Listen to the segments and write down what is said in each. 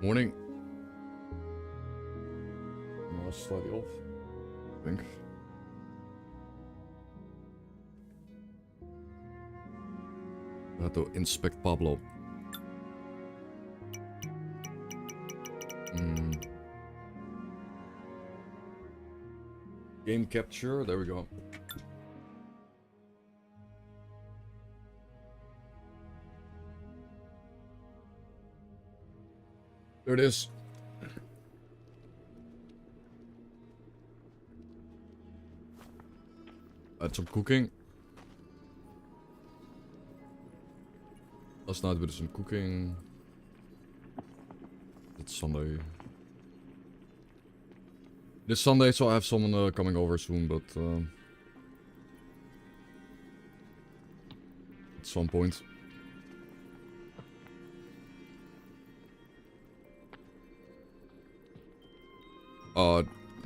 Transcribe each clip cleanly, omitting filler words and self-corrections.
Morning. No, slightly off, I think. I had to inspect Pablo. Game capture, there we go. There it is. Had some cooking. Last night we did some cooking. It's Sunday. This Sunday, so I have someone coming over soon, but at some point.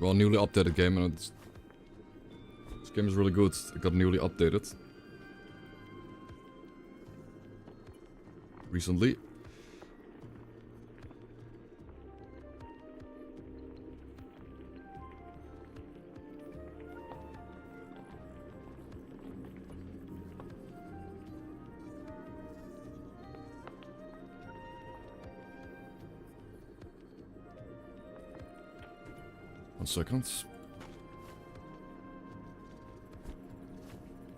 Well, newly updated game, and this game is really good. It got newly updated recently. One second.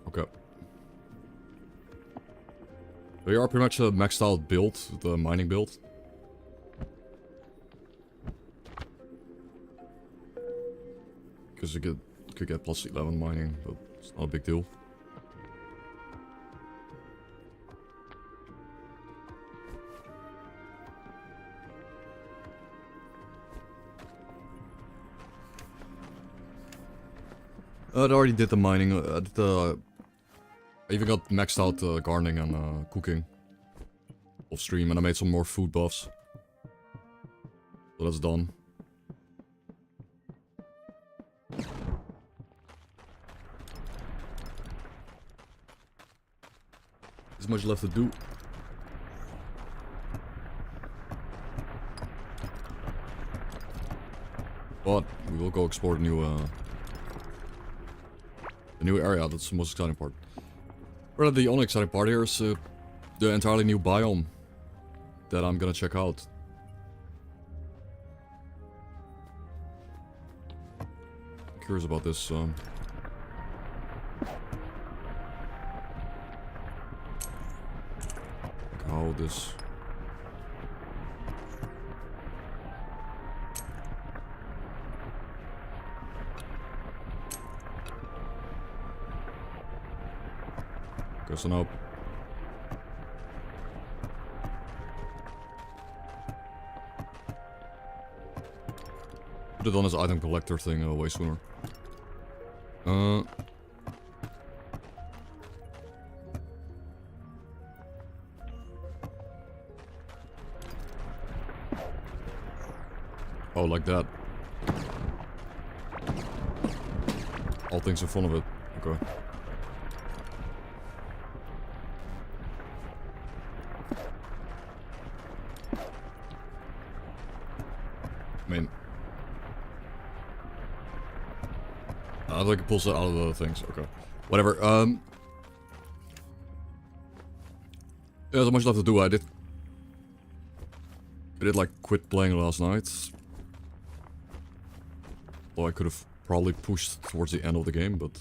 Okay. We are pretty much a maxed out build, the mining build. Because you could get plus 11 mining, but it's not a big deal. I already did the mining. I even got maxed out gardening and cooking off stream, and I made some more food buffs. So that's done. There's much left to do. But we will go explore the new area. That's the most exciting part. Rather, the only exciting part here is the entirely new biome that I'm gonna check out. Curious about this. How this. So now could have done this item collector thing way sooner. Oh, like that. All things in front of it. Okay. I think it pulls it out of the things. Okay. Whatever. Yeah, there's much left to do. I did like quit playing last night. Though I could have probably pushed towards the end of the game, but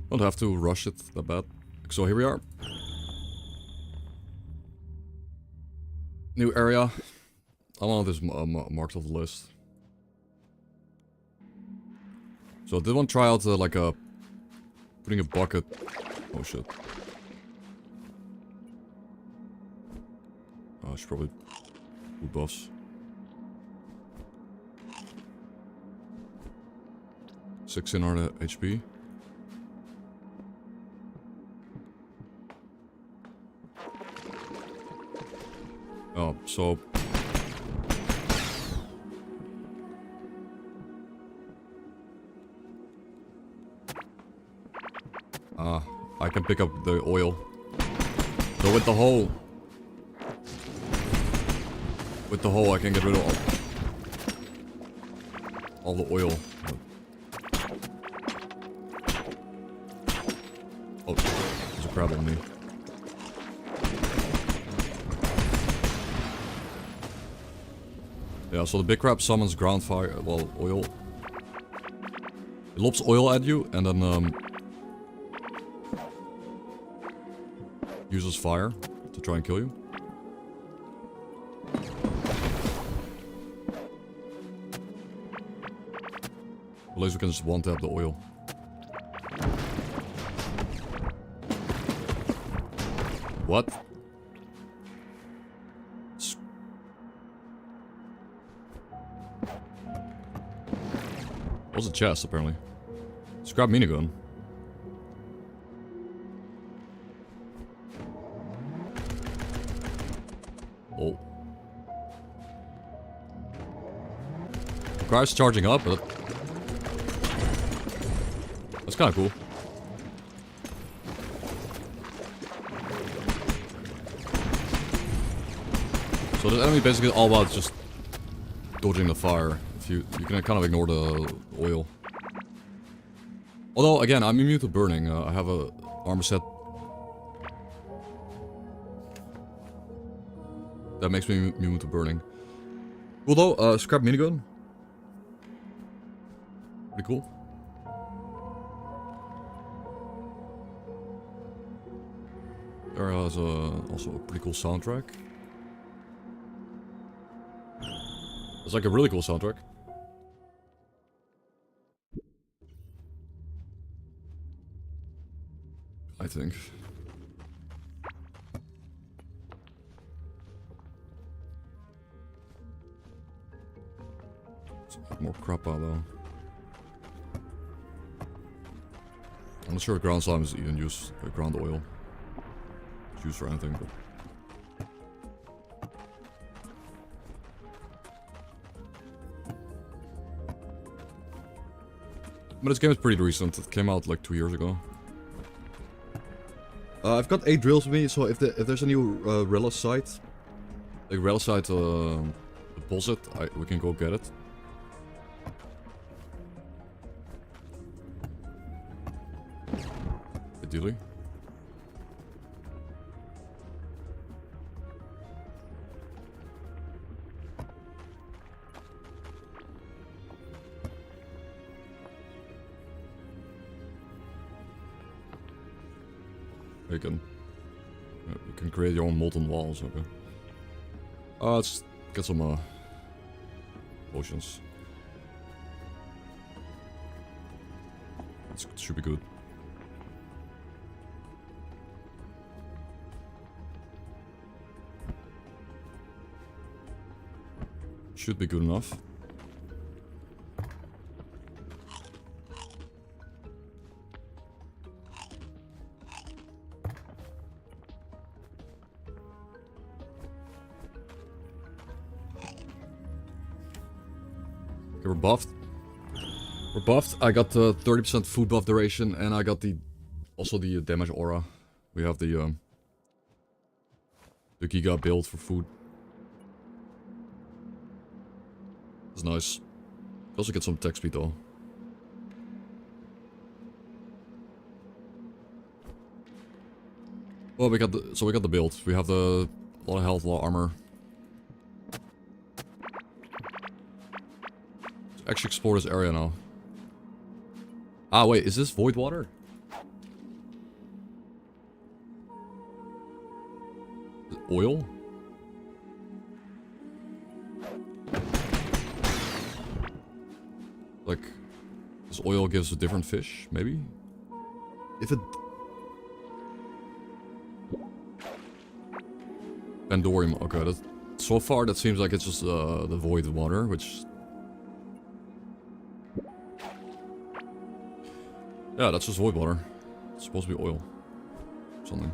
don't have to rush it that bad. So here we are. New area. I'm on this marked off the list. So I did want to try out like putting a bucket. Oh shit. I should probably put buffs. 1600 HP. Oh, so I can pick up the oil. So with With the hole I can get rid of all the oil. Oh, there's a crab on me. Yeah, so the big crab summons ground fire, well, oil. It lobs oil at you and then uses fire to try and kill you. At least we can just one-tap the oil. What? Was a chest, apparently. Scrap minigun. Oh. The car's charging up, but that's kind of cool. So the enemy basically all about just dodging the fire. If you can kind of ignore the oil. Although again, I'm immune to burning. I have a armor set that makes me immune to burning. Cool though. Scrap minigun. Pretty cool. There has also a pretty cool soundtrack. It's like a really cool soundtrack. I think. Let's more crap out though. I'm not sure if ground slime is even used, like ground oil. It's used for anything, but. But this game is pretty recent. It came out like 2 years ago. I've got 8 drills with me, so if there's a new Rilla site, like Rilla site deposit, we can go get it. Ideally. You can create your own molten walls, okay. Let's get some potions. That should be good. Should be good enough. Okay, we're buffed. We're buffed. I got the 30% food buff duration, and I got also the damage aura. We have the Giga build for food. It's nice. You also get some attack speed though. Well, we got the build. We have a lot of health, a lot of armor. Let's actually explore this area now. Ah, wait, is this void water? Is it oil? Like, this oil gives a different fish, maybe? If it... Pandorium, okay, so far that seems like it's just the void water, which... Yeah, that's just void water. It's supposed to be oil. Something.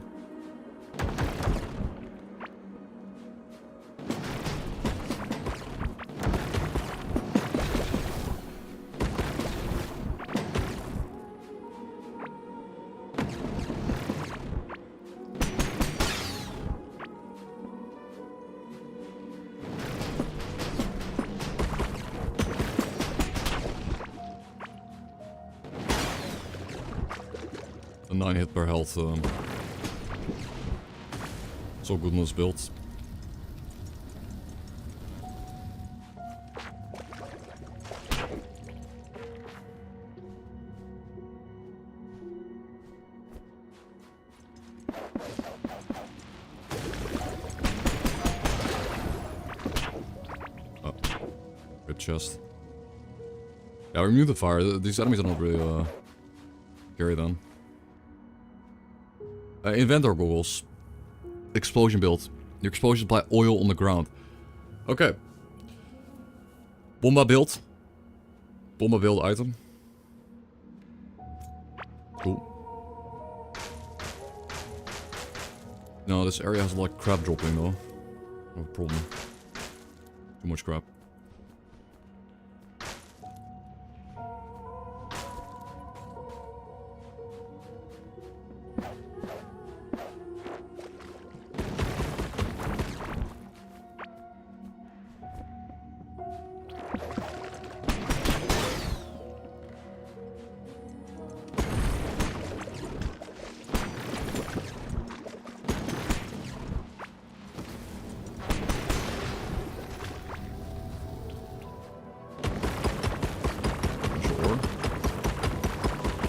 a 9 hit per health. So good on this build. Oh, good chest. Yeah, remove the fire. These enemies are not really scary then. Inventor goggles. Explosion build. Your explosions apply oil on the ground. Okay. Bomba build. Bomba build item. Cool. No, this area has like crap dropping though. No problem. Too much crap.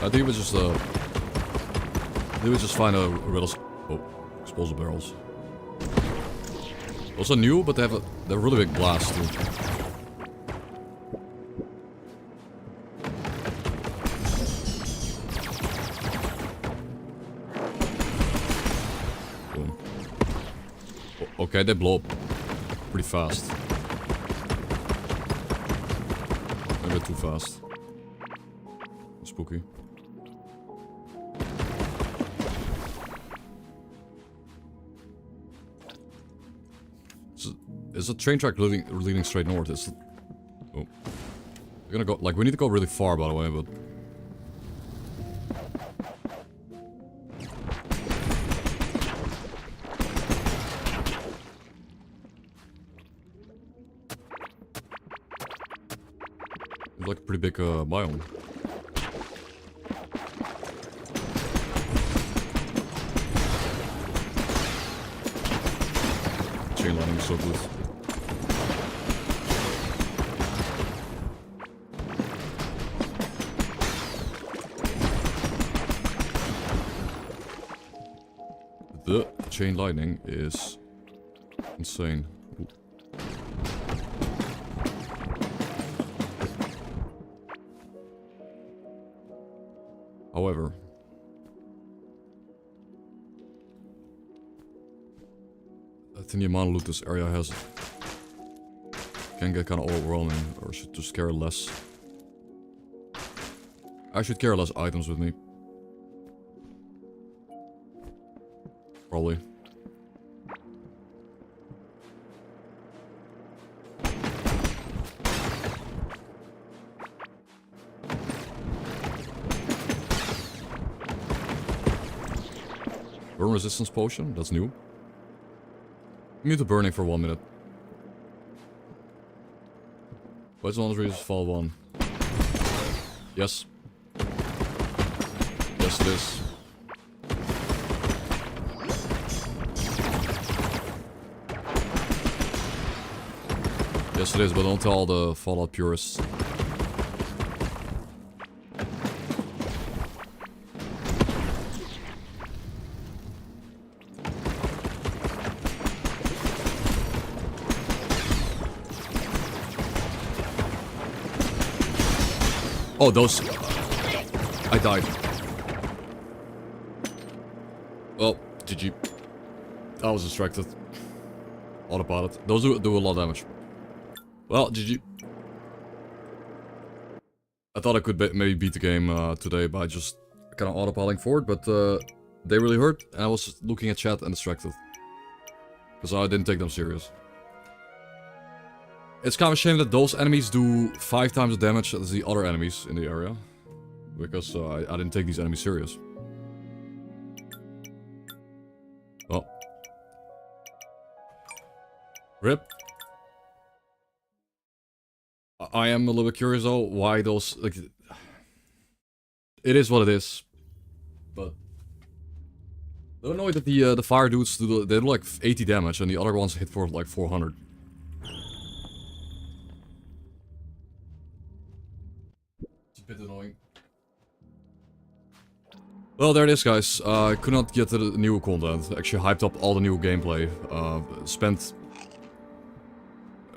I think we just find a explosive barrels. Those are new, but they're really big blasts too. Boom. Okay, they blow up pretty fast. Maybe too fast. Spooky. Is the train track leading straight north? Oh. We're gonna go, like, we need to go really far, by the way, but... It's like a pretty big biome. Chain lining is so good. The chain lightning is insane. Ooh. However, I think the amount of loot this area has can get kind of overwhelming, or should just carry less. I should carry less items with me. Probably. Burn resistance potion, that's new. Mute the burning for 1 minute. What's one of the reasons fall 1? Yes. Yes it is. Yes it is, but don't tell the Fallout purists. Oh, those... I died. Well, GG. I was distracted. Autopilot. Those do a lot of damage. Well, GG. I thought I could maybe beat the game today by just kind of autopiloting forward, but they really hurt, and I was looking at chat and distracted. Because I didn't take them serious. It's kind of a shame that those enemies do 5 times the damage as the other enemies in the area. Because I didn't take these enemies serious. Well. RIP. I am a little bit curious though, why those, like... It is what it is. But Don't know that the fire dudes they do like 80 damage and the other ones hit for like 400. It's a bit annoying. Well, there it is, guys. I could not get the new content. Actually, hyped up all the new gameplay. Spent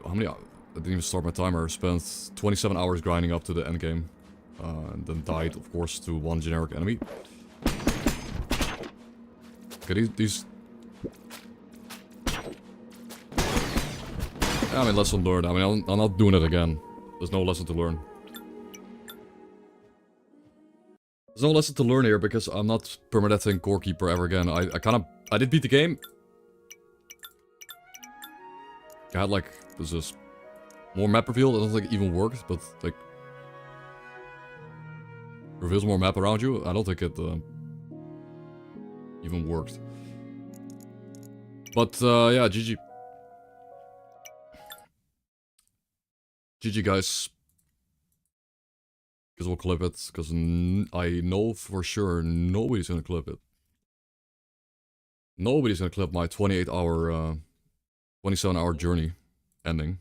how many? I didn't even start my timer. Spent 27 hours grinding up to the end game, and then died, of course, to one generic enemy. Okay, these. Yeah, I mean, lesson learned. I mean, I'm not doing it again. There's no lesson to learn. There's no lesson to learn here because I'm not permadeathing Core Keeper ever again. I did beat the game. I had like, there's this more map reveal. I don't think it even worked, but like, reveals more map around you. I don't think it even worked. But yeah, GG. GG, guys. Because we'll clip it, because I know for sure nobody's gonna clip it. Nobody's gonna clip my 28-hour, 27-hour journey ending.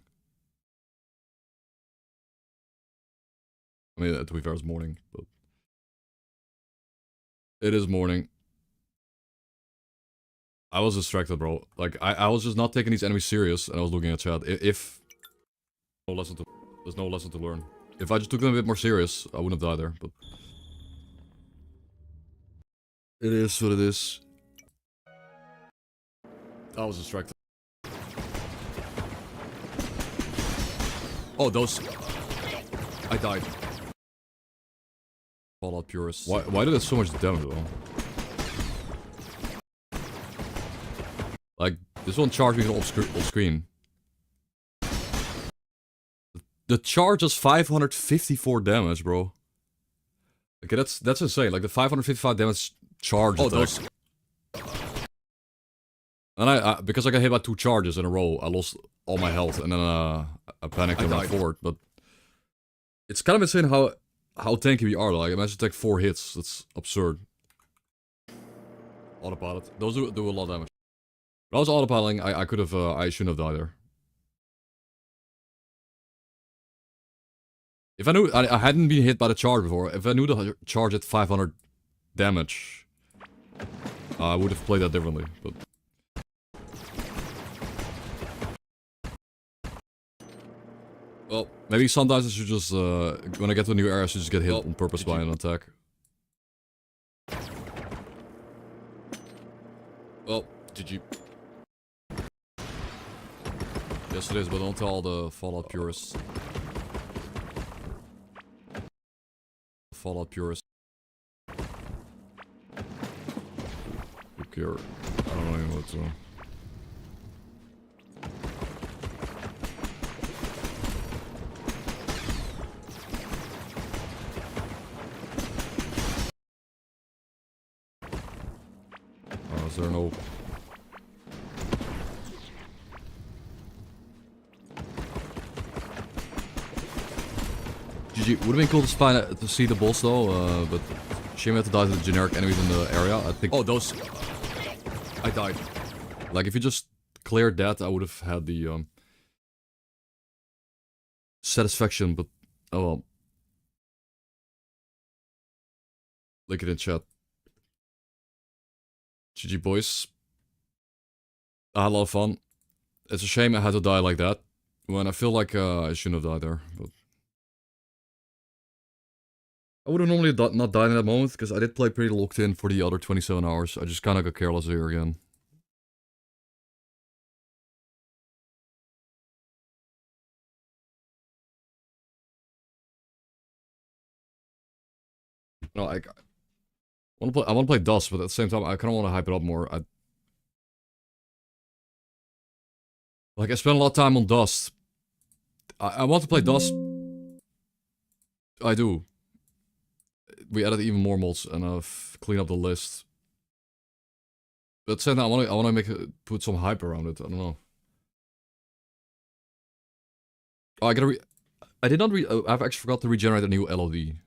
I mean, to be fair, it's morning, but... It is morning. I was distracted, bro. Like, I was just not taking these enemies serious, and I was looking at chat. If... There's no lesson to learn. If I just took them a bit more serious, I wouldn't have died there, but... It is what it is. I was distracted. Oh, those... I died. Fallout Purist. Why did it so much damage, though? Like, this one charged me off screen. The charge does 554 damage, bro. Okay, that's insane. Like, the 555 damage charge attack. And because I got hit by 2 charges in a row, I lost all my health, and then I panicked and ran forward, but... It's kind of insane how tanky we are, like, imagine take 4 hits, that's absurd. Autopilot. Those do a lot of damage. If I was autopiloting, I could have, I shouldn't have died there. If I knew, I hadn't been hit by the charge before, if I knew the charge at 500 damage, I would have played that differently, but... Well, maybe sometimes I should just, when I get to a new area, I should just get hit on purpose by an attack. Well, GG. Yes it is, but don't tell the Fallout purists. Fallout purists. Who cares? I don't even know what to... Is there no... GG. Would have been cool to see the boss though, but shame we had to die to the generic enemies in the area. I think... Oh, those... I died. Like, if you just cleared that, I would have had the, satisfaction, but... Oh well. Link it in chat. GG, boys. I had a lot of fun. It's a shame I had to die like that. When I feel like I shouldn't have died there, but... I would have normally not died in that moment, because I did play pretty locked in for the other 27 hours. I just kind of got careless here again. No, I want to play Dust, but at the same time, I kind of want to hype it up more. Like, I spent a lot of time on Dust. I want to play Dust. I do. We added even more mods and clean up the list. But at the same time, I want to put some hype around it. I don't know. Oh, I did not I've actually forgot to regenerate a new LOD.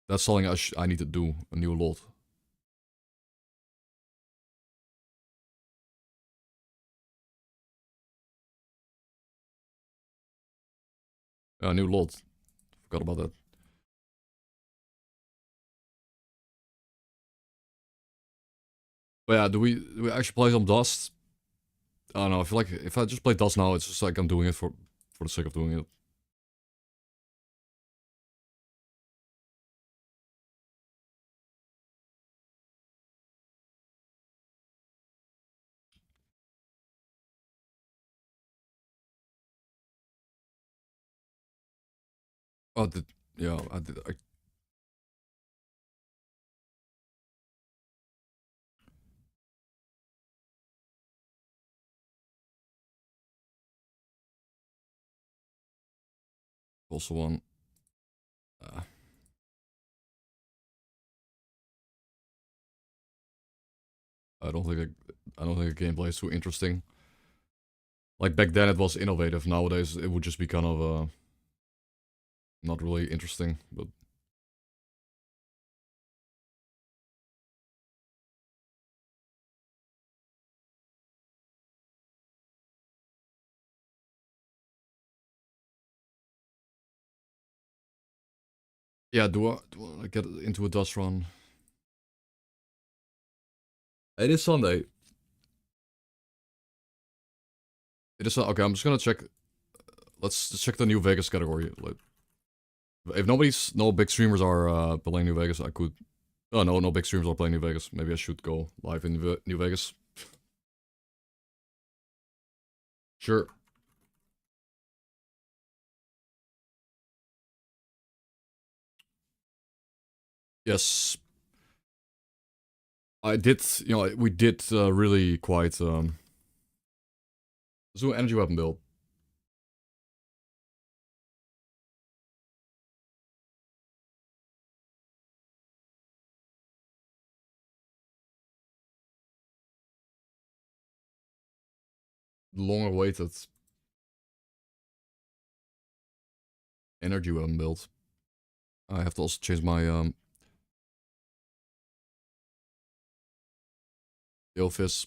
That's something I need to do, a new lot. New Lot. Forgot about that. But yeah, do we actually play some Dust? I don't know. I feel like if I just play Dust now, it's just like I'm doing it for the sake of doing it. Oh, yeah, I did. Also one. Uh, I don't think the gameplay is too interesting. Like back then, it was innovative. Nowadays, it would just be kind of not really interesting. But yeah, do I wanna get into a Dust run? It is Sunday. It is okay. I'm just gonna check. Let's check the New Vegas category. Like, if no big streamers are playing New Vegas, I could. Oh no, no big streamers are playing New Vegas. Maybe I should go live in New Vegas. Sure. Yes, I did. You know, we did really quite. Let's do an energy weapon build. Long awaited energy weapon build. I have to also change my Ilfis.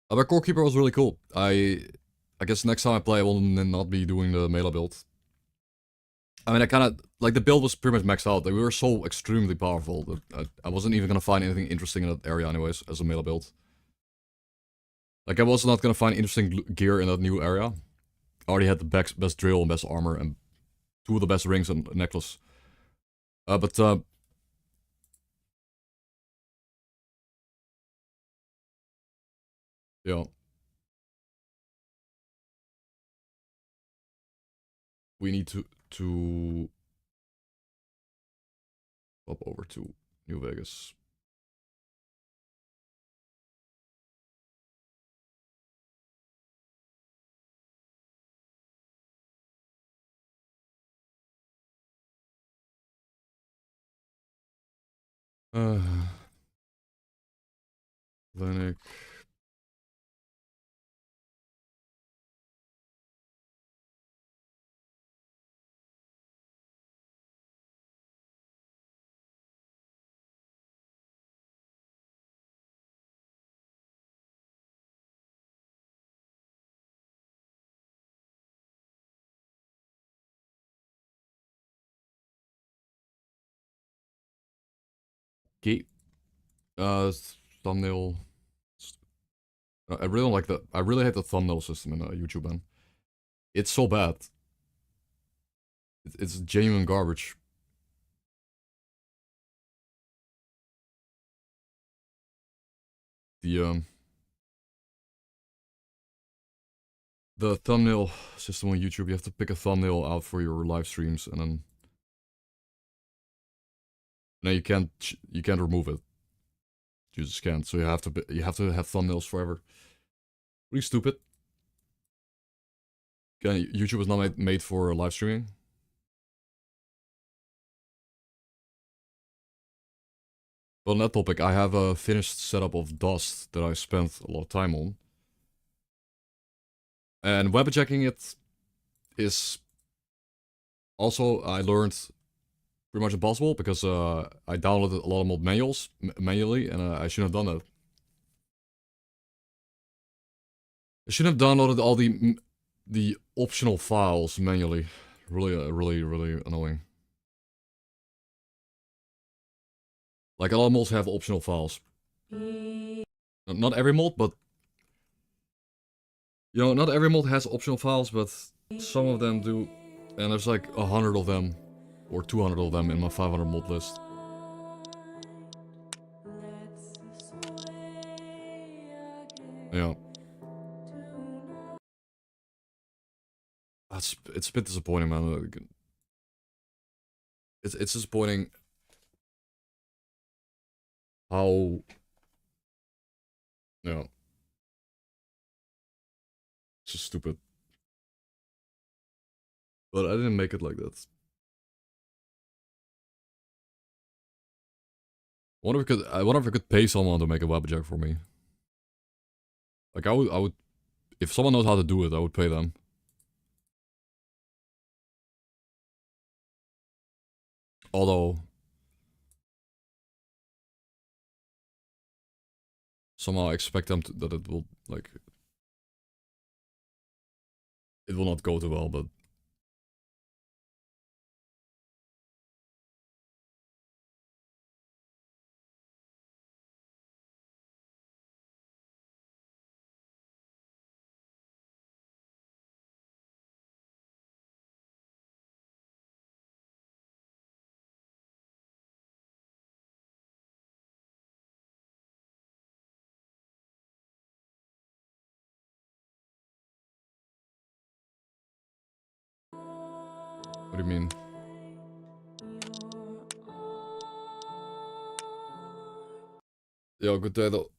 But Core Keeper was really cool. I guess next time I play, I will not be doing the melee build. I mean, I kind of like the build was pretty much maxed out. Like, we were so extremely powerful that I wasn't even gonna find anything interesting in that area, anyways, as a melee build. Like, I was not gonna find interesting gear in that new area. I already had the best drill and best armor and two of the best rings and necklace. But yeah, we need to hop over to New Vegas. Uh, Clinic. Gate. Thumbnail. I really don't like the. I really hate the thumbnail system in YouTube, man. It's so bad. It's genuine garbage. The the thumbnail system on YouTube, you have to pick a thumbnail out for your live streams, and then you can't remove it. You just can't. So you have to have thumbnails forever. Really stupid. Again, YouTube is not made for live streaming. But on that topic, I have a finished setup of Dust that I spent a lot of time on. And webjacking it is Also, I learned pretty much impossible because I downloaded a lot of mod manuals manually, and I shouldn't have done that. I shouldn't have downloaded all the optional files manually. Really, really annoying. Like, a lot of mods have optional files. Not every mod, but... You know, not every mod has optional files, but some of them do. And there's like 100 of them, or 200 of them in my 500 mod list. Yeah. It's a bit disappointing, man. It's disappointing how... Yeah. It's just stupid. But I didn't make it like that. I wonder if I could pay someone to make a Wabbajack for me. Like, I would, if someone knows how to do it, I would pay them. Although, somehow I expect them to, that it will, like... It will not go too well, but... What do you mean? Yeah, good day though.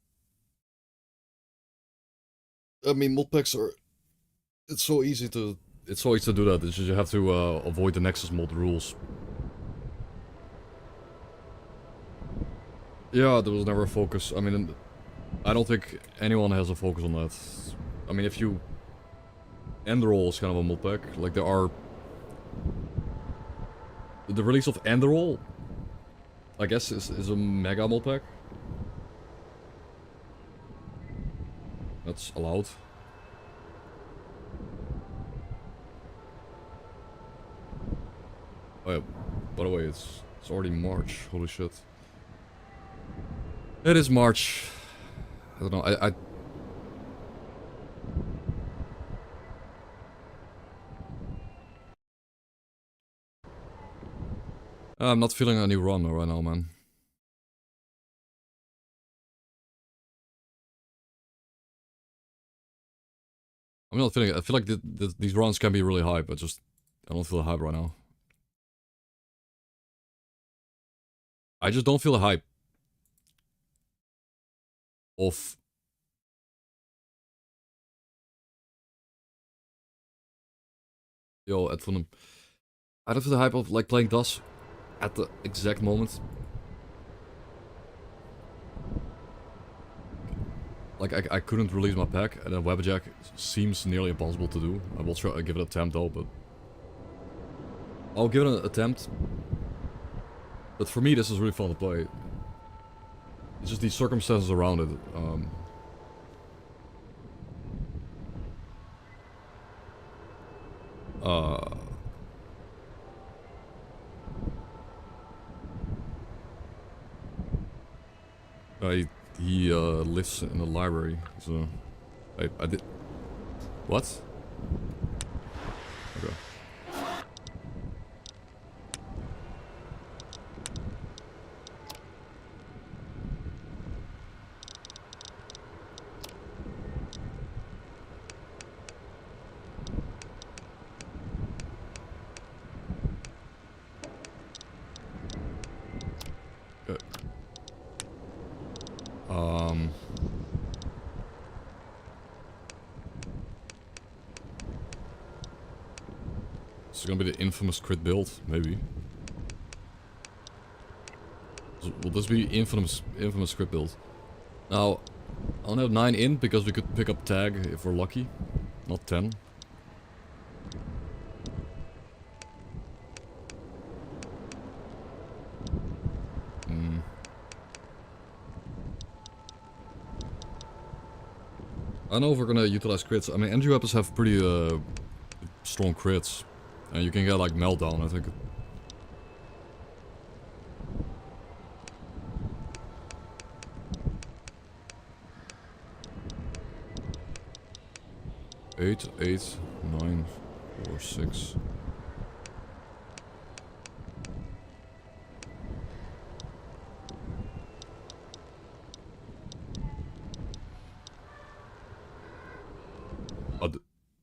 I mean, mod packs are... It's so easy to... It's so easy to do that, it's just you have to avoid the Nexus mod rules. Yeah, there was never a focus. I mean, I don't think anyone has a focus on that. I mean, if you... Enderroll is kind of a mod pack. Like, there are... The release of Enderroll, I guess, is a mega mod pack. That's allowed. Oh yeah, by the way, it's already March. Holy shit. It is March. I don't know, I'm not feeling any run right now, man. I'm not feeling it. I feel like these runs can be really hype, but just... I don't feel the hype right now. I just don't feel the hype of... Yo, Ed van dem... I don't feel the hype of, like, playing DOS at the exact moment. Like, I couldn't release my pack, and then Wabbajack seems nearly impossible to do. I will try, give it an attempt though, but... I'll give it an attempt. But for me, this is really fun to play. It's just the circumstances around it. He lives in the library, so... I did... What? Okay. This is gonna be the infamous crit build, maybe. Will this be infamous crit build? Now, I only have 9 in because we could pick up tag if we're lucky. Not 10. I don't know if we're gonna utilize crits. I mean, energy weapons have pretty strong crits. And you can get like meltdown, I think. 8, 8, 9, 4, 6.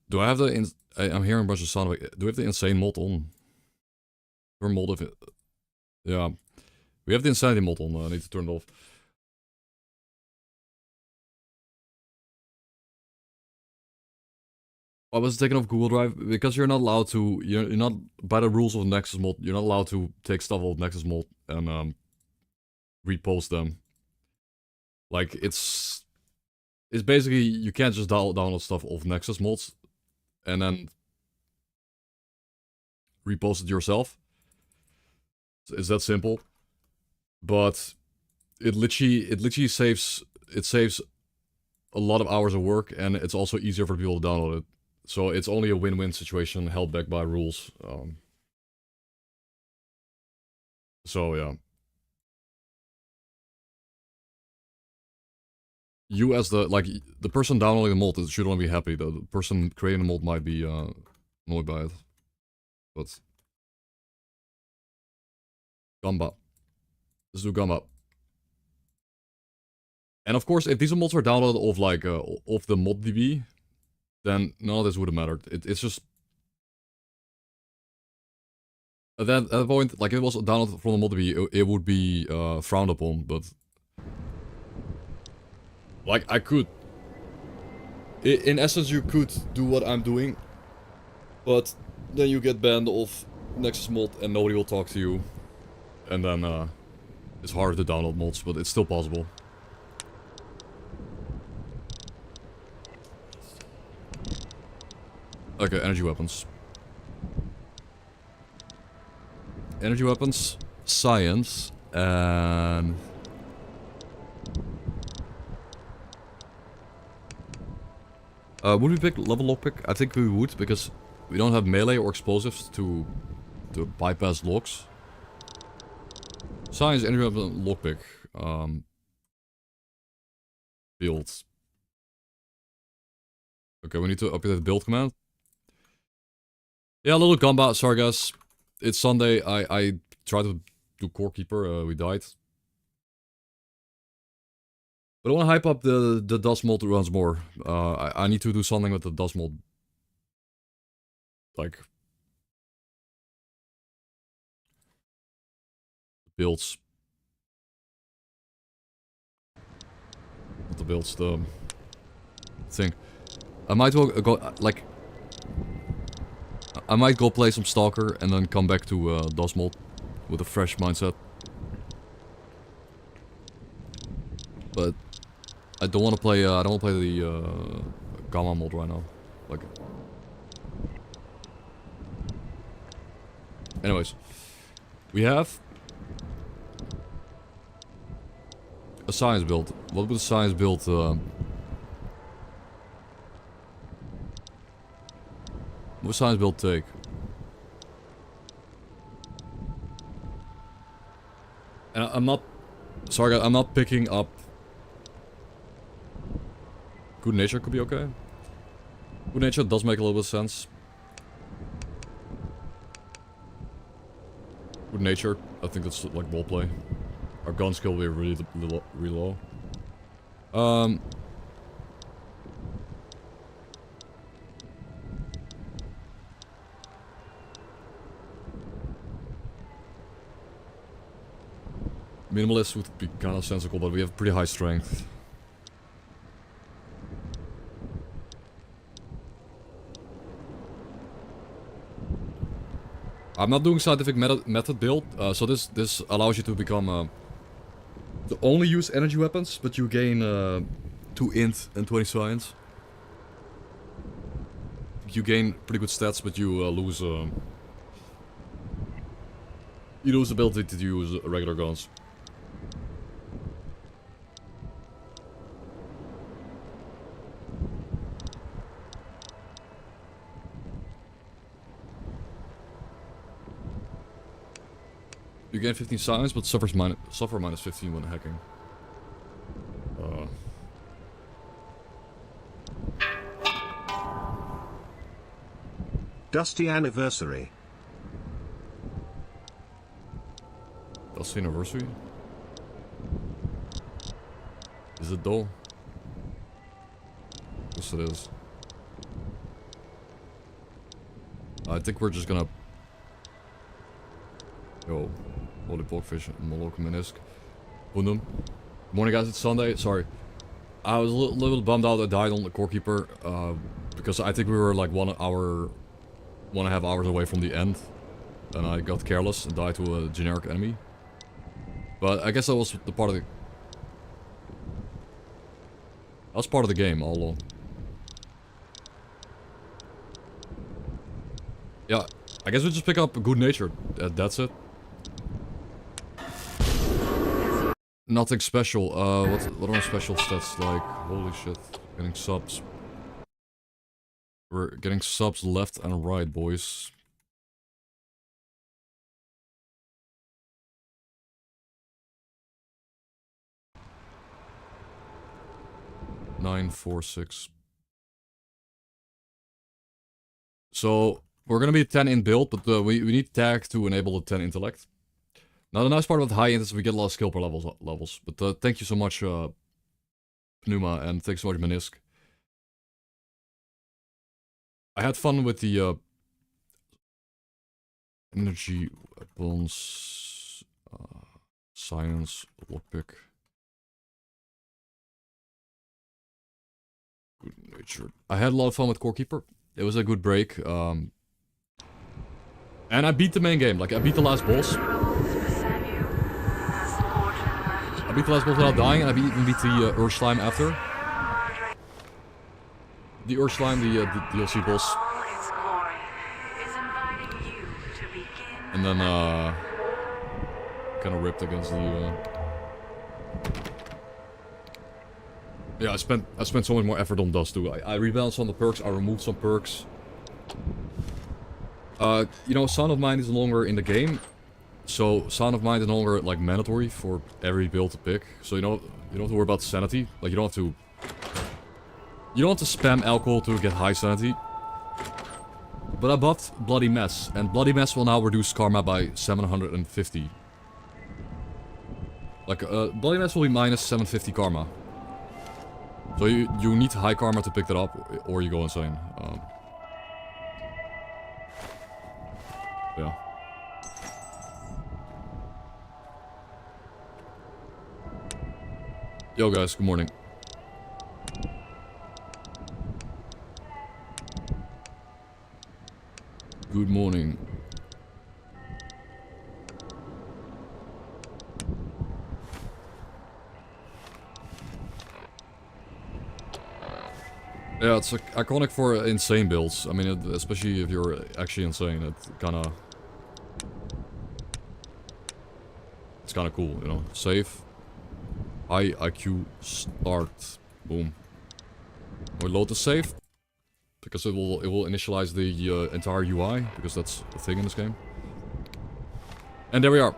Do I have the... I'm hearing a bunch of sound. Do we have the insane mod on? Or mod if it... Yeah. We have the insanity mod on. I need to turn it off. I was taken off Google Drive because you're not allowed to... You're not... By the rules of Nexus mod, you're not allowed to take stuff off Nexus mod and repost them. Like, it's basically... You can't just download stuff off Nexus mods and then repost it yourself. It's that simple. But it literally saves a lot of hours of work, and it's also easier for people to download it. So it's only a win-win situation held back by rules. So yeah. You as the person downloading the mod should only be happy. The person creating the mod might be annoyed by it. But Gamba. Let's do Gamba. And of course, if these mods were downloaded off like off the ModDB, then none of this would have mattered. It's just at that point, like if it was downloaded from the ModDB, it would be frowned upon. But like I could, in essence, you could do what I'm doing, but then you get banned off Nexus mod and nobody will talk to you, and then it's harder to download mods, but it's still possible. Okay, energy weapons. Energy weapons, science, and... would we pick level lockpick? I think we would, because we don't have melee or explosives to bypass locks. Science, energy weapon, lockpick. Build. Okay, we need to update the build command. Yeah, a little combat, sorry guys. It's Sunday, I tried to do Core Keeper, we died. But I want to hype up the dust mod once more. I need to do something with the dust mod. Like... builds. Not the builds, the... thing. I might go, like... I might go play some S.T.A.L.K.E.R and then come back to DOS mod with a fresh mindset. But I don't want to play. I don't want to play the Gamma mod right now. Like. Anyways, we have a science build. What would a science build? What would science build take? And I'm not... Sorry guys, I'm not picking up... Good nature could be okay. Good nature does make a little bit of sense. Good nature, I think that's like ball play. Our gun skill will be really low. Minimalist would be kind of sensible, but we have pretty high strength. I'm not doing scientific method build, so this allows you to become to only use energy weapons, but you gain 2 int and 20 science. You gain pretty good stats, but you lose the ability to use regular guns. You gain 15 science, but suffer minus 15 when hacking. Dusty anniversary. Dusty anniversary? Is it though? Yes it is. I think we're just gonna... Yo. Holy porkfish, Moloch Minisk. Good morning guys, it's Sunday. Sorry. I was a little bummed out I died on the Core-Keeper. Because I think we were like 1.5 hours away from the end. And I got careless and died to a generic enemy. But I guess that was the part of the... That was part of the game all along. Yeah, I guess we just pick up good nature. That's it. Nothing special. What are my special stats like? Holy shit. Getting subs. We're getting subs left and right, boys. Nine, 4, 6. So, we're gonna be 10 in build, but we need tag to enable the 10 intellect. Now the nice part about high int is we get a lot of skill per levels. But thank you so much, Pneuma, and thanks so much, Menisk. I had fun with the energy weapons, science, lockpick. Good nature. I had a lot of fun with Core-Keeper. It was a good break. And I beat the main game. Like, I beat the last boss. I beat the last boss without dying, and I even beat the Ur Slime after. The Ur Slime, the DLC boss. And then, kind of ripped against the, Yeah, I spent so much more effort on Dust too. I rebalanced some of the perks, I removed some perks. You know, Sound of Mind is no longer in the game. So, Sound of Mind is no longer, like, mandatory for every build to pick. So, you don't have to worry about sanity. Like, you don't have to spam alcohol to get high sanity. But I buffed Bloody Mess, and Bloody Mess will now reduce karma by 750. Like, Bloody Mess will be minus 750 karma. So you need high karma to pick that up, or you go insane. Yeah. Yo guys, good morning. Good morning. Yeah, it's iconic for insane builds. I mean, especially if you're actually insane, it's kinda cool, you know. Save. High IQ start. Boom. We load the save. Because it will initialize the entire UI, because that's the thing in this game. And there we are.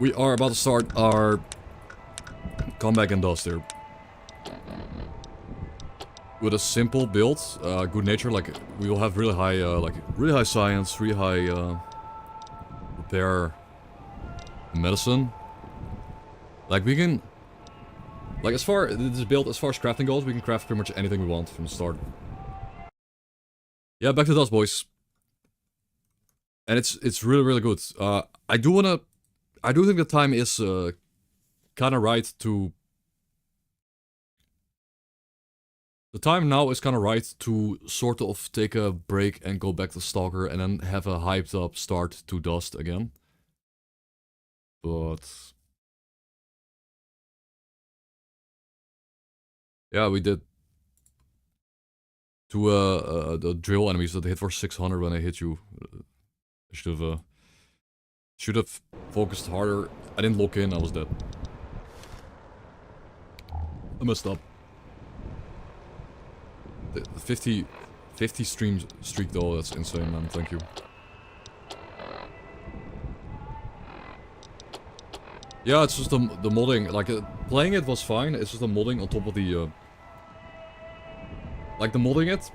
We are about to start our comeback in Dust here. With a simple build, good nature, like we will have really high science, really high repair, medicine. Like we can, like as far as crafting goes, we can craft pretty much anything we want from the start. Yeah, back to Dust, boys. And it's really good. I do think the time is kind of right to. The time now is kind of right to sort of take a break and go back to S.T.A.L.K.E.R and then have a hyped up start to Dust again. But yeah, we did to the drill enemies that hit for 600 when they hit you. I should have focused harder. I didn't lock in. I was dead. I messed up. The 50 stream streak though, that's insane, man. Thank you. Yeah, it's just the modding. Like, playing it was fine. It's just the modding on top of the, like, the modding it.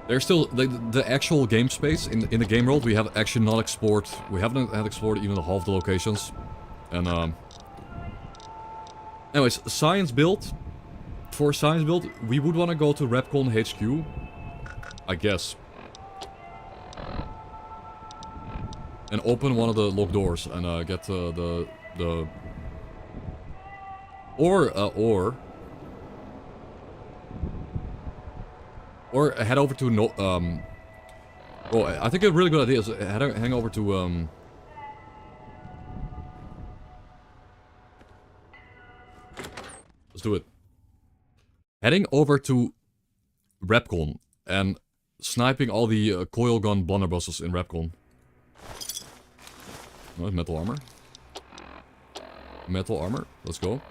There's still, the actual game space in the game world, we have actually not explored. We haven't had explored even half the locations. And, anyways, science build. For science build, we would want to go to Repcon HQ. I guess. And open one of the locked doors and get the or head over to well, I think a really good idea is hang over to let's do it. Heading over to Repcon and sniping all the coil gun blunderbusses in Repcon. Oh, metal armor. Metal armor. Let's go.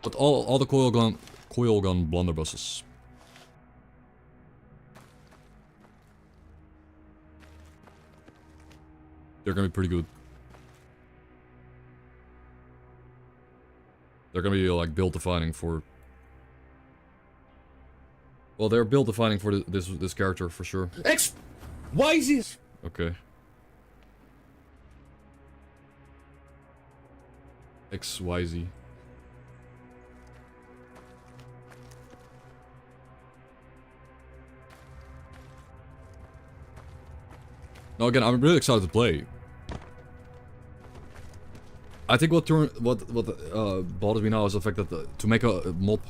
But all the coil gun blunderbusses. They're gonna be pretty good. They're gonna be like build defining for. Well, they're build defining for this character for sure. Why is this? Okay. XYZ. Now again, I'm really excited to play. I think what bothers me now is the fact that to make a mod,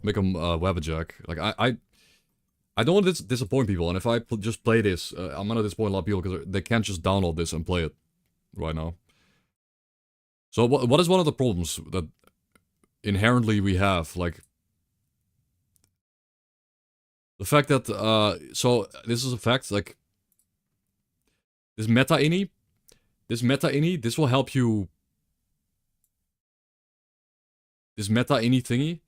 make a Wabbajack. Like I don't want to disappoint people, and if I just play this, I'm gonna disappoint a lot of people because they can't just download this and play it right now. So what is one of the problems that inherently we have? Like the fact that so this is a fact. Like this meta ini, this will help you. This meta ini thingy.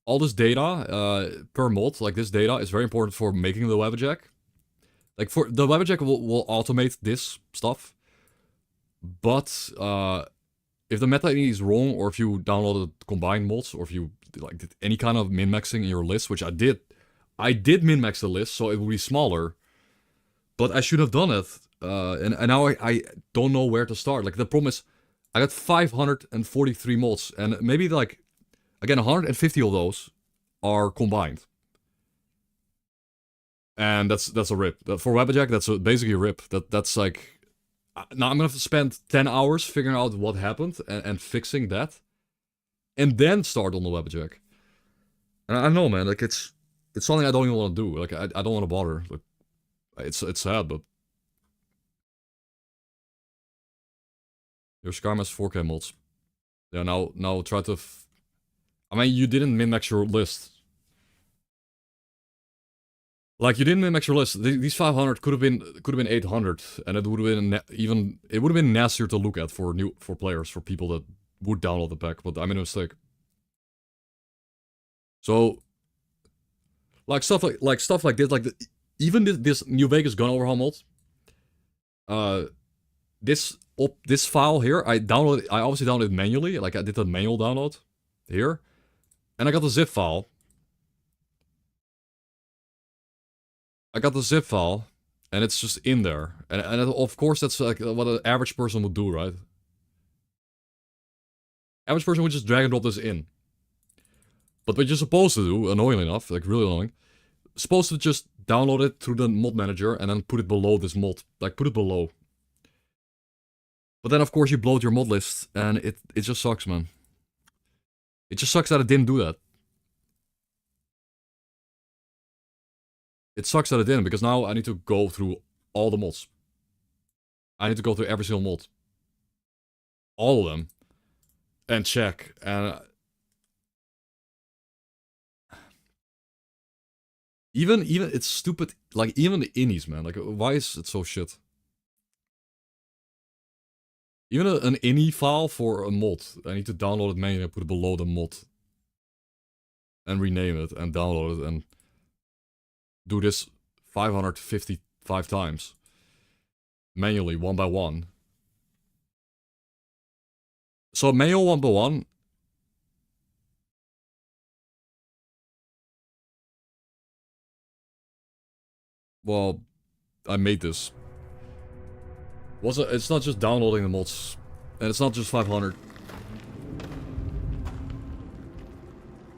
All this data per mod, like this data, is very important for making the Wabbajack. Like for the Wabbajack will automate this stuff. But if the meta is wrong, or if you downloaded combined mods, or if you like did any kind of min-maxing in your list, which I did min-max the list, so it would be smaller. But I should have done it, and now I don't know where to start. Like the problem is, I got 543 mods, and maybe like, again, 150 of those are combined. And that's a rip. For Wabbajack, that's basically a rip. That's like. Now I'm gonna have to spend 10 hours figuring out what happened and fixing that. And then start on the Wabbajack. And I know, man, like it's something I don't even want to do. Like I don't want to bother. Like it's sad, but your Skyrim has 4K mods. Yeah, now try to I mean, you didn't min-max your list. Like you didn't min-max your list. These 500 could have been 800, and it would have been it would have been nastier to look at for players, for people that would download the pack. But I made a mistake. So, like stuff like this, like even this New Vegas gun overhaul mod. This file here, I obviously downloaded it manually. Like I did a manual download here, and I got the zip file. And it's just in there. And of course, that's like what an average person would do, right? Average person would just drag and drop this in. But what you're supposed to do, annoyingly enough, like really annoying, supposed to just download it through the mod manager and then put it below this mod. Like, put it below. But then, of course, you bloat your mod list, and it just sucks, man. It just sucks that it didn't do that. It sucks that it didn't, because now I need to go through all the mods. I need to go through every single mod. All of them. And check. And even it's stupid. Like, even the innies, man. Like, why is it so shit? Even an ini file for a mod. I need to download it manually and put it below the mod. And rename it and download it and do this 555 times. Manually, one by one. So manual 1x1. Well, I made this. It's not just downloading the mods, and it's not just 500.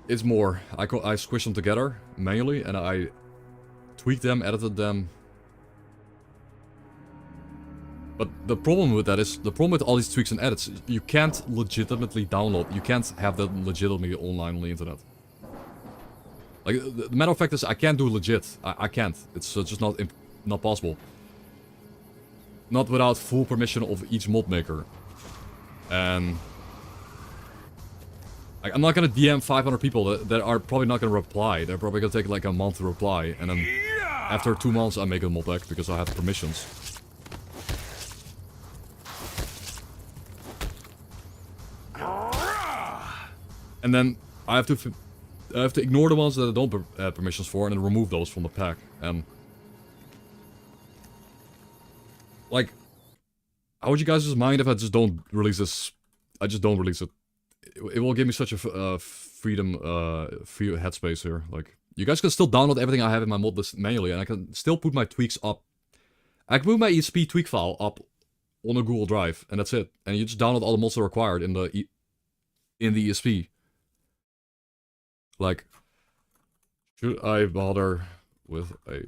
It's more. I squished them together manually, and I tweaked them, edited them. But the problem with that is, the problem with all these tweaks and edits, you can't legitimately download, you can't have that legitimately online on the internet. Like, the matter of fact is, I can't do legit. I can't. It's just not possible. Not without full permission of each mod maker. And like, I'm not gonna DM 500 people that are probably not gonna reply. They're probably gonna take like a month to reply, and then after 2 months I make a mod pack because I have permissions. And then I have to ignore the ones that I don't have permissions for, and then remove those from the pack. And like, how would you guys just mind if I just don't release this? I just don't release it. It will give me such a free headspace here. Like, you guys can still download everything I have in my mod list manually, and I can still put my tweaks up. I can put my ESP tweak file up on a Google Drive, and that's it. And you just download all the mods that are required in the ESP. Like, should I bother with a...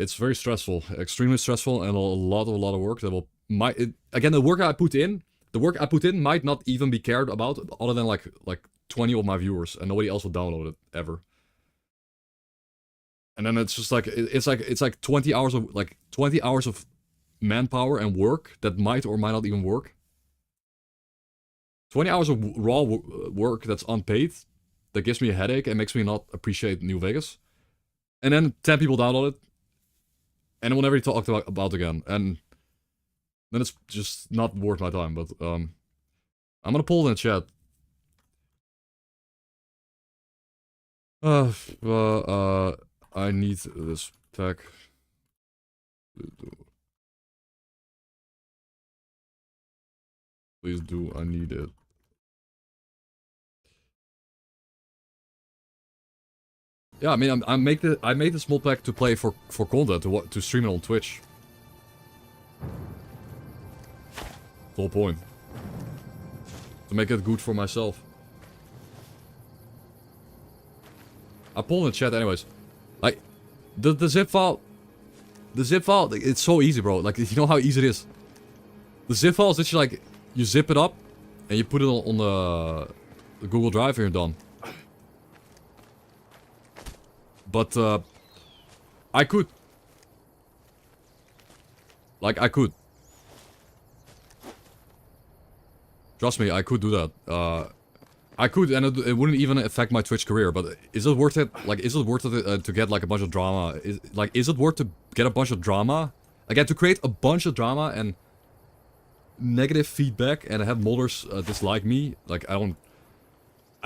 it's very stressful, extremely stressful, and a lot of work that will... Again, the work I put in might not even be cared about, other than like 20 of my viewers, and nobody else will download it, ever. And then it's just like, it's like 20 hours of manpower and work that might or might not even work. 20 hours of raw work that's unpaid, that gives me a headache and makes me not appreciate New Vegas. And then 10 people download it, and it will never be talked about again. And then it's just not worth my time. But I'm gonna poll in the chat. I need this pack. Please do. I need it. Yeah, I mean, I made this mod pack to play for content, to stream it on Twitch. The whole point. To make it good for myself. I pull in the chat anyways. Like, the zip file... The zip file, it's so easy, bro. Like, you know how easy it is. The zip file is literally like, you zip it up, and you put it on the Google Drive and you're done. But, I could. Like, I could. Trust me, I could do that. I could, and it wouldn't even affect my Twitch career, but is it worth it? Like, is it worth it to get, like, a bunch of drama? Is it worth to get a bunch of drama? Again, to create a bunch of drama and negative feedback and have modders dislike me? Like, I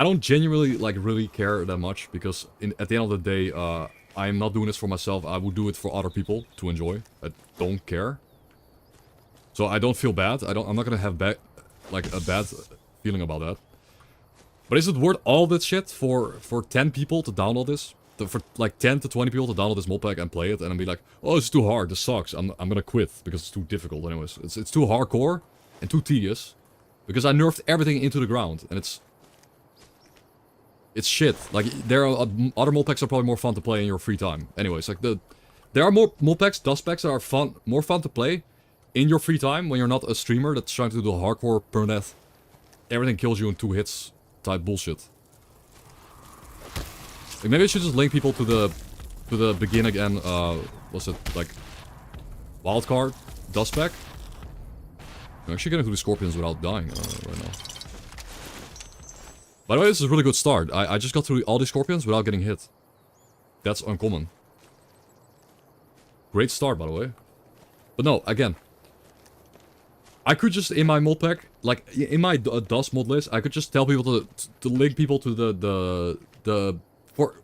don't genuinely, like, really care that much, because at the end of the day, I'm not doing this for myself. I would do it for other people to enjoy. I don't care. So I don't feel bad. I'm not gonna have a bad feeling about that. But is it worth all this shit for 10 people to download this? For like 10 to 20 people to download this mod pack and play it and then be like, oh, it's too hard, this sucks, I'm gonna quit because it's too difficult anyways. It's too hardcore and too tedious. Because I nerfed everything into the ground, and it's shit. Like, there are other mod packs are probably more fun to play in your free time. Anyways, like there are more mod packs, dust packs that are more fun to play in your free time when you're not a streamer that's trying to do hardcore permadeath. Everything kills you in 2 hits type bullshit. Like, maybe I should just link people to the begin again, what's it, like, wildcard dust pack. I'm actually gonna do the scorpions without dying right now. By the way, this is a really good start. I just got through all these scorpions without getting hit. That's uncommon. Great start, by the way. But no, again, I could just, in my mod pack, like, in my dust mod list, I could just tell people to link people to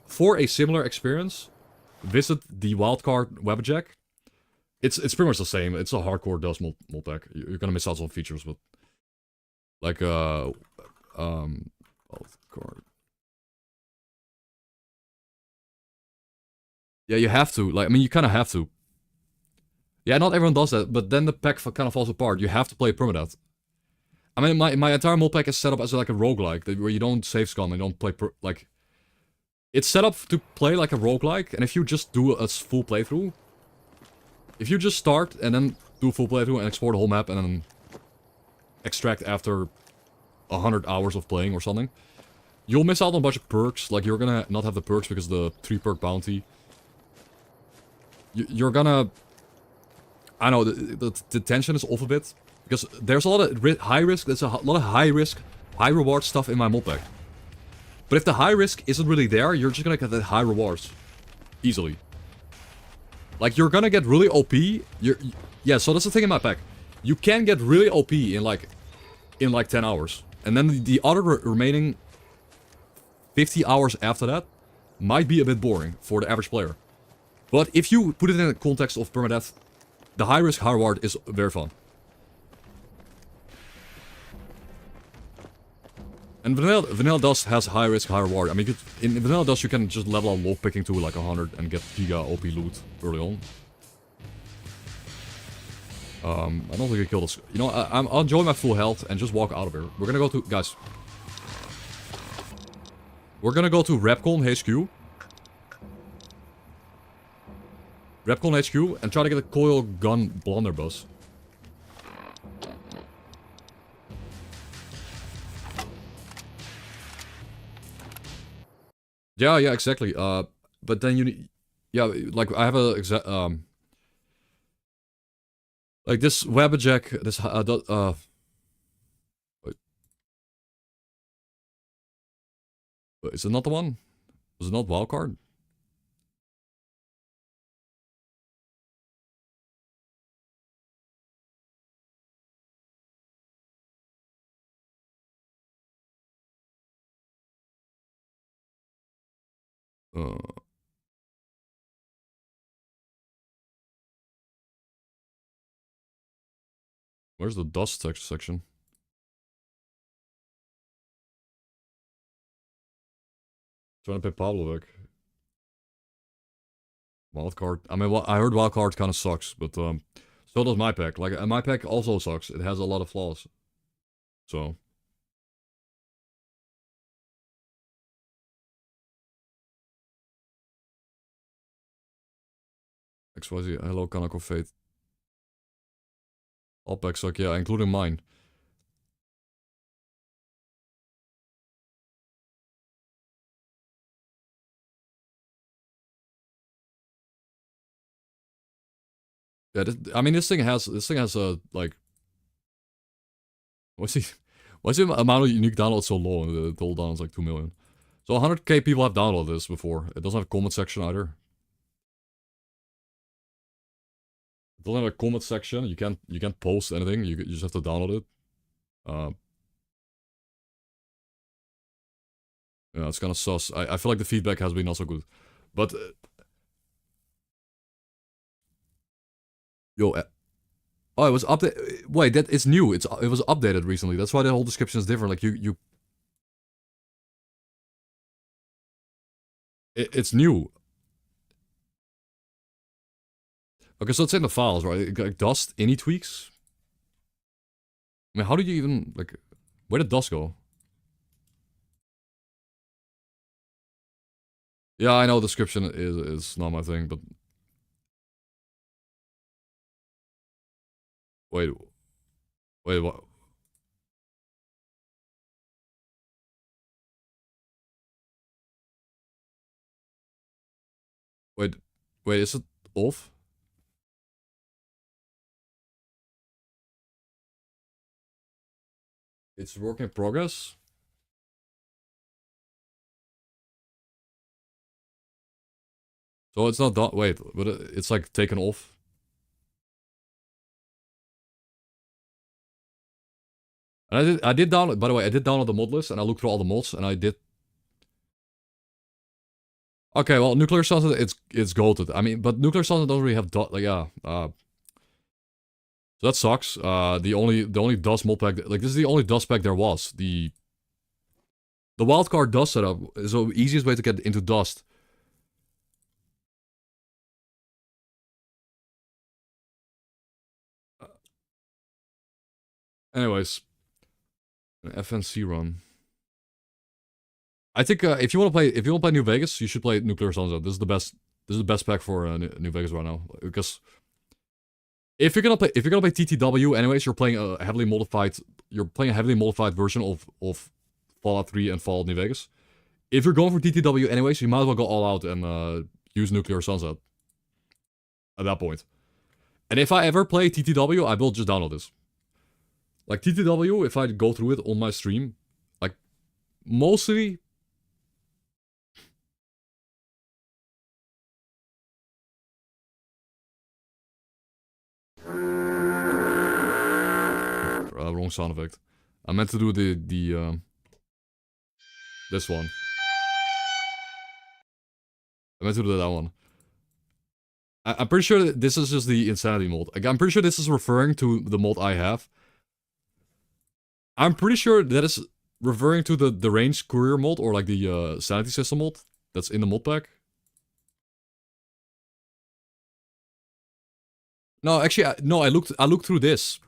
for a similar experience, visit the wildcard Wabbajack, It's pretty much the same. It's a hardcore DOS mod pack. You're gonna miss out on features, but like card. Yeah, you have to. Like, I mean, you kind of have to. Yeah, not everyone does that, but then the pack kind of falls apart. You have to play permadeath. I mean, my entire mod pack is set up as like a roguelike, where you don't save scum and don't play like. It's set up to play like a roguelike, and if you just do a full playthrough, if you just start and then do a full playthrough and explore the whole map and then extract after 100 hours of playing or something, you'll miss out on a bunch of perks. Like, you're gonna not have the perks because the 3 perk bounty. You're gonna... I know, the tension is off a bit. Because there's a lot of high risk, there's a lot of high risk, high reward stuff in my mod pack. But if the high risk isn't really there, you're just gonna get the high rewards. Easily. Like, you're gonna get really OP. Yeah, so that's the thing in my pack. You can get really OP in like 10 hours. And then the other remaining 50 hours after that might be a bit boring for the average player. But if you put it in the context of permadeath, the high risk, high reward is very fun. And Vanilla DOS has high risk, high reward. I mean, in Vanilla DOS you can just level up lockpicking to like 100 and get giga OP loot early on. I don't think I killed this. You know, I'll enjoy my full health and just walk out of here. We're gonna go to... Guys. We're gonna go to Repcon HQ. Repcon HQ and try to get a coil gun blunderbuss. Yeah, exactly. But then you need... Yeah, like, I have a... like, this Wabbajack, this... Wait. Is it not the one? Was it not wildcard? Where's the dust section? Trying to pay Pablo back. Wildcard. I mean, I heard wildcard kind of sucks, but so does my pack. Like, my pack also sucks. It has a lot of flaws. So. XYZ, hello, Kanako Fate. All packs suck, yeah, including mine. Yeah, I mean, this thing has a, like... What's the amount of unique downloads so low? The total downloads like 2 million. So 100k people have downloaded this before. It doesn't have a comment section either. It doesn't have a comment section. You can't post anything. You just have to download it. Yeah, it's kind of sus. I feel like the feedback has been not so good. But... yo... Oh, it was updated. Wait, that is new. It was updated recently. That's why the whole description is different. Like, it's new. Okay, so it's in the files, right? Like, dust, any tweaks? I mean, how do you even, like... Where did dust go? Yeah, I know description is not my thing, but... Wait, what? Wait, is it off? It's work in progress? So it's not done. Wait, but it's like taken off. And I did download, by the way, I did download the mod list and I looked through all the mods and I did. Okay, well, Nuclear Sunset, it's goated. I mean, but Nuclear Sunset doesn't really have like, yeah. So that sucks. The only dust mod pack, like this is the only dust pack there was. The wildcard dust setup is the easiest way to get into dust. Anyways, an FNC run. I think if you want to play New Vegas, you should play Nuclear Sunset. This is the best. This is the best pack for New Vegas right now, because if you're gonna play TTW, anyways, you're playing a heavily modified. You're playing a heavily modified version of Fallout 3 and Fallout New Vegas. If you're going for TTW, anyways, you might as well go all out and use Nuclear Sunset at that point. And if I ever play TTW, I will just download this. Like TTW, if I go through it on my stream, like mostly. Wrong sound effect. I meant to do this one. I meant to do that one. I'm pretty sure that this is just the insanity mod. Like, I'm pretty sure this is referring to the mod I have. I'm pretty sure that is referring to the range courier mod, or like the sanity system mod that's in the mod pack. No, actually, no. I looked through this.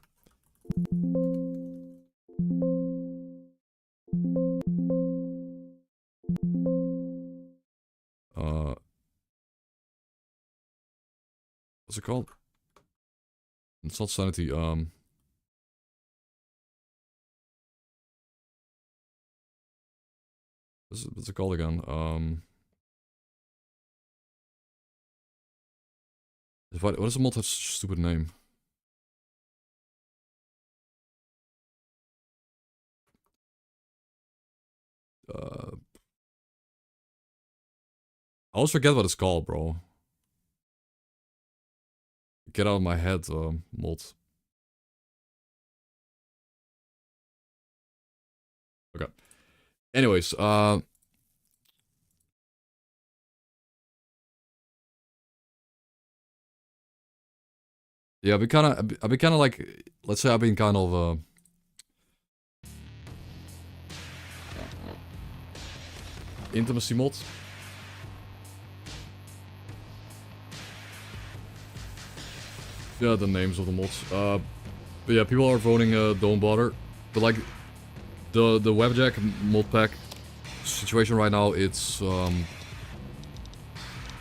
What's it called? It's not sanity. What's it called again? What does the mod have such a stupid name? I always forget what it's called, bro. Get out of my head, mod. Okay. Anyways, yeah, I've been kind of like, let's say I've been kind of intimacy mod. Yeah, the names of the mods. But yeah, people are voting don't bother. But like the Wabbajack mod pack situation right now, it's the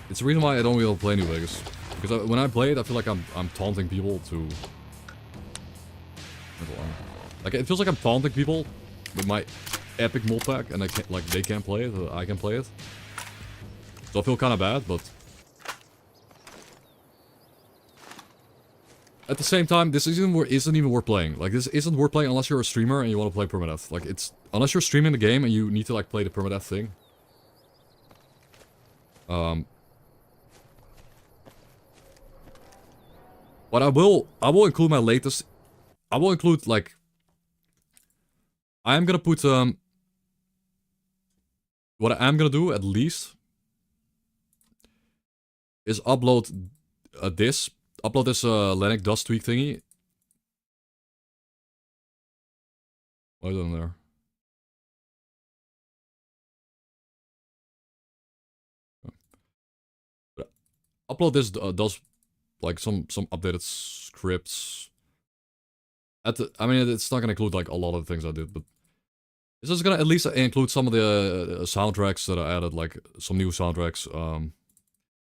reason why I don't really play New Vegas. Because when I play it, I feel like I'm taunting people to. Like it feels like I'm taunting people with my epic mod pack, and they can't play it. I can play it. So I feel kind of bad, but at the same time, this isn't even worth playing. Like, this isn't worth playing unless you're a streamer and you want to play permadeath. Like, unless you're streaming the game and you need to, like, play the permadeath thing. But I will include my latest. I will include, like, I am gonna put, what I am gonna do, at least, is upload this Lennox dust tweak thingy. Right on there. Upload this does like some updated scripts. I mean, it's not gonna include like a lot of the things I did, but this is gonna at least include some of the soundtracks that I added, like some new soundtracks.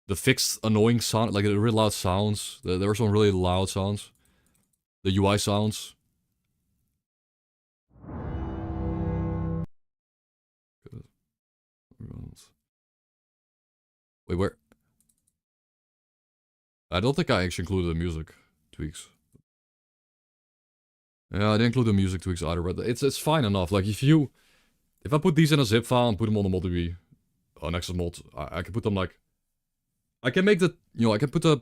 The fixed annoying sound, like the really loud sounds. There were some really loud sounds. The UI sounds. Wait, where? I don't think I actually included the music tweaks. Yeah, I didn't include the music tweaks either, but it's fine enough. Like if I put these in a zip file and put them on the ModDB, Nexus mod, I can put them like, I can make the, I can put the.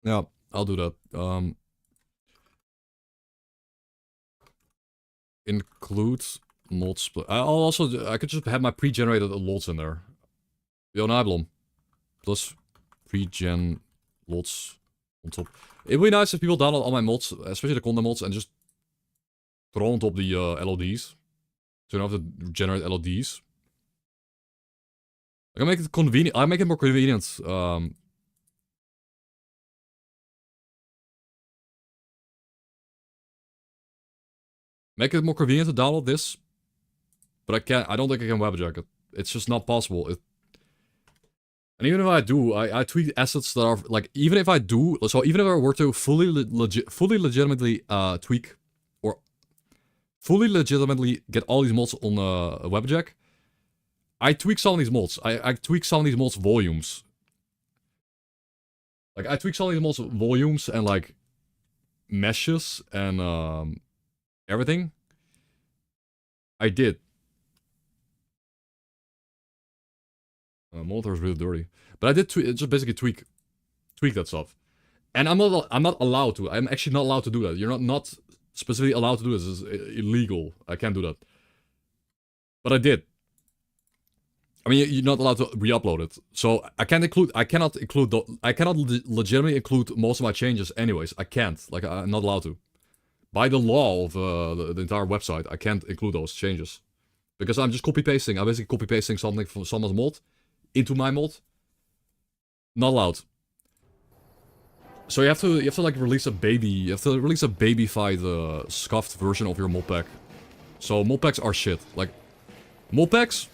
Yeah, I'll do that. Include mod split. I could just have my pre-generated lots in there. Yo, Niblom. Plus pre-gen lots on top. It would be nice if people download all my mods, especially the content mods, and just throw on top the LODs. So you don't have to generate LODs. I can make it convenient. I make it more convenient. Make it more convenient to download this. But I can't. I don't think I can Wabbajack it. It's just not possible. And even if I do, I tweak assets that are like, even if I do, so even if I were to fully legitimately tweak or fully legitimately get all these mods on Wabbajack, I tweak some of these mods. I tweak some of these mods volumes. Like I tweak some of these mods volumes and like meshes and everything. I did. Monitor is really dirty, but I did just basically tweak that stuff. And I'm not allowed to. I'm actually not allowed to do that. You're not specifically allowed to do this. It's illegal. I can't do that. But I did. I mean, you're not allowed to re-upload it. So I cannot legitimately include most of my changes anyways. I can't. Like, I'm not allowed to. By the law of the entire website, I can't include those changes. Because I'm just copy-pasting. I'm basically copy-pasting something from someone's mod into my mod. Not allowed. So you have to like release a baby. You have to release a baby-fied, scuffed version of your mod pack. So mod packs are shit. Like, mod packs,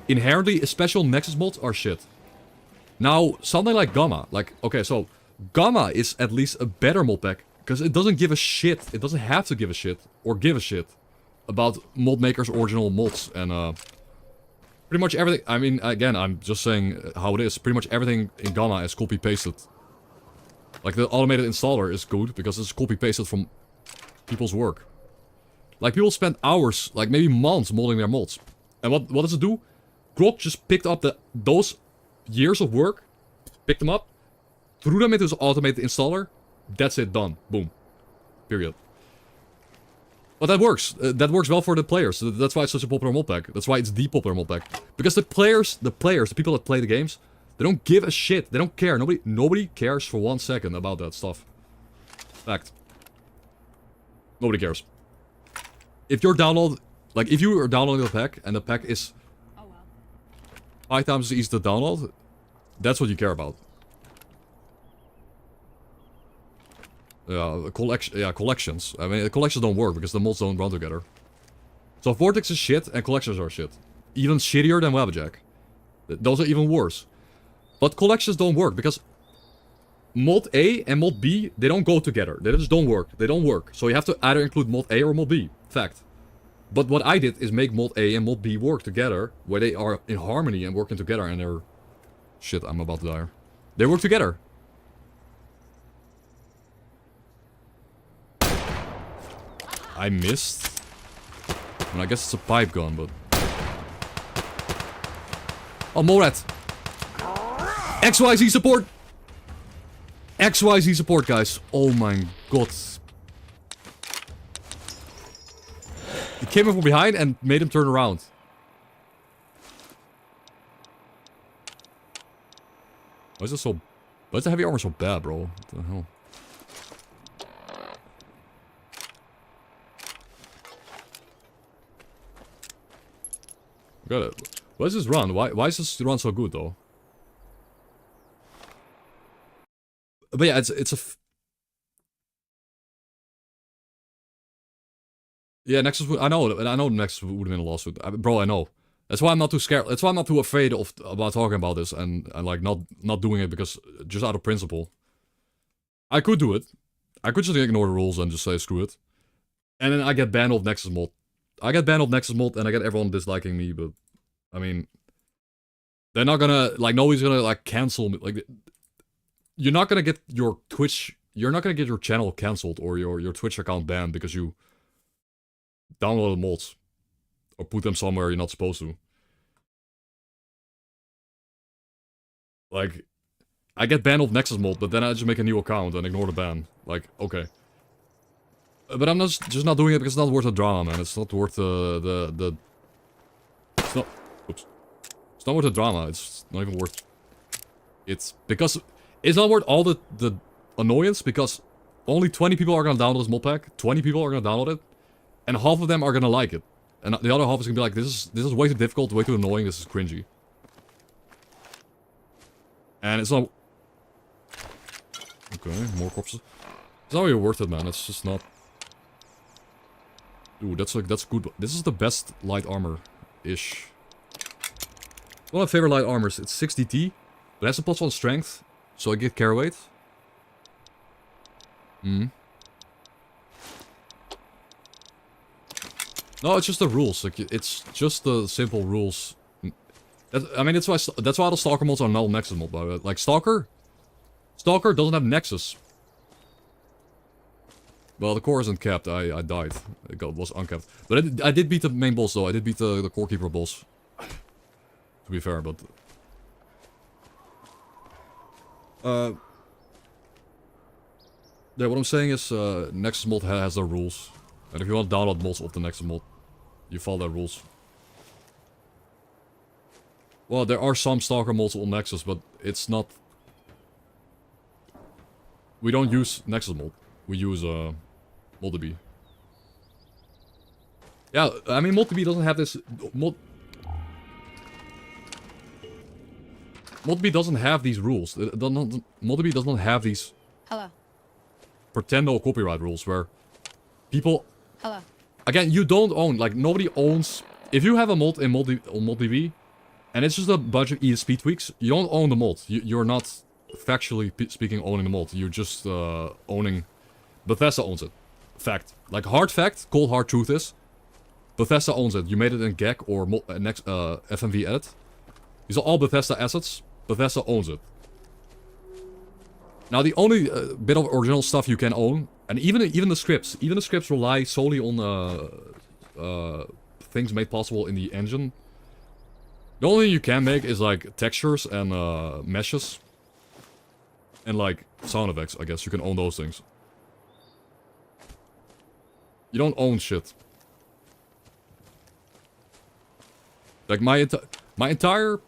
inherently, special Nexus mods are shit. Now, something like Gamma. Like, okay, so Gamma is at least a better mod pack. Because it doesn't give a shit. It doesn't have to give a shit. Or give a shit. About mod makers' original mods. And, pretty much everything. I mean, again, I'm just saying how it is. Pretty much everything in Gamma is copy-pasted. Like, the automated installer is good because it's copy-pasted from people's work. Like, people spend hours, like maybe months, modding their mods. And what does it do? Grok just picked up those years of work, picked them up, threw them into his automated installer. That's it, done. Boom. Period. But that works. That works well for the players. That's why it's such a popular mod pack. That's why it's the popular mod pack. Because the people that play the games, they don't give a shit. They don't care. Nobody cares for 1 second about that stuff. Fact. Nobody cares. If you're if you are downloading the pack, and the pack is 5 times as easy to download, that's what you care about. Yeah, collections. I mean, collections don't work because the mods don't run together. So Vortex is shit, and collections are shit. Even shittier than Wabbajack. Those are even worse. But collections don't work because mod A and mod B, they don't go together. They just don't work. They don't work. So you have to either include mod A or mod B. Fact. But what I did is make mod A and mod B work together, where they are in harmony and working together, and they're... Shit, I'm about to die. They work together. I missed. I mean, I guess it's a pipe gun, but... Oh, Morat! XYZ support! XYZ support, guys. Oh my god. He came in from behind and made him turn around. Why is this so... Why is the heavy armor so bad, bro? What the hell? Got it. Why is this run? Why is this run so good, though? But yeah, it's a... Yeah, Nexus would... I know Nexus would have been a lawsuit. Bro, I know. That's why I'm not too scared. That's why I'm not too afraid about talking about this and like not doing it because just out of principle. I could do it. I could just ignore the rules and just say screw it. And then I get banned off Nexus mod. I get banned off Nexus mod and I get everyone disliking me, but I mean, they're not gonna like nobody's gonna like cancel me. Like, you're not gonna get your Twitch. You're not gonna get your channel cancelled or your Twitch account banned because you downloaded mods or put them somewhere you're not supposed to. Like, I get banned off Nexus mod, but then I just make a new account and ignore the ban. Like, okay. But I'm just not doing it because it's not worth the drama, man. It's not worth the... It's not... Oops. It's not worth the drama. It's not even worth... It's because... It's not worth all the annoyance because only 20 people are gonna download this mod pack. 20 people are gonna download it. And half of them are gonna like it. And the other half is gonna be like, this is way too difficult, way too annoying, this is cringy. And it's not... Okay, more corpses. It's not really worth it, man. It's just not... Ooh, that's good. This is the best light armor-ish. One of my favorite light armors. It's 60T. It has a +1 strength, so I get care weight. No, it's just the rules. Like, it's just the simple rules. I mean, that's why the Stalker mods are null Nexus mod, by the way. Like, Stalker doesn't have Nexus. Well, the core isn't capped. I died. It was uncapped. But I did beat the main boss, though. I did beat the core keeper boss. To be fair, but... Yeah, what I'm saying is, Nexus mod has their rules. And if you want to download mods of the Nexus mod, you follow their rules. Well, there are some Stalker mods on Nexus, but it's not... We don't use Nexus mod. We use, ModDB. Yeah, I mean, ModDB doesn't have this... ModDB doesn't have these rules. ModDB does not have these... Hello. Pretendo copyright rules where people... Hello. Again, you don't own, like, nobody owns... If you have a mod in on ModDB, and it's just a bunch of ESP tweaks, you don't own the mod. You're not factually speaking owning the mod. You're just owning... Bethesda owns it. Fact. Like, hard fact, cold hard truth is, Bethesda owns it. You made it in GAC or FMV edit. These are all Bethesda assets. Bethesda owns it. Now, the only bit of original stuff you can own, and even the scripts rely solely on things made possible in the engine. The only thing you can make is like textures and meshes, and like sound effects. I guess you can own those things. You don't own shit. Like my entire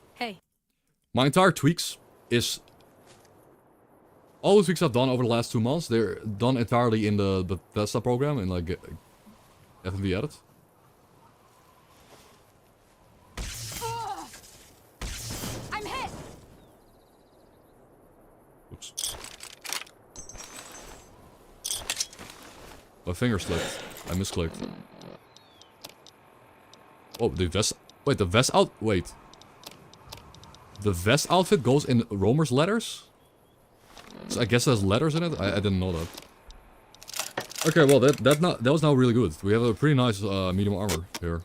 tweaks is... All the tweaks I've done over the last 2 months, they're done entirely in the Bethesda program, in like FMV edit. I'm hit. Oops. My finger slipped. I misclicked. Oh, the vest... Wait, the vest out... Wait. The vest outfit goes in Romer's letters? So I guess there's letters in it? I didn't know that. Okay, well, that was now really good. We have a pretty nice medium armor here.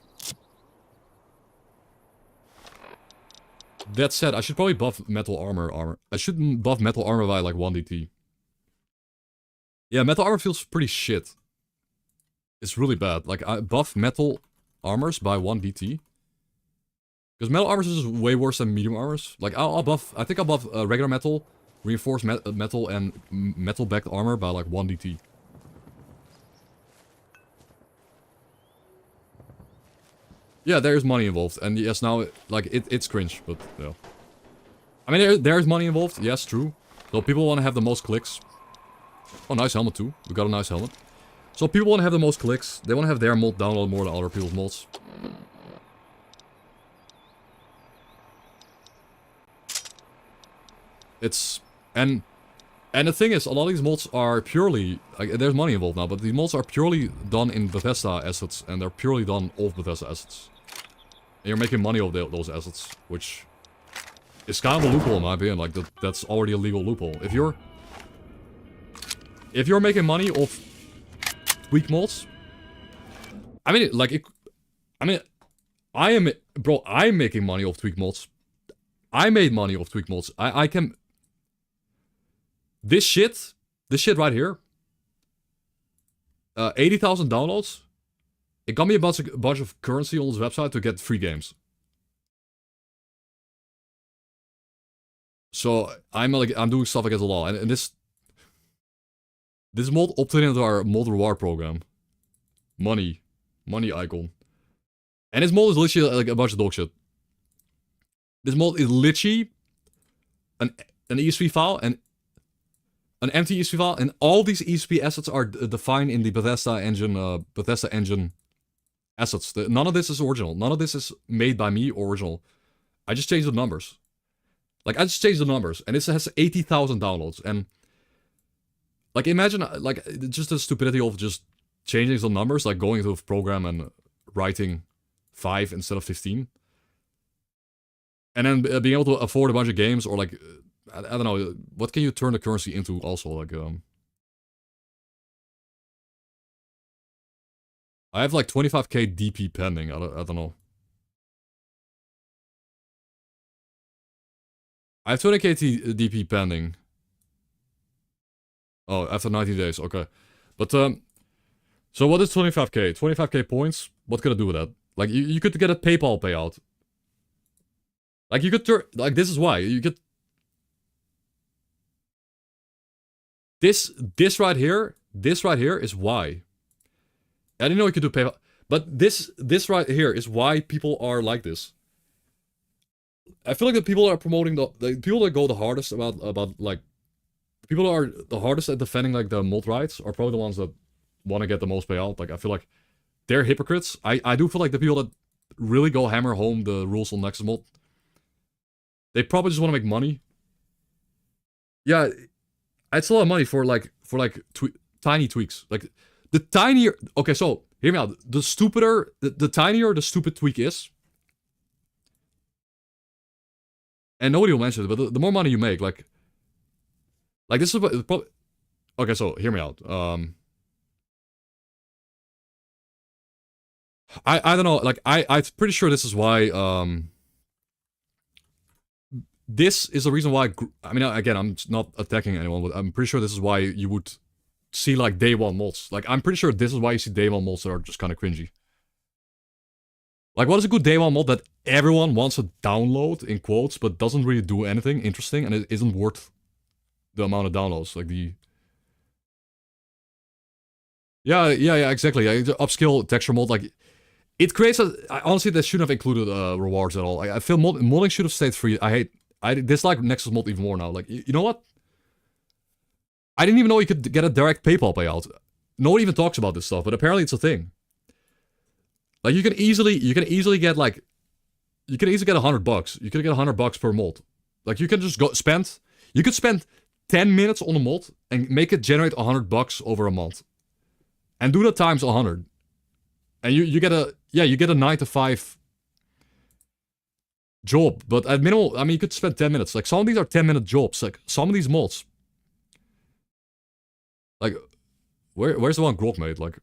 That said, I should probably buff metal armor. I should buff metal armor by like 1DT. Yeah, metal armor feels pretty shit. It's really bad. Like, I buff metal armors by 1DT. Because metal armors is way worse than medium armors. Like, I'll buff... I think I'll buff regular metal, reinforced metal, and metal-backed armor by like 1DT. Yeah, there is money involved. And yes, now, it's cringe, but, yeah. I mean, there's money involved. Yes, true. So people want to have the most clicks. Oh, nice helmet too. We got a nice helmet. So people want to have the most clicks. They want to have their mod download more than other people's mods. It's... And the thing is, a lot of these mods are purely... Like, there's money involved now, but these mods are purely done in Bethesda assets. And they're purely done off Bethesda assets. And you're making money off those assets. Which is kind of a loophole in my opinion. Like, that's already a legal loophole. If you're making money off tweak mods... I mean, like... Bro, I'm making money off tweak mods. I made money off tweak mods. I can... This shit right here, 80,000 downloads. It got me a bunch of currency on this website to get free games. So I'm doing stuff against the law, and this mod opted into our mod reward program. Money icon, and this mod is literally like a bunch of dog shit. This mod is literally an ESP file and an empty ESP file, and all these ESP assets are defined in the Bethesda engine assets. None of this is original. None of this is made by me or original. I just changed the numbers. Like, I just changed the numbers, and this has 80,000 downloads, and like, imagine, like, just the stupidity of just changing the numbers, like going to a program and writing 5 instead of 15. And then being able to afford a bunch of games, or like, I don't know, what can you turn the currency into also, like, I have like 25k DP pending, I don't know. I have 20k DP pending. Oh, after 90 days, okay. But, so what is 25k? 25k points? What could I do with that? Like, you could get a PayPal payout. Like, you could turn, like, this is why. You could... This right here is why. I didn't know you could do PayPal. But this right here is why people are like this. I feel like the people that are promoting the people that go the hardest about like, people that are the hardest at defending like the mod rights are probably the ones that want to get the most payout. Like, I feel like they're hypocrites. I do feel like the people that really go hammer home the rules on Nexus mod, they probably just want to make money. Yeah, it's a lot of money for tiny tweaks. Like, the tinier... Okay, so, hear me out. The stupider... The tinier the stupid tweak is... And nobody will mention it, but the more money you make, like... Like, this is probably... Okay, so, hear me out. I don't know, like, I'm pretty sure this is why, this is the reason why... I mean, again, I'm not attacking anyone, but I'm pretty sure this is why you would see, like, day one mods. Like, I'm pretty sure this is why you see day one mods that are just kind of cringy. Like, what is a good day one mod that everyone wants to download, in quotes, but doesn't really do anything interesting, and it isn't worth the amount of downloads? Like, the... Yeah, exactly. Yeah, the upscale texture mod, like... It creates a... Honestly, they shouldn't have included rewards at all. I feel modding should have stayed free. I dislike Nexus mod even more now. Like, you know what? I didn't even know you could get a direct PayPal payout. No one even talks about this stuff, but apparently it's a thing. Like, you can easily get, like... You can easily get $100. You could get $100 per mod. Like, you can just go spend... You could spend 10 minutes on a mod and make it generate $100 over a month. And do that times 100. And you get a... Yeah, you get a 9 to 5 job. But at minimal, I mean, you could spend 10 minutes. Like, some of these are 10-minute jobs. Like, some of these mods... Like, where's the one Grok made? Like...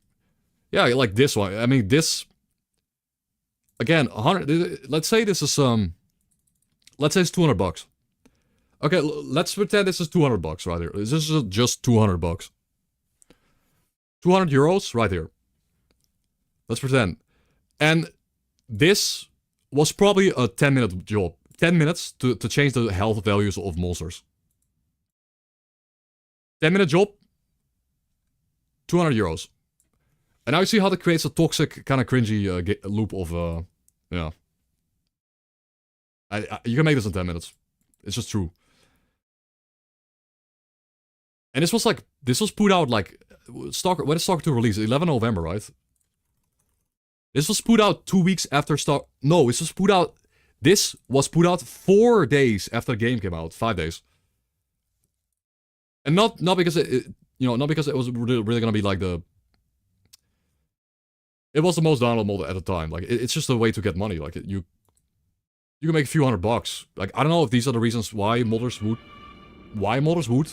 Yeah, like this one. I mean, this... Again, 100... Let's say this is, Let's say it's $200. Okay, let's pretend this is $200 right here. This is just $200. 200 euros right here. Let's pretend. And this was probably a 10-minute job. 10 minutes to change the health values of monsters. 10-minute job. 200 euros. And now you see how that creates a toxic, kind of cringy loop of, yeah. You can make this in 10 minutes. It's just true. And this was put out like, when is S.T.A.L.K.E.R 2 released? 11 November, right? This was put out 2 weeks after No, this was put out 4 days after the game came out. 5 days. And not because not because it was really gonna be like the... It was the most downloaded mod at the time. Like, it's just a way to get money. Like, you can make a few $100. Like, I don't know if these are the reasons why modders would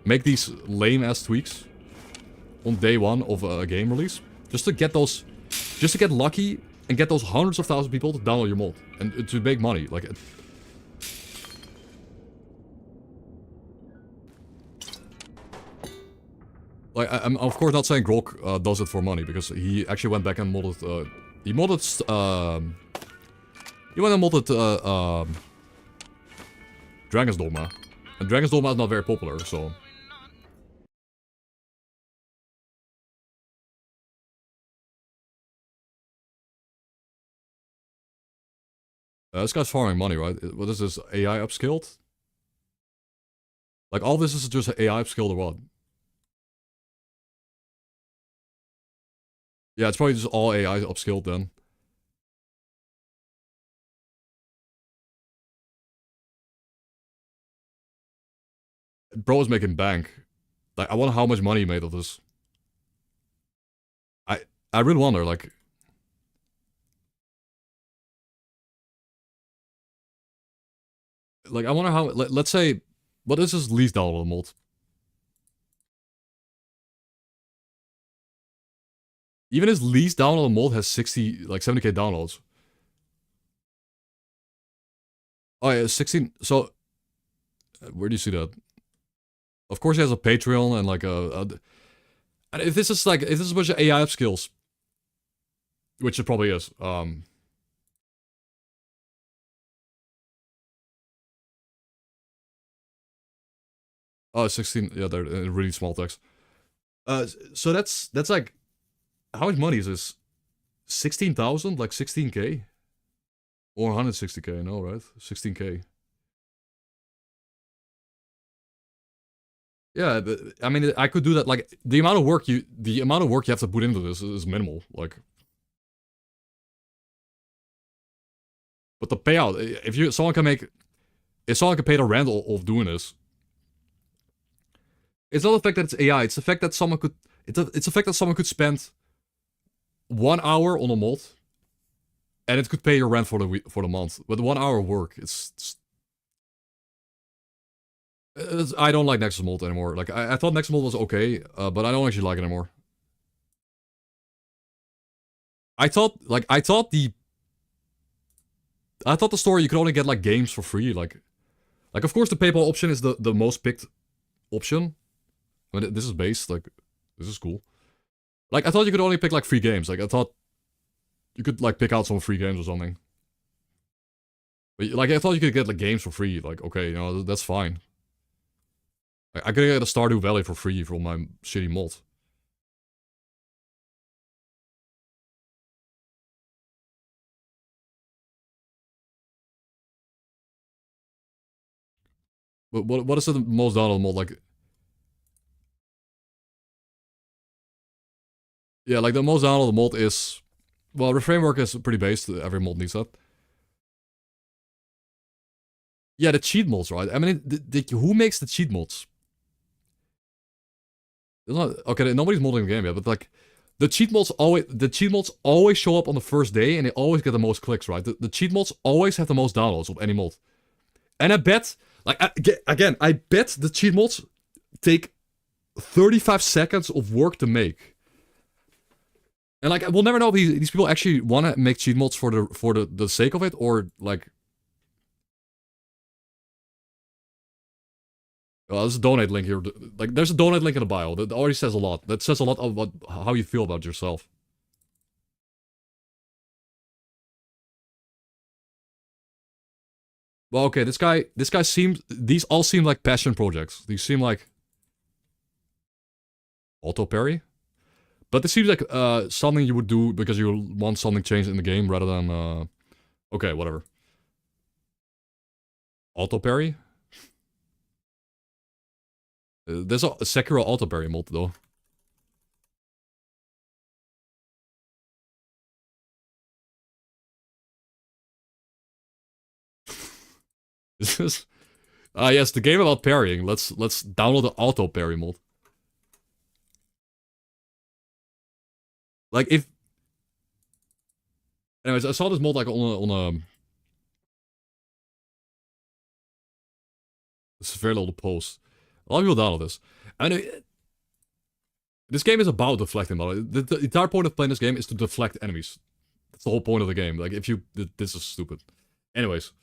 make these lame-ass tweaks on day one of a game release. Just to get those... Just to get lucky and get those hundreds of thousands of people to download your mod. And to make money. Like... I'm of course not saying Grok does it for money, because he actually went back and modded... He went and modded... Dragon's Dogma. And Dragon's Dogma is not very popular, so... This guy's farming money, right? What is this, AI upskilled? Like, all this is just AI upskilled or what? Yeah, it's probably just all AI upskilled then. Bro is making bank. Like, I wonder how much money he made of this. I really wonder, like... Like, I wonder how... Let's say... What is his least downloadable mod? Even his least downloadable mod has 60... Like, 70k downloads. Oh yeah, 16... So... Where do you see that? Of course he has a Patreon and like and if this is like... If this is a bunch of AI upskills... Which it probably is. Oh, 16... Yeah, they're in really small text. So that's like... How much money is this? 16,000? Like 16k? Or 160k, no, right? 16k. Yeah, I mean, I could do that. Like, the amount of work you have to put into this is minimal. Like, but the payout, if someone can pay the rent of doing this, it's not the fact that it's AI. It's the fact that someone could, it's the fact that someone could spend 1 hour on a mod, and it could pay your rent for the month. With 1 hour of work, I don't like Nexus Mold anymore. Like, I thought Nexus Mold was okay, but I don't actually like it anymore. I thought the story you could only get like games for free. Like of course the PayPal option is the most picked option. But this is based, like, this is cool. Like, I thought you could only pick like free games. Like, I thought you could like pick out some free games or something. But like, I thought you could get like games for free. Like, okay, you know, that's fine. Like, I could get a Stardew Valley for free from my shitty mod. But what is the most downloaded mod? Like, yeah, like the most downloaded mod is, well, the framework is pretty based. Every mod needs that. Yeah, the cheat mods, right? I mean, who makes the cheat mods? It's not, okay, nobody's modding the game yet, but like, the cheat mods always show up on the first day, and they always get the most clicks, right? The cheat mods always have the most downloads of any mod. And I bet, like, I bet the cheat mods take 35 seconds of work to make. And like, we'll never know if these people actually want to make cheat mods for the sake of it, or like... Well, there's a donate link here. Like, there's a donate link in the bio. That already says a lot. That says a lot about how you feel about yourself. Well, okay, this guy seems... These all seem like passion projects. These seem like... Auto parry? But this seems like something you would do because you want something changed in the game rather than... Okay, whatever. Auto parry? There's a Sekiro auto parry mod, though. This is... yes, the game about parrying. Let's download the auto parry mod. Like, if... Anyways, I saw this mod like on a... It's a very little post. A lot of people download this. I know... This game is about deflecting, but the entire point of playing this game is to deflect enemies. That's the whole point of the game. Like, if you... This is stupid. Anyways.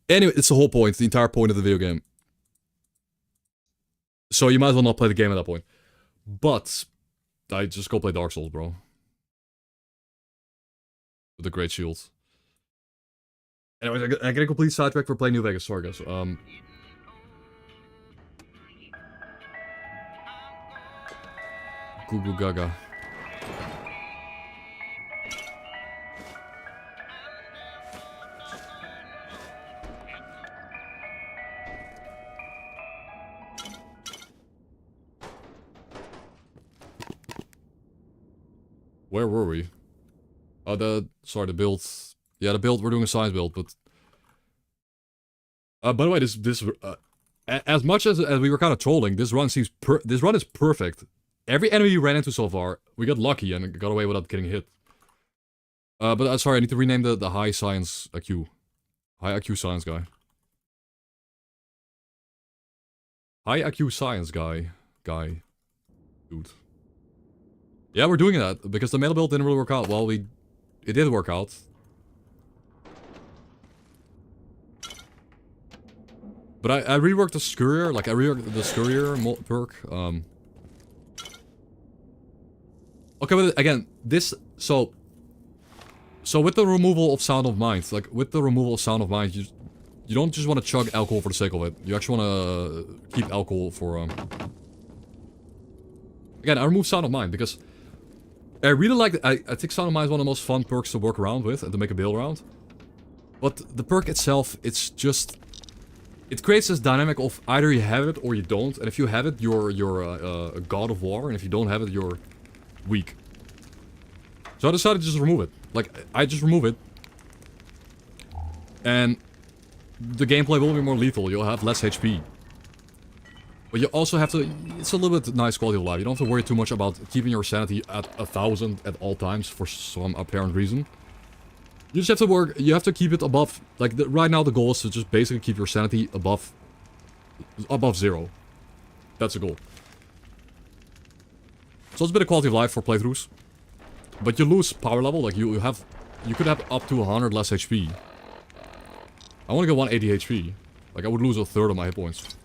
Anyway, it's the whole point. The entire point of the video game. So you might as well not play the game at that point. But... I just go play Dark Souls, bro. With the Great Shield. Anyways, I get a complete sidetrack for playing New Vegas. Sorry, guys. Goo goo gaga. Where were we? Oh, sorry, the build. Yeah, the build, we're doing a science build, but... by the way, as much as we were kind of trolling, this run is perfect. Every enemy we ran into so far, we got lucky and got away without getting hit. But sorry, I need to rename the high science IQ. High IQ science guy. High IQ science guy. Dude. Yeah, we're doing that, because the metal build didn't really work out. Well, it did work out. But I reworked the S.T.A.L.K.E.R, like I reworked the S.T.A.L.K.E.R perk, Okay, but again, so with the removal of Sound of Mind, like, with the removal of Sound of Mind, you don't just want to chug alcohol for the sake of it. You actually want to keep alcohol for, Again, I removed Sound of Mind because I really like I think Sound of Mind is one of the most fun perks to work around with and to make a build around. But the perk itself, it's just... It creates this dynamic of either you have it or you don't, and if you have it, you're a god of war, and if you don't have it, you're weak. So I decided to just remove it. Like, I just remove it. And the gameplay will be more lethal, you'll have less HP. But you also have to... It's a little bit nice quality of life. You don't have to worry too much about keeping your sanity at 1000 at all times for some apparent reason. You just have to work... You have to keep it above... Like, right now the goal is to just basically keep your sanity above 0. That's the goal. So it's a bit of quality of life for playthroughs. But you lose power level. Like, you could have up to 100 less HP. I want to get 180 HP. Like, I would lose a third of my hit points.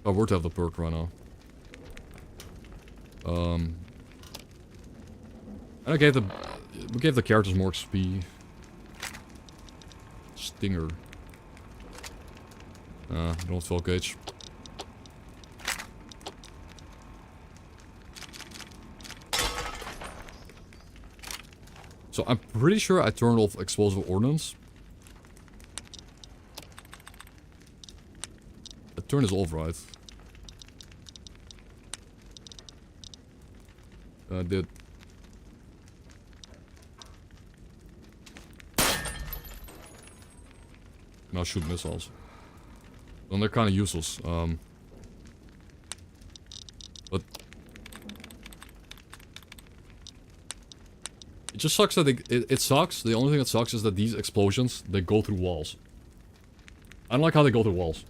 I were to have the perk right now. And we gave the characters more XP. Stinger. Don't have 12 gauge. So I'm pretty sure I turned off explosive ordnance. I turned this off, right? I did. Now shoot missiles. And they're kind of useless. But it just sucks that it sucks. The only thing that sucks is that these explosions, they go through walls. I don't like how they go through walls.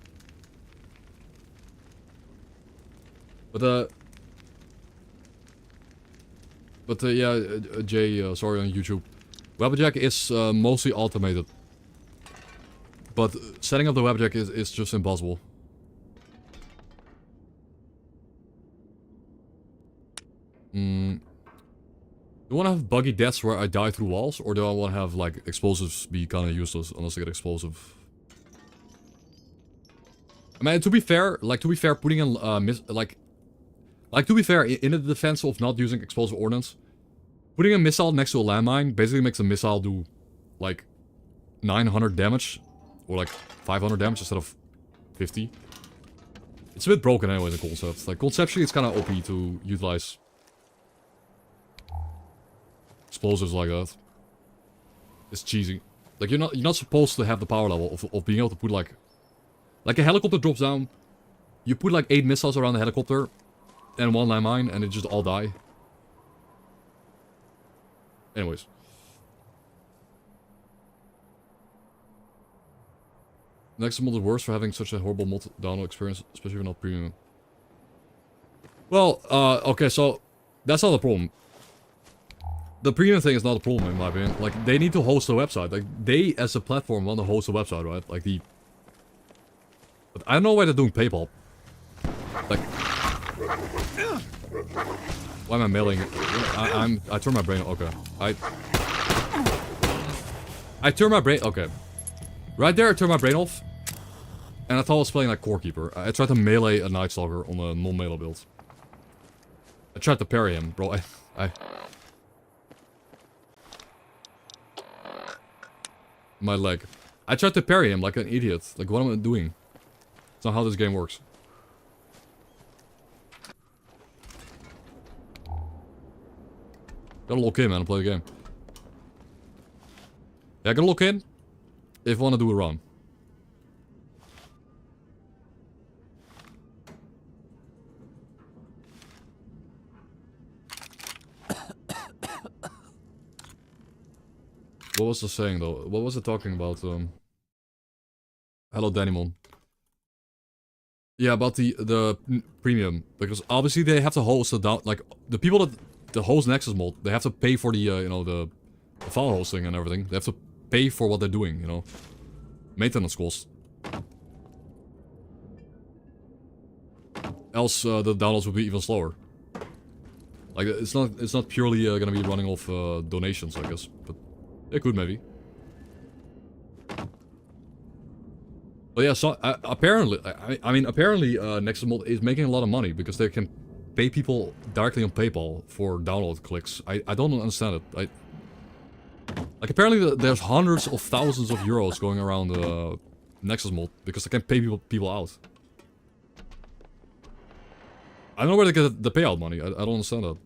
But yeah, Jay, sorry on YouTube. Wabbajack is mostly automated. But setting up the Wabbajack is just impossible. Do I want to have buggy deaths where I die through walls? Or do I want to have, like, explosives be kind of useless unless I get explosive? I mean, to be fair, putting in, to be fair, in the defense of not using explosive ordnance, putting a missile next to a landmine basically makes a missile do, like, 900 damage. Or, like, 500 damage instead of 50. It's a bit broken anyway, the concept. Like, conceptually, it's kind of OP to utilize explosives like that. It's cheesy. Like, you're not supposed to have the power level of being able to put, like a helicopter drops down, you put, like, 8 missiles around the helicopter, and 1 landmine, and it just all die. Anyways. Next mod is worse for having such a horrible download experience, especially if not premium. Well, okay, so that's not the problem. The premium thing is not a problem in my opinion. Like, they need to host a website. Like, they as a platform want to host a website, right? Like But I don't know why they're doing PayPal. Like, why am I mailing? I turn my brain. Okay, I turned my brain... Okay. Right there, I turned my brain off. And I thought I was playing like Core Keeper. I tried to melee a Night Stalker on a non-melee build. I tried to parry him, bro. My leg. I tried to parry him like an idiot. Like, what am I doing? It's not how this game works. Gotta lock in, man, and play the game. Yeah, gotta lock in if I want to do a run. What was the saying though? What was it talking about? Hello, Danimon. Yeah, about the premium, because obviously they have to host the like the people that the host Nexus mod, they have to pay for the you know the file hosting and everything. They have to pay for what they're doing, you know, maintenance costs. Else the downloads would be even slower. Like it's not purely gonna be running off donations, I guess, but it could maybe. But yeah, so apparently, I mean, apparently Nexus Mod is making a lot of money because they can pay people directly on PayPal for download clicks. I don't understand it. Like apparently there's hundreds of thousands of euros going around Nexus Mod because they can pay people out. I don't know where they get the payout money. I don't understand that.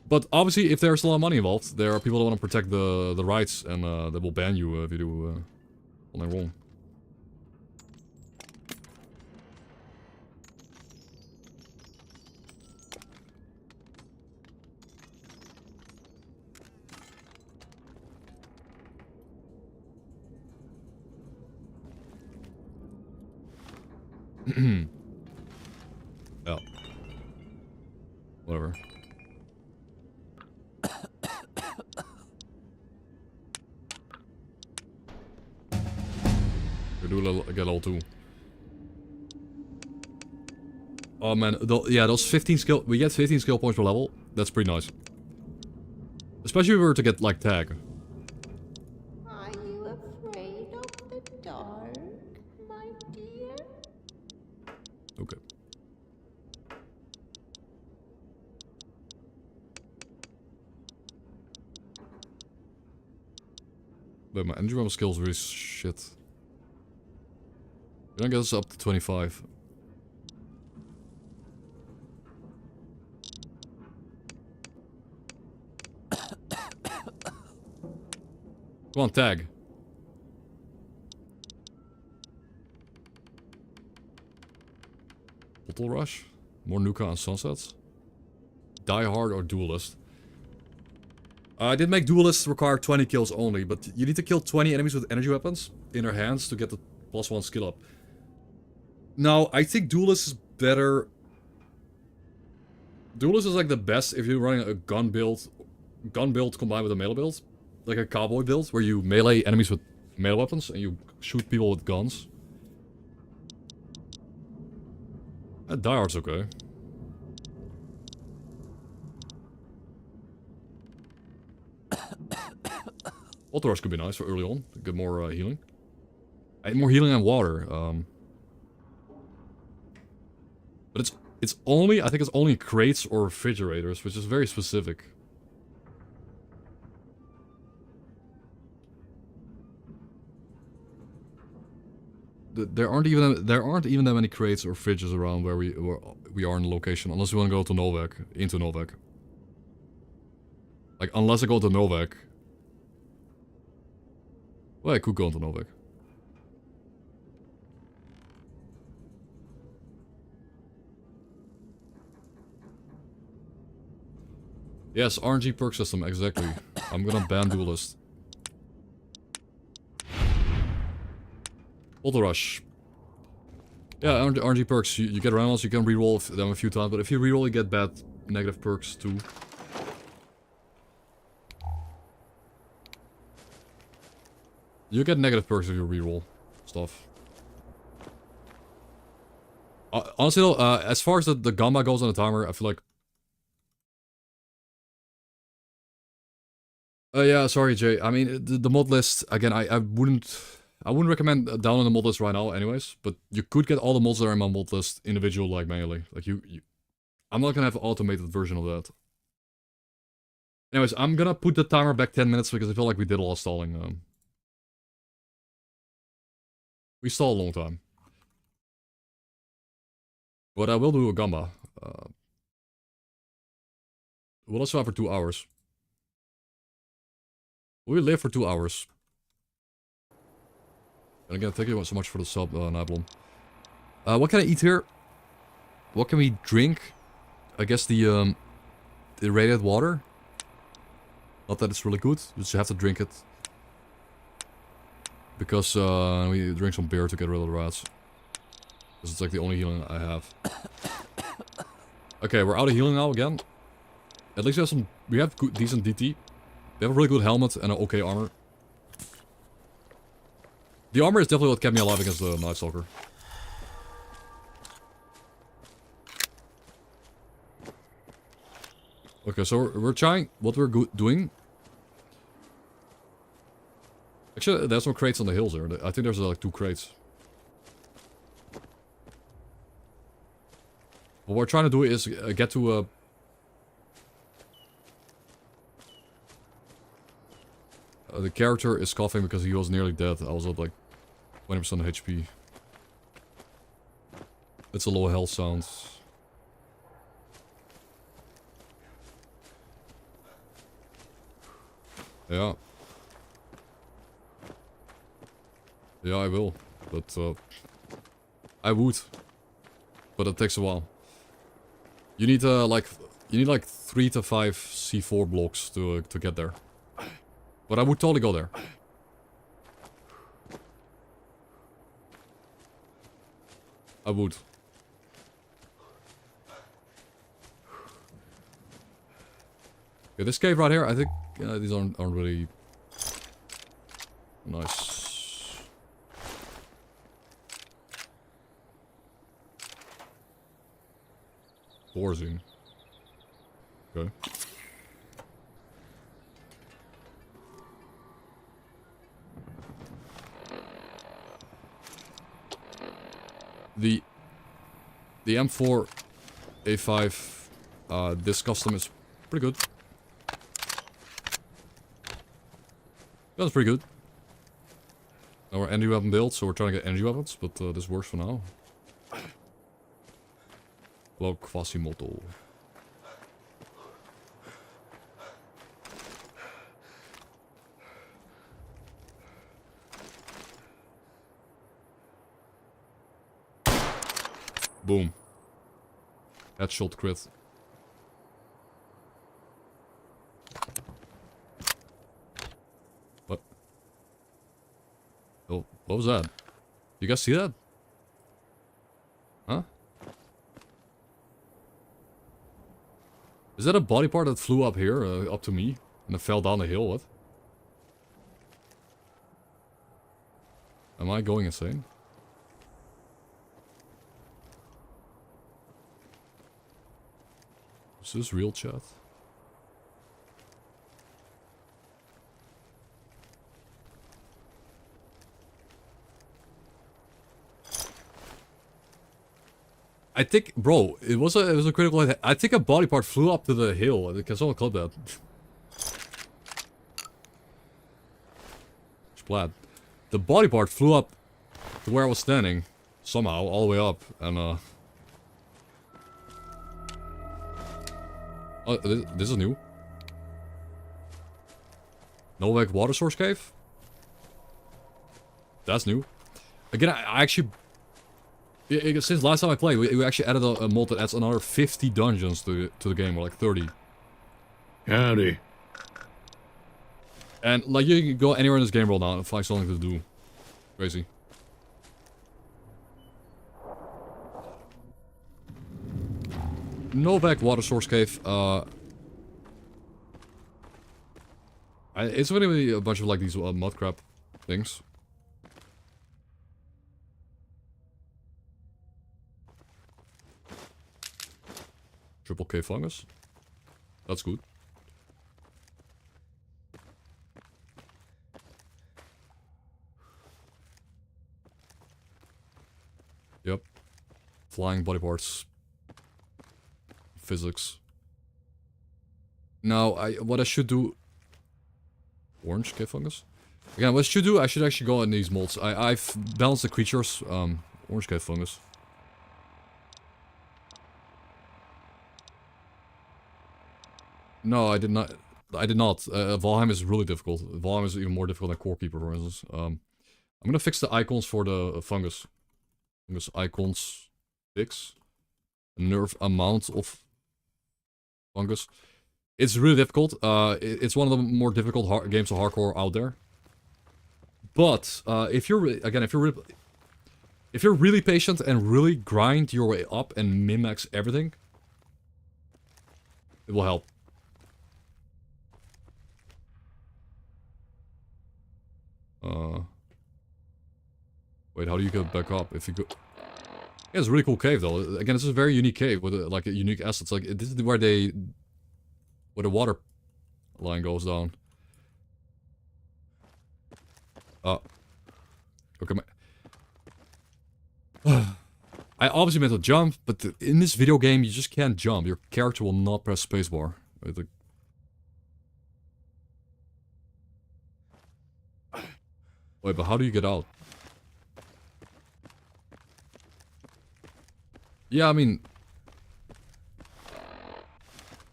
But obviously, if there's a lot of money involved, there are people that want to protect the rights and that will ban you if you do something wrong. Yeah. Whatever. Get level 2. Oh man, yeah, those 15 skill... We get 15 skill points per level. That's pretty nice. Especially if we were to get, like, tag. Are you afraid of the dark, my dear? Okay. But my energy level skills really shit. We're gonna get us up to 25. Come on, tag. Bottle Rush? More Nuka and Sunsets? Die Hard or Duelist? I did make Duelists require 20 kills only, but you need to kill 20 enemies with energy weapons in their hands to get the +1 skill up. Now, I think Duelist is better. Duelist is like the best if you're running a gun build combined with a melee build. Like a cowboy build, where you melee enemies with melee weapons and you shoot people with guns. Die Hard's okay. Auto Rush could be nice for early on, get more healing. I need more healing and water. But it's only, I think it's only crates or refrigerators, which is very specific. There aren't even that many crates or fridges around where we are in the location, unless we want to go to Novak, into Novak. Like unless I go to Novak. Well, I could go into Novak. Yes, RNG perk system, exactly. I'm gonna ban Duelist. Auto Rush. Yeah, RNG perks, you get rounds, you can reroll them a few times, but if you reroll, you get bad negative perks too. You get negative perks if you reroll stuff. Honestly though, as far as the gamma goes on the timer, I feel like Yeah, sorry, Jay. I mean, the mod list again. I wouldn't recommend downloading the mod list right now, anyways. But you could get all the mods that are in my mod list individual, like manually. Like I'm not gonna have an automated version of that. Anyways, I'm gonna put the timer back 10 minutes because I feel like we did a lot of stalling. We stalled a long time. But I will do a gamba. We'll also have for 2 hours. We live for 2 hours. And again, thank you so much for the sub, Nablon. What can I eat here? What can we drink? I guess the irradiated water. Not that it's really good, you just have to drink it. Because we drink some beer to get rid of the rats. Because it's like the only healing I have. Okay, we're out of healing now again. At least we have good, decent DT. We have a really good helmet and an okay armor. The armor is definitely what kept me alive against the Night Stalker. Okay, so we're trying what we're doing. Actually, there's some crates on the hills there. I think there's like 2 crates. What we're trying to do is get to the character is coughing because he was nearly dead. I was at like 20% HP. It's a low health sound. Yeah. Yeah, I will. But, I would. But it takes a while. You need, like 3 to 5 C4 blocks to get there. But I would totally go there. I would. Okay, this cave right here, I think these aren't really nice. Borzing. Okay. The M4 A5 this custom is pretty good. That's pretty good. Now we're energy weapon build, so we're trying to get energy weapons, but this works for now. Hello, Quasimodo. Boom. Headshot crit. What? Oh, what was that? You guys see that? Huh? Is that a body part that flew up here, up to me? And it fell down the hill, what? Am I going insane? Is this real, chat? I think, bro, it was a critical hit. I think a body part flew up to the hill. Can someone clip that? Splat. The body part flew up to where I was standing, somehow, all the way up, and oh, this is new. Novak water source cave? That's new. Again, I actually... since last time I played, we actually added a mod that adds another 50 dungeons to the game, or like 30. Howdy. And like you can go anywhere in this game world now and find something to do. Crazy. Novak water source cave. It's gonna be a bunch of like these mud crab things. Triple K fungus. That's good. Flying body parts. Physics. Now, what I should do... Orange cave fungus? Again, what I should do, I should actually go in these molds. I've balanced the creatures. Orange cave fungus. No, I did not. I did not. Valheim is really difficult. Valheim is even more difficult than Core Keeper, for instance. I'm gonna fix the icons for the fungus. Fungus icons. Fix. Nerf amount of fungus. It's really difficult. It's one of the more difficult games of hardcore out there. But if you're if you're really patient and really grind your way up and min-max everything, it will help. Wait, how do you get back up? If you go... Yeah, it's a really cool cave though. Again, this is a very unique cave with like a unique assets. Like this is where the water line goes down. Okay, I obviously meant to jump, but in this video game you just can't jump. Your character will not press spacebar. Wait, like... Wait, but how do you get out? Yeah, I mean...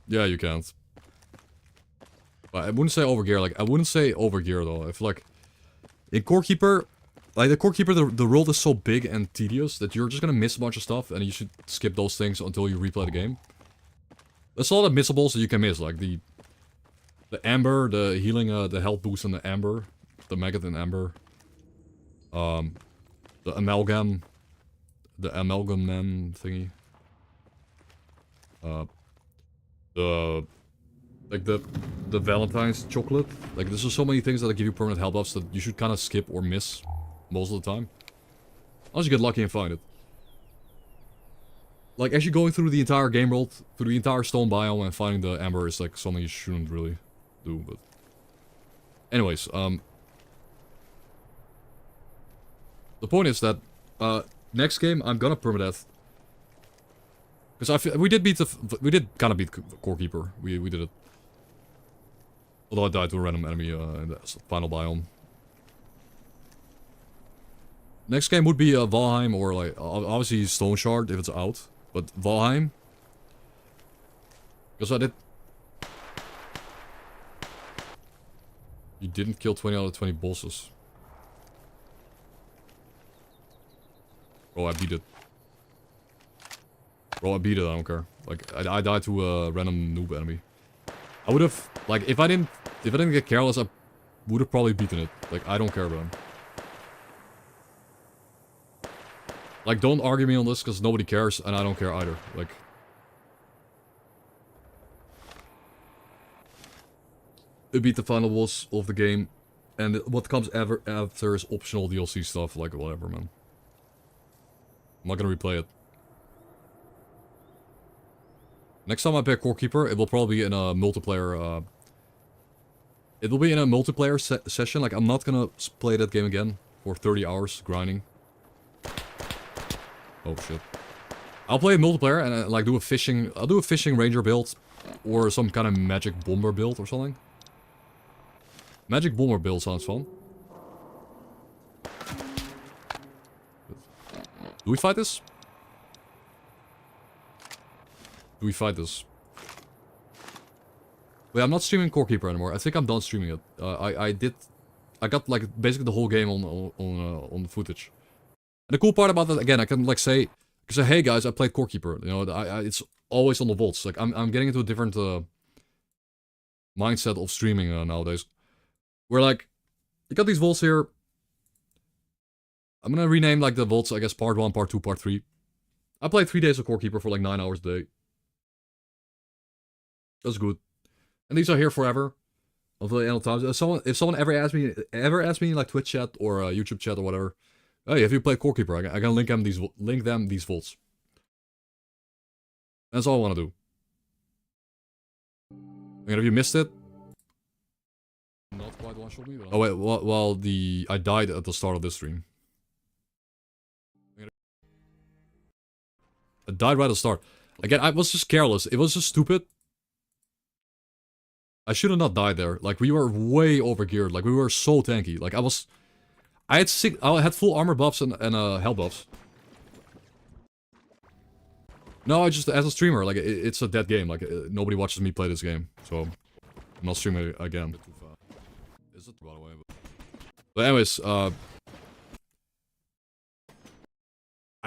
Yeah, you can't. But I wouldn't say overgear. Like, I wouldn't say overgear, though. I feel like... In Core Keeper... Like, the Core Keeper, the world is so big and tedious that you're just gonna miss a bunch of stuff, and you should skip those things until you replay the game. There's a lot of missables that you can miss, like the Amber, the healing, the health boost in the Amber. The Maggot in Amber. The Amalgam. The Amalgam Man thingy. The Valentine's chocolate. Like, there's just so many things that give you permanent health buffs that you should kind of skip or miss most of the time. Unless you get lucky and find it. Like, actually going through the entire game world, through the entire stone biome and finding the Amber is like something you shouldn't really do, but... Anyways, the point is that, next game, I'm gonna permadeath. Because we did kind of beat Core Keeper. We did it. Although I died to a random enemy in the final biome. Next game would be Valheim or like, obviously Stone Shard if it's out. But Valheim. Because I did... You didn't kill 20 out of 20 bosses. Bro, I beat it. Bro, I beat it, I don't care. Like, I died to a random noob enemy. I would have, like, if I didn't get careless, I would have probably beaten it. Like, I don't care about him. Like, don't argue me on this, because nobody cares, and I don't care either. Like... It beat the final boss of the game, and what comes after is optional DLC stuff, like, whatever, man. I'm not gonna replay it. Next time I play Core Keeper, it will probably be in a multiplayer, it will be in a multiplayer session. Like, I'm not gonna play that game again for 30 hours grinding. Oh, shit. I'll play a multiplayer and, like, I'll do a fishing ranger build. Or some kind of magic bomber build or something. Magic bomber build sounds fun. Do we fight this? Do we fight this? Wait, I'm not streaming Core Keeper anymore. I think I'm done streaming it. I got like basically the whole game on the footage. And the cool part about that, again, I can like say, hey guys, I played Core Keeper. You know, it's always on the vaults. Like I'm getting into a different mindset of streaming nowadays. Where like, you got these vaults here. I'm gonna rename like the vaults, I guess, part 1, part 2, part 3. I played 3 days of Core Keeper for like 9 hours a day. That's good. And these are here forever. Until the end of times. If someone ever asks me like Twitch chat or YouTube chat or whatever, hey, have you played Core Keeper? I can link them these vaults. That's all I want to do. And if you missed it, not quite one-shot me. Oh wait, well I died at the start of this stream. I died right at the start. Again, I was just careless. It was just stupid. I should have not died there. Like, we were way overgeared. Like, we were so tanky. Like, I had full armor buffs and health buffs. No, I just, as a streamer, like, it's a dead game. Like, nobody watches me play this game. So, I'm not streaming it again. Is it, by the way? But anyways,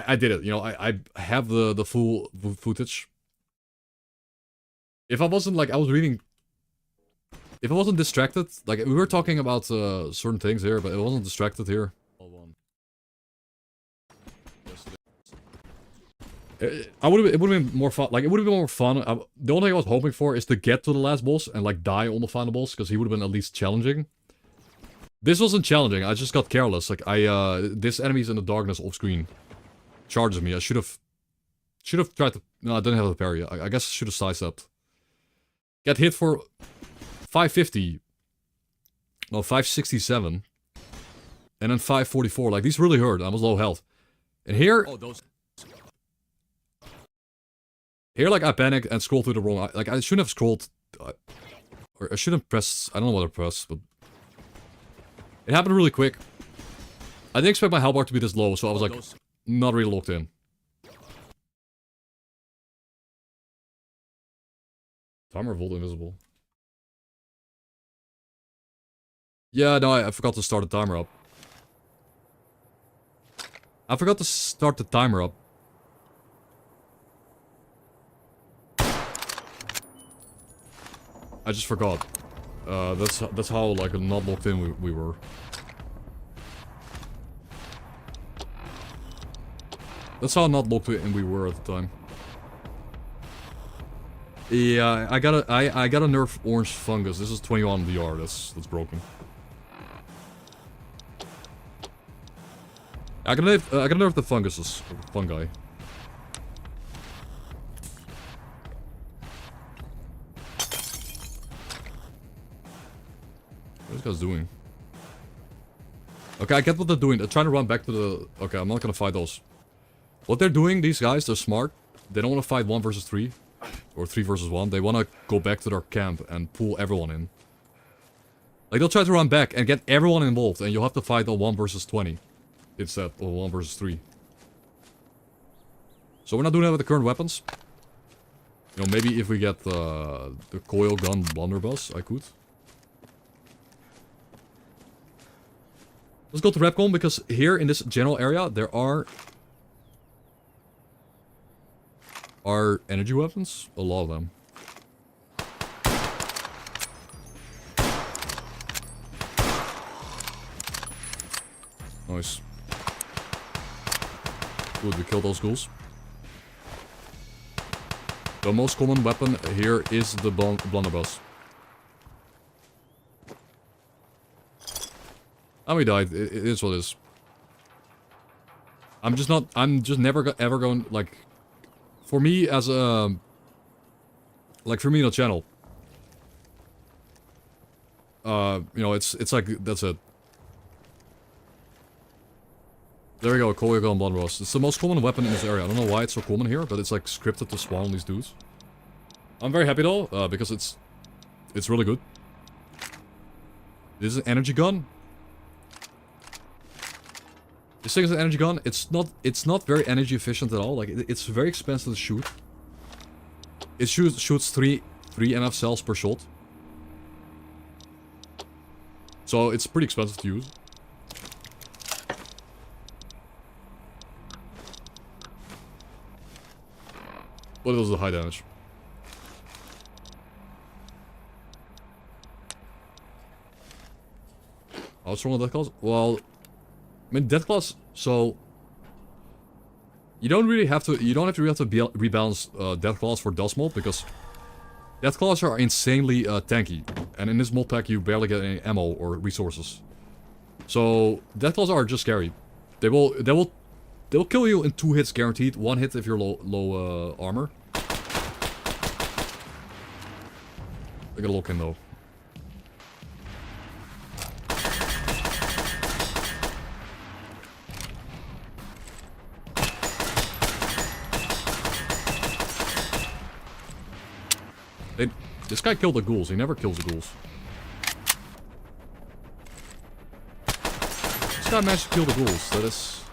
I did it, you know, I have the full footage. If I wasn't, like, I was reading... If I wasn't distracted, like, we were talking about certain things here, but I wasn't distracted here. It would have been more fun, like, it would have been more fun. The only thing I was hoping for is to get to the last boss and, like, die on the final boss, because he would have been at least challenging. This wasn't challenging, I just got careless. Like, this enemy's in the darkness off screen. Charges me, I should have tried to... No, I didn't have the parry. I guess I should have sidestepped. Get hit for 550. No, 567. And then 544. Like, these really hurt. I was low health. And here... Oh, those... Here, like, I panicked and scrolled through the wrong... Like, I shouldn't have scrolled... Or I shouldn't have pressed... I don't know what I pressed, but... It happened really quick. I didn't expect my health bar to be this low, so I was like... Not really locked in. Timer Volt invisible. Yeah, no, I forgot to start the timer up. I forgot to start the timer up. I just forgot. That's how, like, not locked in we were. That's how not locked in we were at the time. Yeah, I got a nerf orange fungus. This is 21 VR. That's broken. I got nerf the funguses, fungi. What are these guys doing? Okay, I get what they're doing. They're trying to run back to the... Okay, I'm not gonna fight those. What they're doing, these guys, they're smart. They don't want to fight 1 versus 3. Or 3 versus 1. They want to go back to their camp and pull everyone in. Like, they'll try to run back and get everyone involved. And you'll have to fight on 1 versus 20. Instead, or 1 versus 3. So we're not doing that with the current weapons. You know, maybe if we get the coil gun blunderbuss, I could. Let's go to Repcon, because here in this general area, there are energy weapons. A lot of them. Nice. Good, we killed those ghouls. The most common weapon here is the blunderbuss. And we died. It is what it is. I'm just never ever going, like... For me, as a... Like, for me on the channel. You know, it's like, that's it. There we go, coil gun blunderbuss. It's the most common weapon in this area. I don't know why it's so common here, but it's like scripted to spawn on these dudes. I'm very happy though, because it's really good. This is an energy gun. This thing is an energy gun. It's not very energy efficient at all. Like, it's very expensive to shoot. It shoots 3 MF cells per shot. So it's pretty expensive to use. But it was the high damage. How strong are death claws? Well, I mean, death claws, so you don't really have to rebalance death claws for dust mold, because death claws are insanely tanky, and in this mod pack you barely get any ammo or resources. So death claws are just scary. They'll kill you in 2 hits guaranteed. 1 hit if you're low armor. I gotta look in though. This guy killed the ghouls. He never kills the ghouls. This guy managed to kill the ghouls. That is...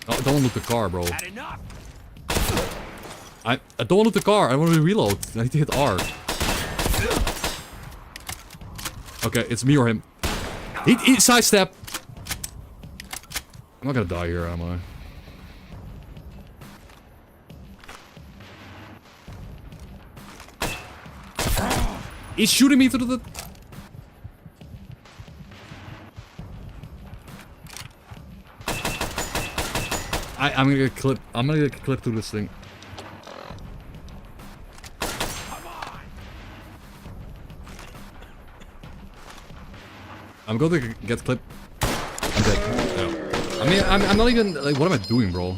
Oh, don't loot the car, bro. I don't loot the car. I want to reload. I need to hit R. Okay, it's me or him. He sidestep. I'm not gonna die here, am I? He's shooting me through the... I'm gonna get clipped. I'm gonna get clipped through this thing. I'm going to get clipped. I'm dead. Yeah. I mean, I'm not even... Like, what am I doing, bro?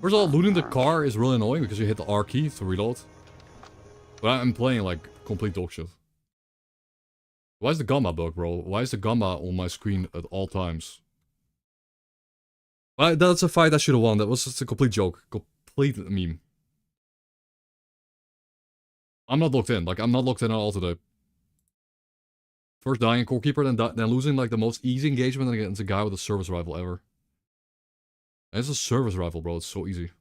First of all, looting the car is really annoying because you hit the R key to reload. But I'm playing, like, complete dog shit. Why is the gamma bug, bro? Why is the gamma on my screen at all times? Well, that's a fight I should have won. That was just a complete joke. Complete meme. I'm not locked in. Like, I'm not locked in at all today. First dying core keeper, then losing, like, the most easy engagement against a guy with a service rifle ever. And it's a service rifle, bro. It's so easy.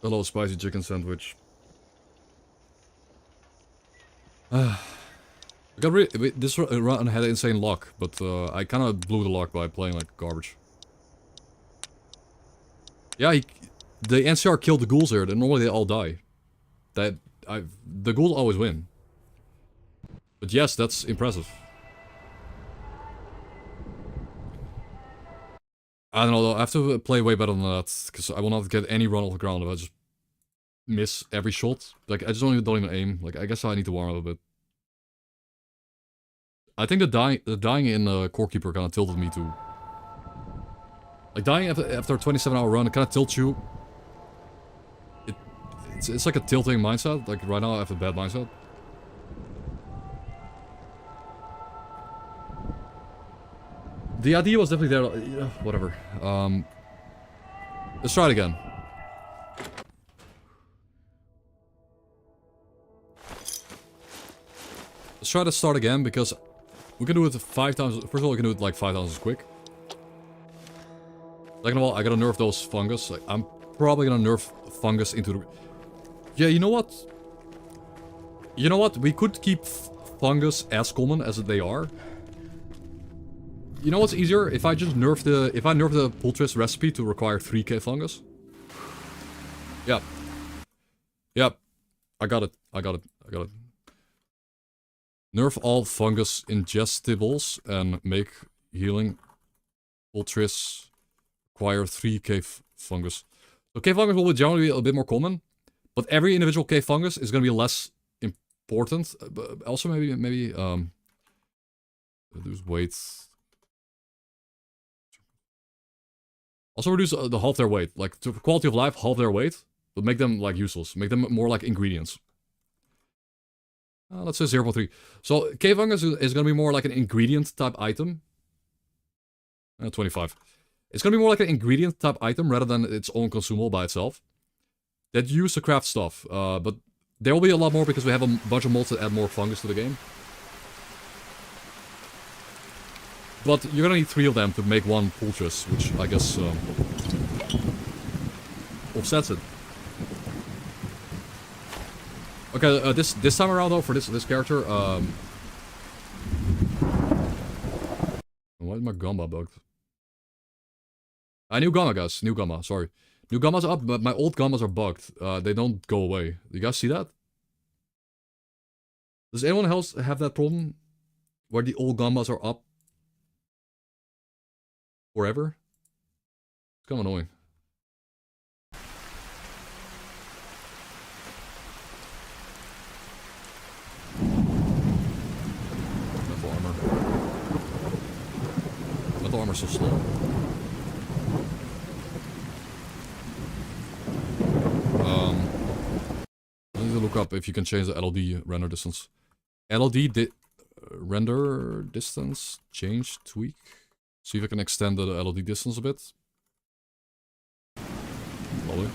Hello, spicy chicken sandwich. This run had insane luck, but I kind of blew the luck by playing like garbage. Yeah, the NCR killed the ghouls here. Normally they all die. The ghouls always win. But yes, that's impressive. I don't know though. I have to play way better than that because I will not get any run off the ground if I just miss every shot. Like I just don't even aim. Like I guess I need to warm up a bit. I think the dying in Core Keeper kind of tilted me too. Like dying after a 27-hour run, it kind of tilts you. It's like a tilting mindset. Like right now I have a bad mindset. The idea was definitely there. Whatever. Let's try it again. Let's try to start again because we can do it 5 times. First of all, we can do it like 5 times as quick. Second of all, I gotta nerf those fungus. Like, I'm probably gonna nerf fungus into the... Yeah, you know what? You know what? We could keep fungus as common as they are. You know what's easier? If I just nerf the... If I nerf the Poultry's recipe to require 3k fungus. Yep. Yep. I got it. I got it. I got it. Nerf all fungus ingestibles and make healing Poultry's require 3k fungus. So K fungus will generally be a bit more common. But every individual K fungus is going to be less important. But also maybe reduce weight. Also reduce the half their weight. Like, to quality of life, half their weight. But make them, like, useless. Make them more like ingredients. Let's say 0.3. So, K fungus is going to be more like an ingredient type item. 25. It's going to be more like an ingredient type item rather than its own consumable by itself. That you use to craft stuff. But there will be a lot more because we have a bunch of mods that add more fungus to the game. But you're gonna need 3 of them to make one Poultry's, which I guess offsets it. Okay, this time around though, for this character, why is my gamma bugged? New gamma, guys. New gamma, sorry. New gamma's up, but my old gammas are bugged. They don't go away. You guys see that? Does anyone else have that problem? Where the old gammas are up? Forever? kind of annoying. Metal armor. Metal armor so slow. I need to look up if you can change the LOD render distance. Render distance, change, tweak. See if I can extend the LOD distance a bit. Probably.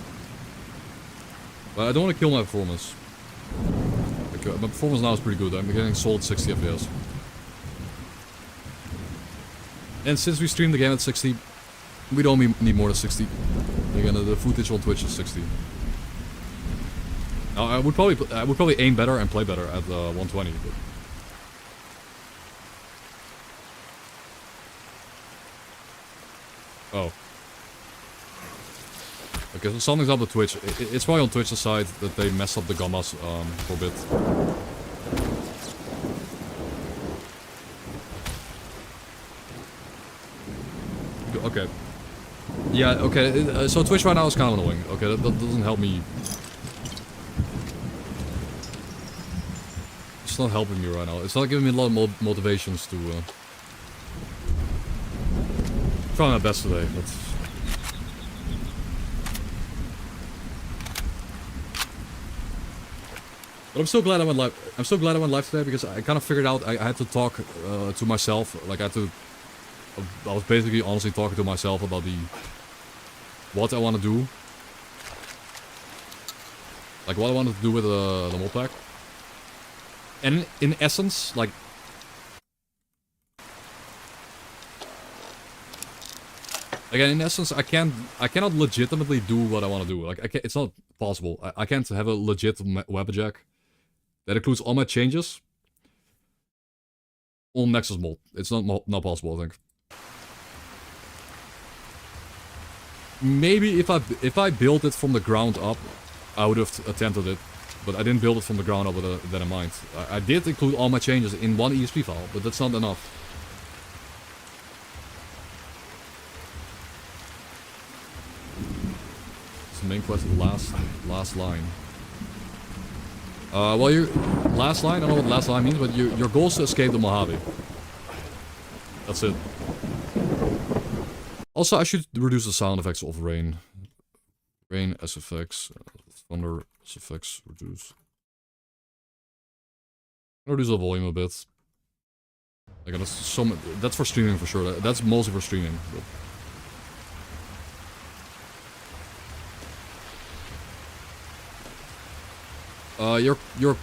But I don't want to kill my performance. Like, my performance now is pretty good. I'm getting solid 60 FPS. And since we stream the game at 60, we don't need more than 60. Again, the footage on Twitch is 60. Now, I would probably aim better and play better at 120. But... Oh. Okay, so something's up with Twitch. It's probably on Twitch's side that they messed up the gammas for a bit. Okay. Yeah, okay, so Twitch right now is kind of annoying. Okay, that doesn't help me. It's not helping me right now. It's not giving me a lot of motivations to try my best today, but... But I'm so glad I went live. I'm so glad I went live today because I kind of figured out I had to talk to myself. Like I was basically honestly talking to myself about what I want to do. Like what I wanted to do with the mod pack. And in essence, like... Again, in essence, I cannot legitimately do what I want to do. Like, it's not possible. I can't have a legit Wabbajack that includes all my changes on Nexus mod. It's not possible, I think. Maybe if I built it from the ground up, I would have attempted it. But I didn't build it from the ground up with that in mind. I did include all my changes in one ESP file, but that's not enough. It's the main quest, last line. Well, your last line, I don't know what last line means, but your goal is to escape the Mojave. That's it. Also, I should reduce the sound effects of rain. Rain SFX, thunder SFX, reduce. Reduce the volume a bit. Like that's for streaming for sure. That's mostly for streaming. But... your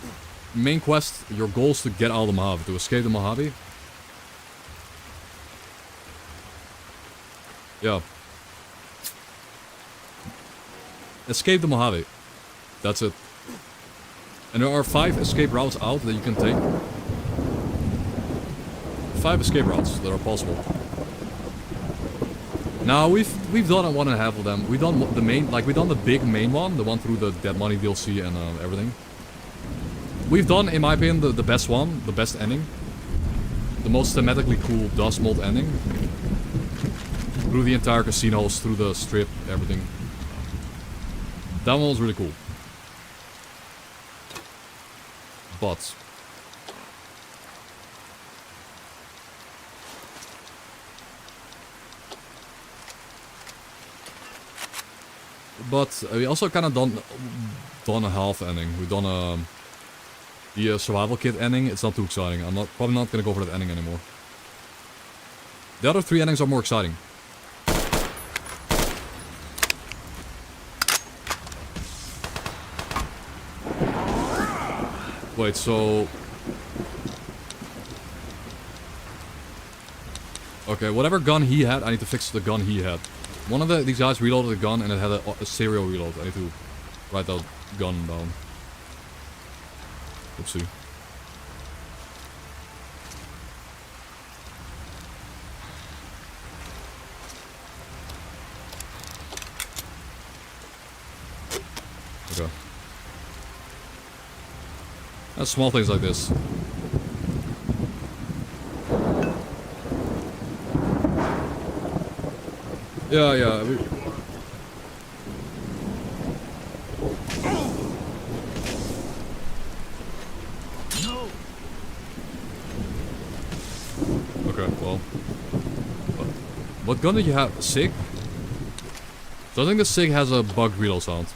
main quest, your goal is to get out of the Mojave, to escape the Mojave. Yeah. Escape the Mojave. That's it. And there are 5 escape routes out that you can take. 5 escape routes that are possible. Now we've done 1.5 of them. We've done the big main one, the one through the Dead Money DLC and everything. We've done, in my opinion, the best one, the best ending. The most thematically cool Dust Mold ending. Through the entire casinos, through the strip, everything. That one was really cool. But... we also kind of done a half ending. We've done the survival kit ending. It's not too exciting. I'm probably not gonna go for that ending anymore. The other 3 endings are more exciting. Wait, so... Okay, whatever gun he had, I need to fix the gun he had. One of these guys reloaded the gun and it had a serial reload. I need to write that gun down. Oopsie. Okay. That's small things like this. Yeah. What gun did you have? SIG? So I think the SIG has a bugged reload sound.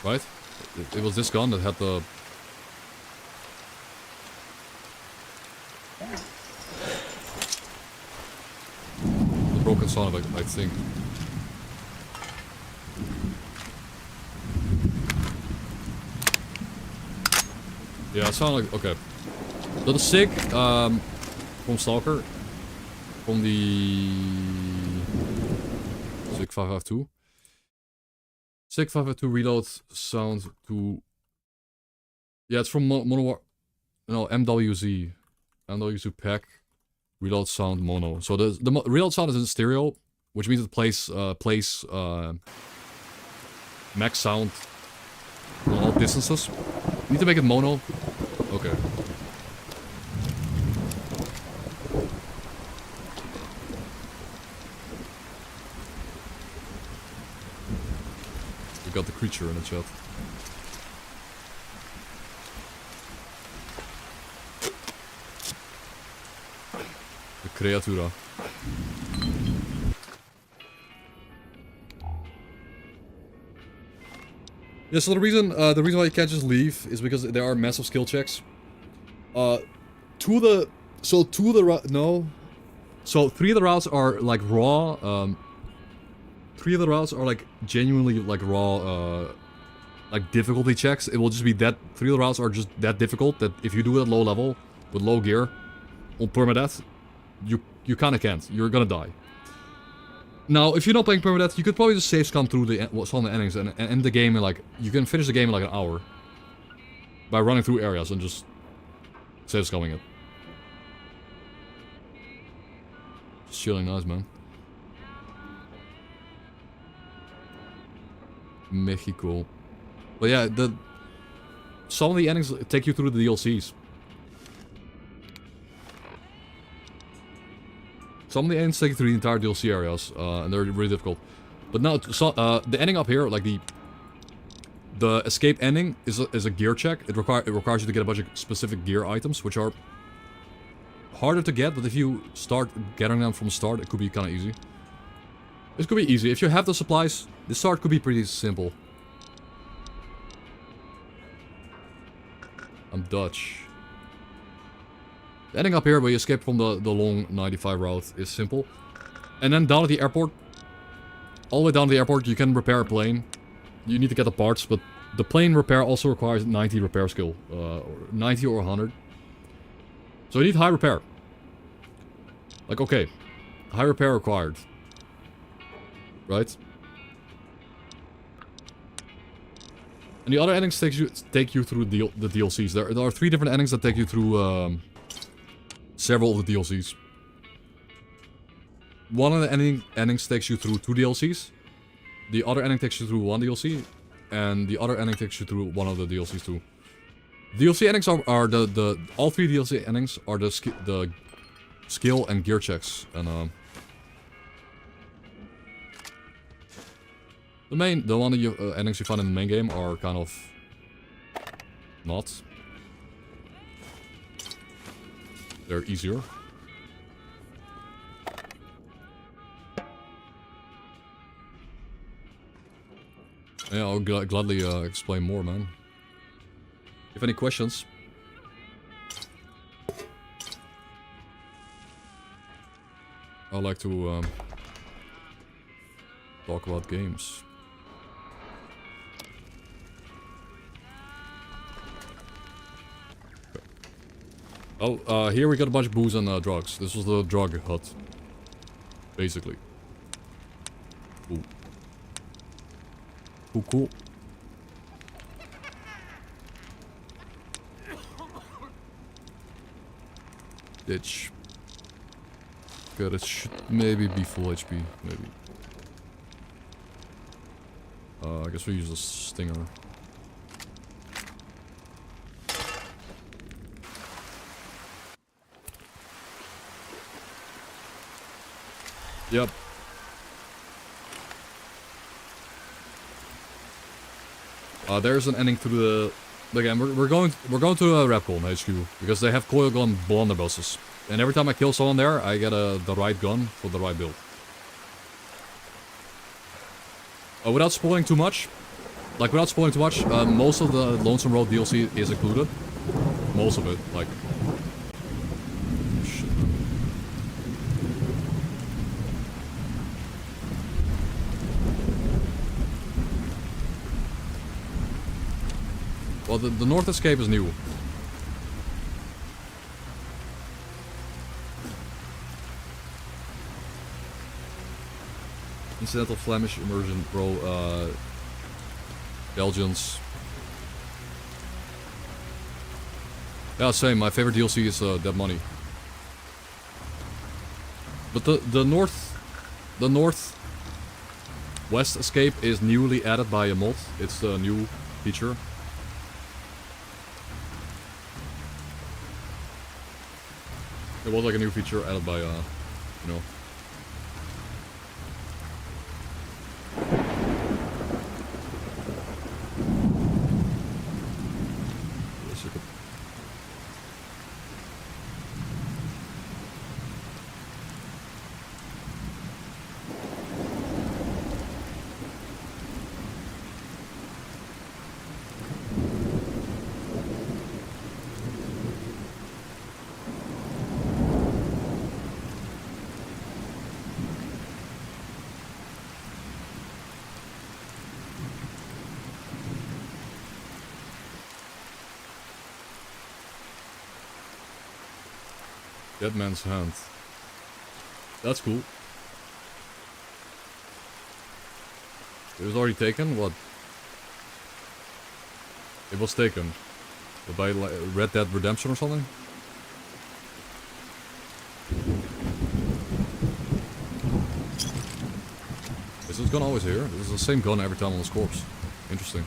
Right? It was this gun that had the... the broken sound, I think. Yeah, it sounded like... okay. So the SIG, from S.T.A.L.K.E.R. From the... SIG 552. SIG 552 reload sound to... yeah, it's from Mono... no, MWZ. MWZ pack. Reload sound mono. So the reload sound is in stereo, which means it plays max sound on all distances. You need to make it mono. Okay. We got the creature in the chat. De creatura. Yeah, so the reason why you can't just leave is because there are massive skill checks. Two of the So 3 of the routes are like raw. 3 of the routes are like genuinely like raw, like difficulty checks. It will just be that 3 of the routes are just that difficult that if you do it at low level with low gear on permadeath, you kind of can't. You're gonna die. Now, if you're not playing permadeath, you could probably just save scum through some of the endings and end the game in like... you can finish the game in like an hour. By running through areas and just save scumming it. Just chilling nice, man. Mexico. But yeah, some of the endings take you through the DLCs. Some of the endings take you through the entire DLC areas, and they're really difficult. But now, the ending up here, like the escape ending, is a gear check. It requires you to get a bunch of specific gear items, which are harder to get. But if you start gathering them from the start, it could be kind of easy. This could be easy if you have the supplies. The start could be pretty simple. I'm Dutch. The ending up here where you escape from the long 95 route is simple. And then down at the airport, all the way down to the airport, you can repair a plane. You need to get the parts, but the plane repair also requires 90 repair skill. 90 or 100. So you need high repair. Like, okay. High repair required. Right? And the other endings take you through the DLCs. There are 3 different endings that take you through several of the DLCs. One of the endings takes you through 2 DLCs. The other ending takes you through 1 DLC. And the other ending takes you through one of the DLCs too. DLC endings are all 3 DLC endings are the skill and gear checks. And the one that endings you find in the main game are kind of not. They're easier. Yeah, I'll gladly explain more, man. If any questions. I like to talk about games. Oh, here we got a bunch of booze and drugs. This was the drug hut. Basically. Ooh. Cool, cool. Ditch. Okay, that should maybe be full HP, maybe. I guess we use a stinger. Yep. There's an ending to the game. We're going to Rapcon HQ because they have coil gun blunderbusses. And every time I kill someone there, I get the right gun for the right build. Without spoiling too much, most of the Lonesome Road DLC is included. Most of it, like... Shit. Well, the North Escape is new. Incidental Flemish immersion, bro. Belgians. Yeah, same. My favorite DLC is Dead Money. But the North West Escape is newly added by a mod. It's a new feature. It was like a new feature added by you know. Dead Man's Hand. That's cool. It was already taken? What? It was taken. By Red Dead Redemption or something? Is this gun always here? This is the same gun every time on this corpse. Interesting.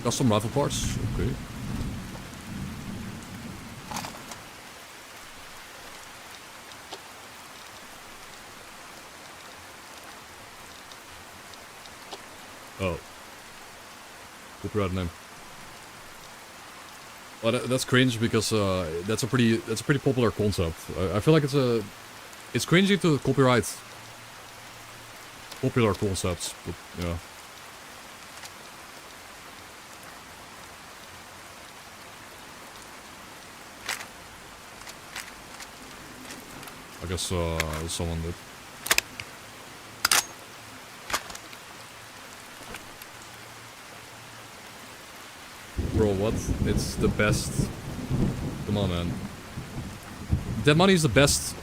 Custom rifle parts, okay. Oh. Copyright name. Well, that's cringe because that's a pretty popular concept. I feel like it's cringy to copyright popular concepts, but yeah. I guess someone did. Bro, what? It's the best. Come on, man. Dead Money is the best.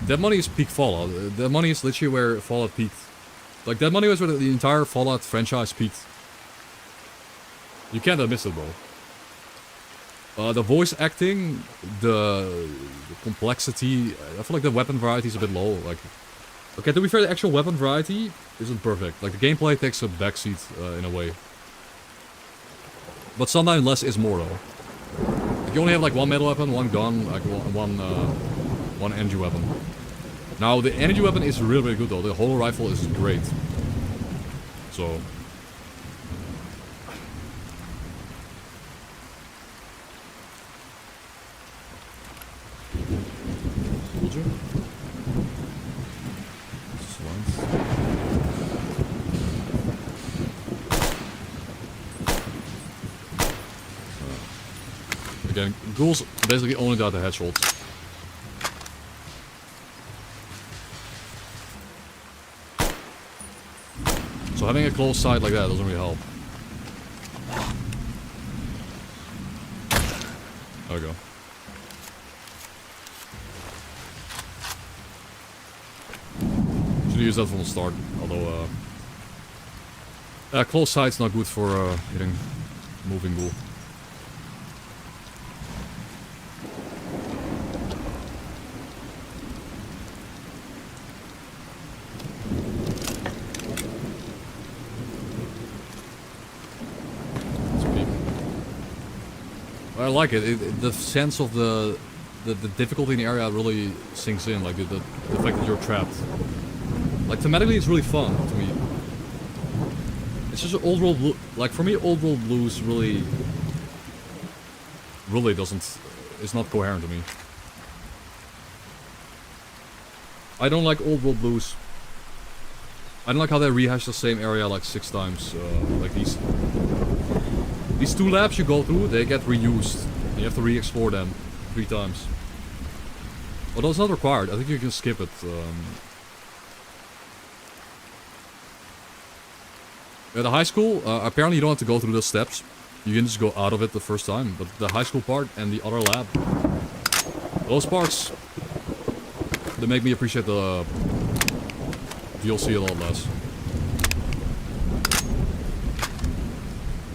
Dead Money is peak Fallout. Dead Money is literally where Fallout peaked. Like, Dead Money was where the entire Fallout franchise peaked. You can't miss it, bro. The voice acting, the complexity, I feel like the weapon variety is a bit low. Like, okay, to be fair, the actual weapon variety isn't perfect. Like, the gameplay takes a backseat in a way. But sometimes less is more, though. Like, you only have like one metal weapon, one gun, like one energy weapon. Now, the energy weapon is really, really good, though. The whole rifle is great. So... Again, ghouls basically only die to headshots. So having a close sight like that doesn't really help. There we go. Should use that from the start, although close sight's not good for hitting moving ghoul. I like it. The sense of the difficulty in the area really sinks in, like the fact that you're trapped. Like thematically, it's really fun to me. It's just old world blue. Like for me, old world blues really doesn't. It's not coherent to me. I don't like old world blues. I don't like how they rehash the same area like 6 times. Like these 2 labs you go through, they get reused. And you have to re-explore them 3 times. Although it's not required. I think you can skip it. At the high school, apparently you don't have to go through those steps. You can just go out of it the first time. But the high school part and the other lab, those parts, they make me appreciate the DLC a lot less.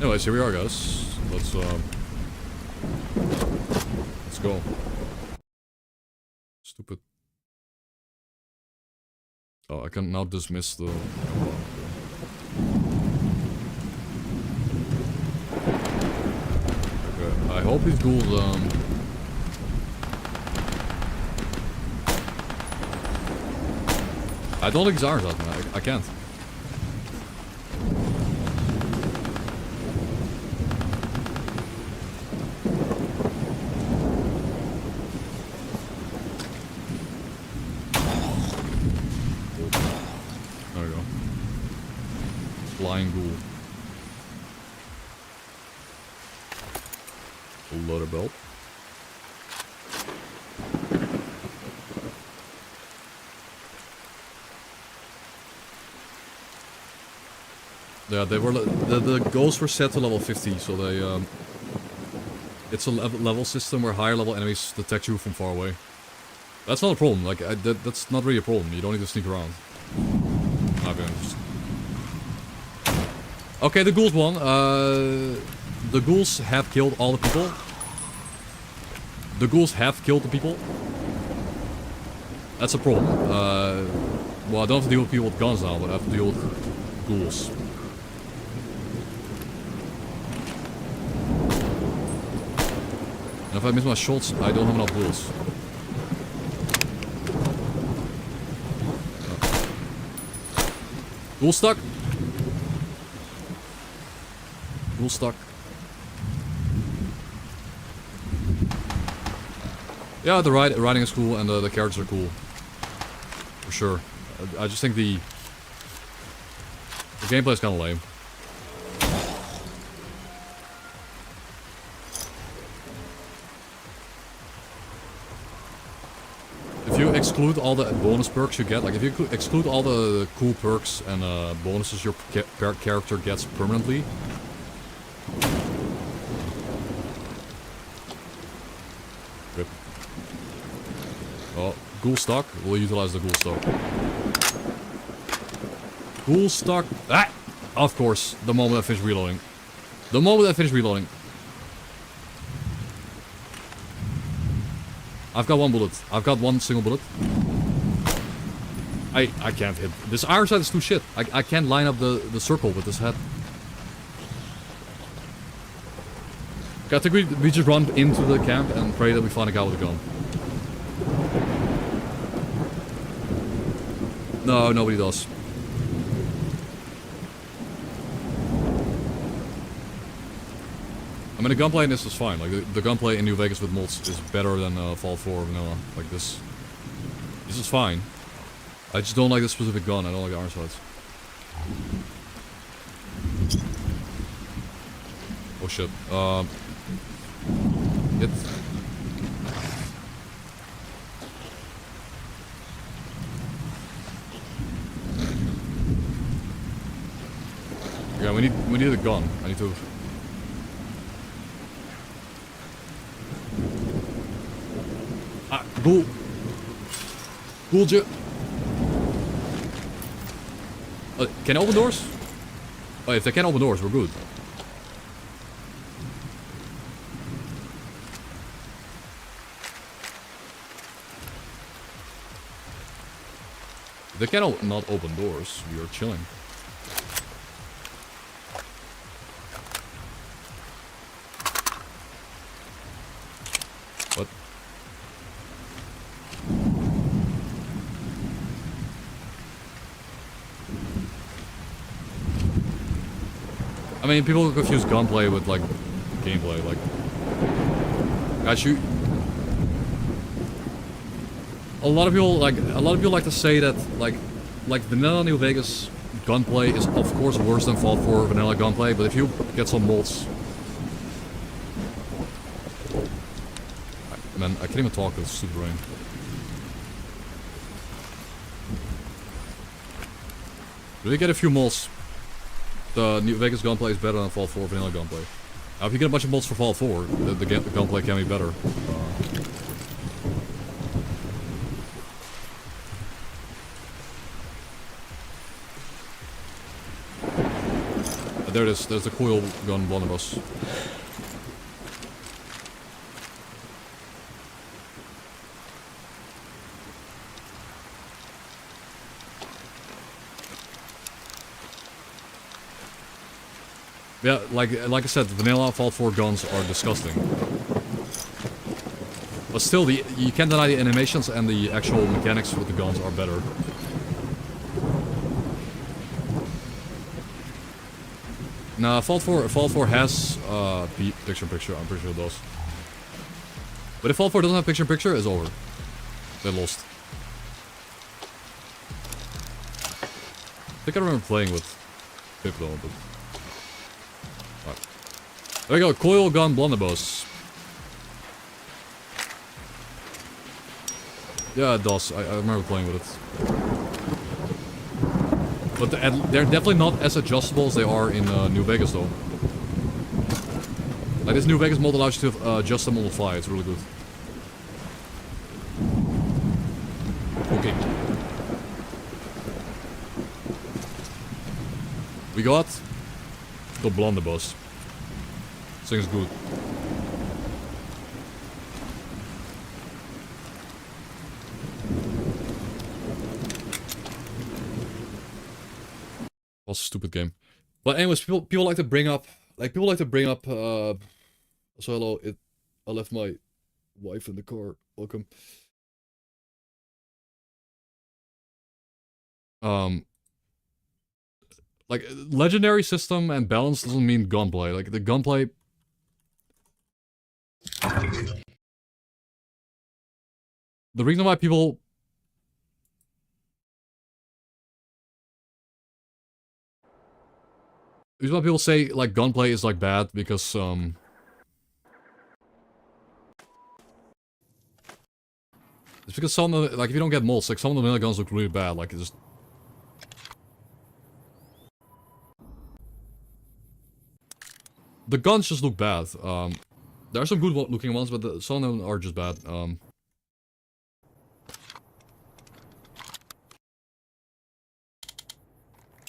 Anyways, here we are, guys. Let's go. Stupid. Oh, I can now dismiss the... Okay, I hope these ghouls, I don't think his arms out, man. I can't. There we go. Flying ghoul. Loader belt. Yeah, they were the goals were set to level 50, so they it's a level system where higher level enemies detect you from far away. That's not a problem. Like that's not really a problem. You don't need to sneak around. I've been just... Okay, the ghouls won. The ghouls have killed all the people. The ghouls have killed the people. That's a problem. Well, I don't have to deal with people with guns now, but I have to deal with ghouls. And if I miss my shots, I don't have enough bullets. Ghoul stuck. Ghoul stuck. Yeah, the writing is cool and the characters are cool. For sure. I just think the gameplay is kind of lame. If you exclude all the bonus perks you get, like if you exclude all the cool perks and bonuses your character gets permanently. Rip. Oh, ghoul stock. We'll utilize the ghoul stock. Ghoul stock. Ah! Of course, the moment I finish reloading. The moment I finish reloading. I've got 1 bullet. I've got 1 single bullet. I can't hit. This iron sight is too shit. I can't line up the circle with this head. Okay, I think we just run into the camp and pray that we find a guy with a gun. No, nobody does. I mean, the gunplay in this is fine. Like, the gunplay in New Vegas with mods is better than Fallout 4 vanilla. Like, this is fine. I just don't like this specific gun. I don't like the iron sights. Oh shit. Hit. Yeah, we need a gun. I need to... Ghoul. Ghoul jet. Can I open doors? Oh, if they can open doors, we're good. If they can not open doors, we are chilling. What? I mean, people confuse gunplay with, like, gameplay, like... Guys, you... A lot of people like to say that, like vanilla New Vegas gunplay is of course worse than Fallout 4 vanilla gunplay, but if you get some mods... Man, I can't even talk with stupid rain. If you get a few mods, the New Vegas gunplay is better than Fallout 4 vanilla gunplay. Now, if you get a bunch of mods for Fallout 4, the gunplay can be better. There it is, there's the coil gun blunderbuss. Yeah, like I said, the vanilla Fallout 4 guns are disgusting. But still, you can't deny the animations and the actual mechanics with the guns are better. Nah, Fallout 4 has picture-in-picture, I'm pretty sure it does. But if Fallout 4 doesn't have picture-in-picture, it's over. They lost. I think I remember playing with Pip though, but... Right. There we go, coil gun blunderbuss. Yeah, it does. I remember playing with it. But they're definitely not as adjustable as they are in New Vegas, though. Like, this New Vegas mod allows you to adjust them on the fly. It's really good. Okay. We got the blunderbuss. This thing's good. Was a stupid game. But anyways, people like to bring up so hello, I left my wife in the car. Welcome. Like legendary system and balance doesn't mean gunplay. Like the gunplay the reason why people say like gunplay is like bad because it's because some of the, like if you don't get mods, like some of the vanilla guns look really bad, like it just the guns just look bad. There are some good looking ones, but some of them are just bad. I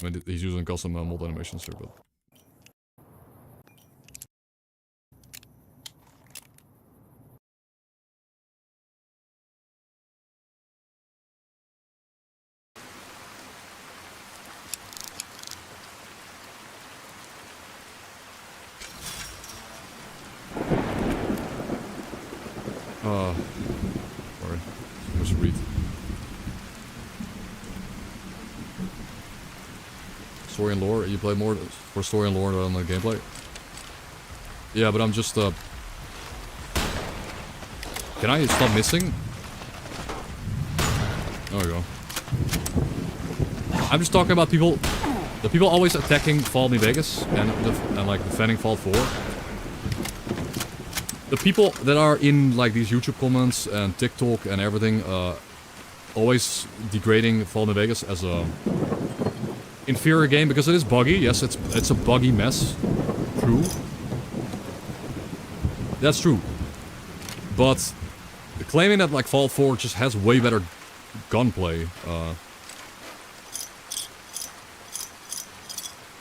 mean, he's using custom mod animations here, but... Sorry. Let's read. Story and lore? You play more for story and lore than the gameplay? Yeah, but I'm just, Can I stop missing? There we go. I'm just talking about people... The people always attacking Fallout New Vegas and like defending Fallout 4. The people that are in like these YouTube comments and TikTok and everything, always degrading Fallout New Vegas as a inferior game because it is buggy. Yes, it's a buggy mess. True. That's true. But claiming that like Fallout 4 just has way better gunplay,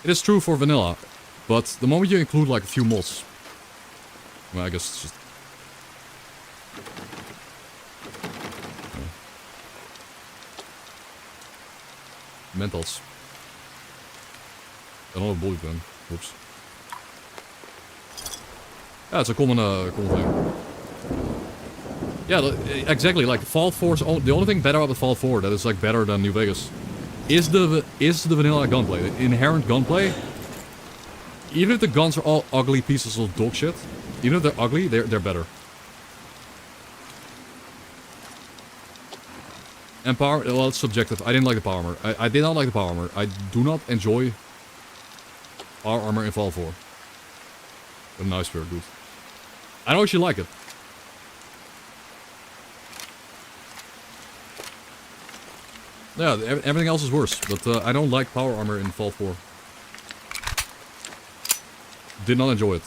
it is true for vanilla, but the moment you include like a few mods, well, I guess it's just... Mentals. Another bullet gun. Oops. Yeah, it's a common thing. Yeah, exactly. Like Fallout 4's the only thing better about Fallout 4 that is like better than New Vegas is the vanilla gunplay. The inherent gunplay even if the guns are all ugly pieces of dog shit, even if they're ugly, they're better. And power, well, it's subjective. I didn't like the power armor. I did not like the power armor. I do not enjoy power armor in Fallout 4. But nice, very good. I don't actually like it. Yeah, everything else is worse, but I don't like power armor in Fallout 4. Did not enjoy it.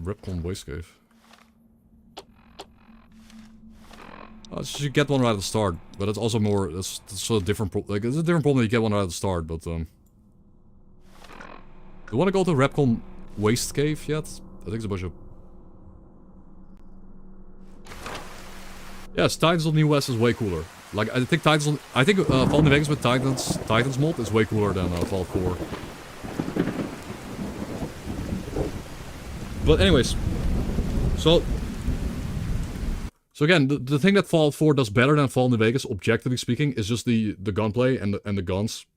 Repcon Waste Cave. You should get one right at the start, but it's also more, it's a different like, it's a different problem that you get one right at the start, but do you want to go to Repcon Waste Cave yet? I think it's a bunch of... Yes, Titans of New West is way cooler. Like, I think Fallout New Vegas with Titans mod is way cooler than Fallout 4. But anyways, so again, the thing that Fallout 4 does better than Fallout New Vegas, objectively speaking, is just the gunplay and the guns,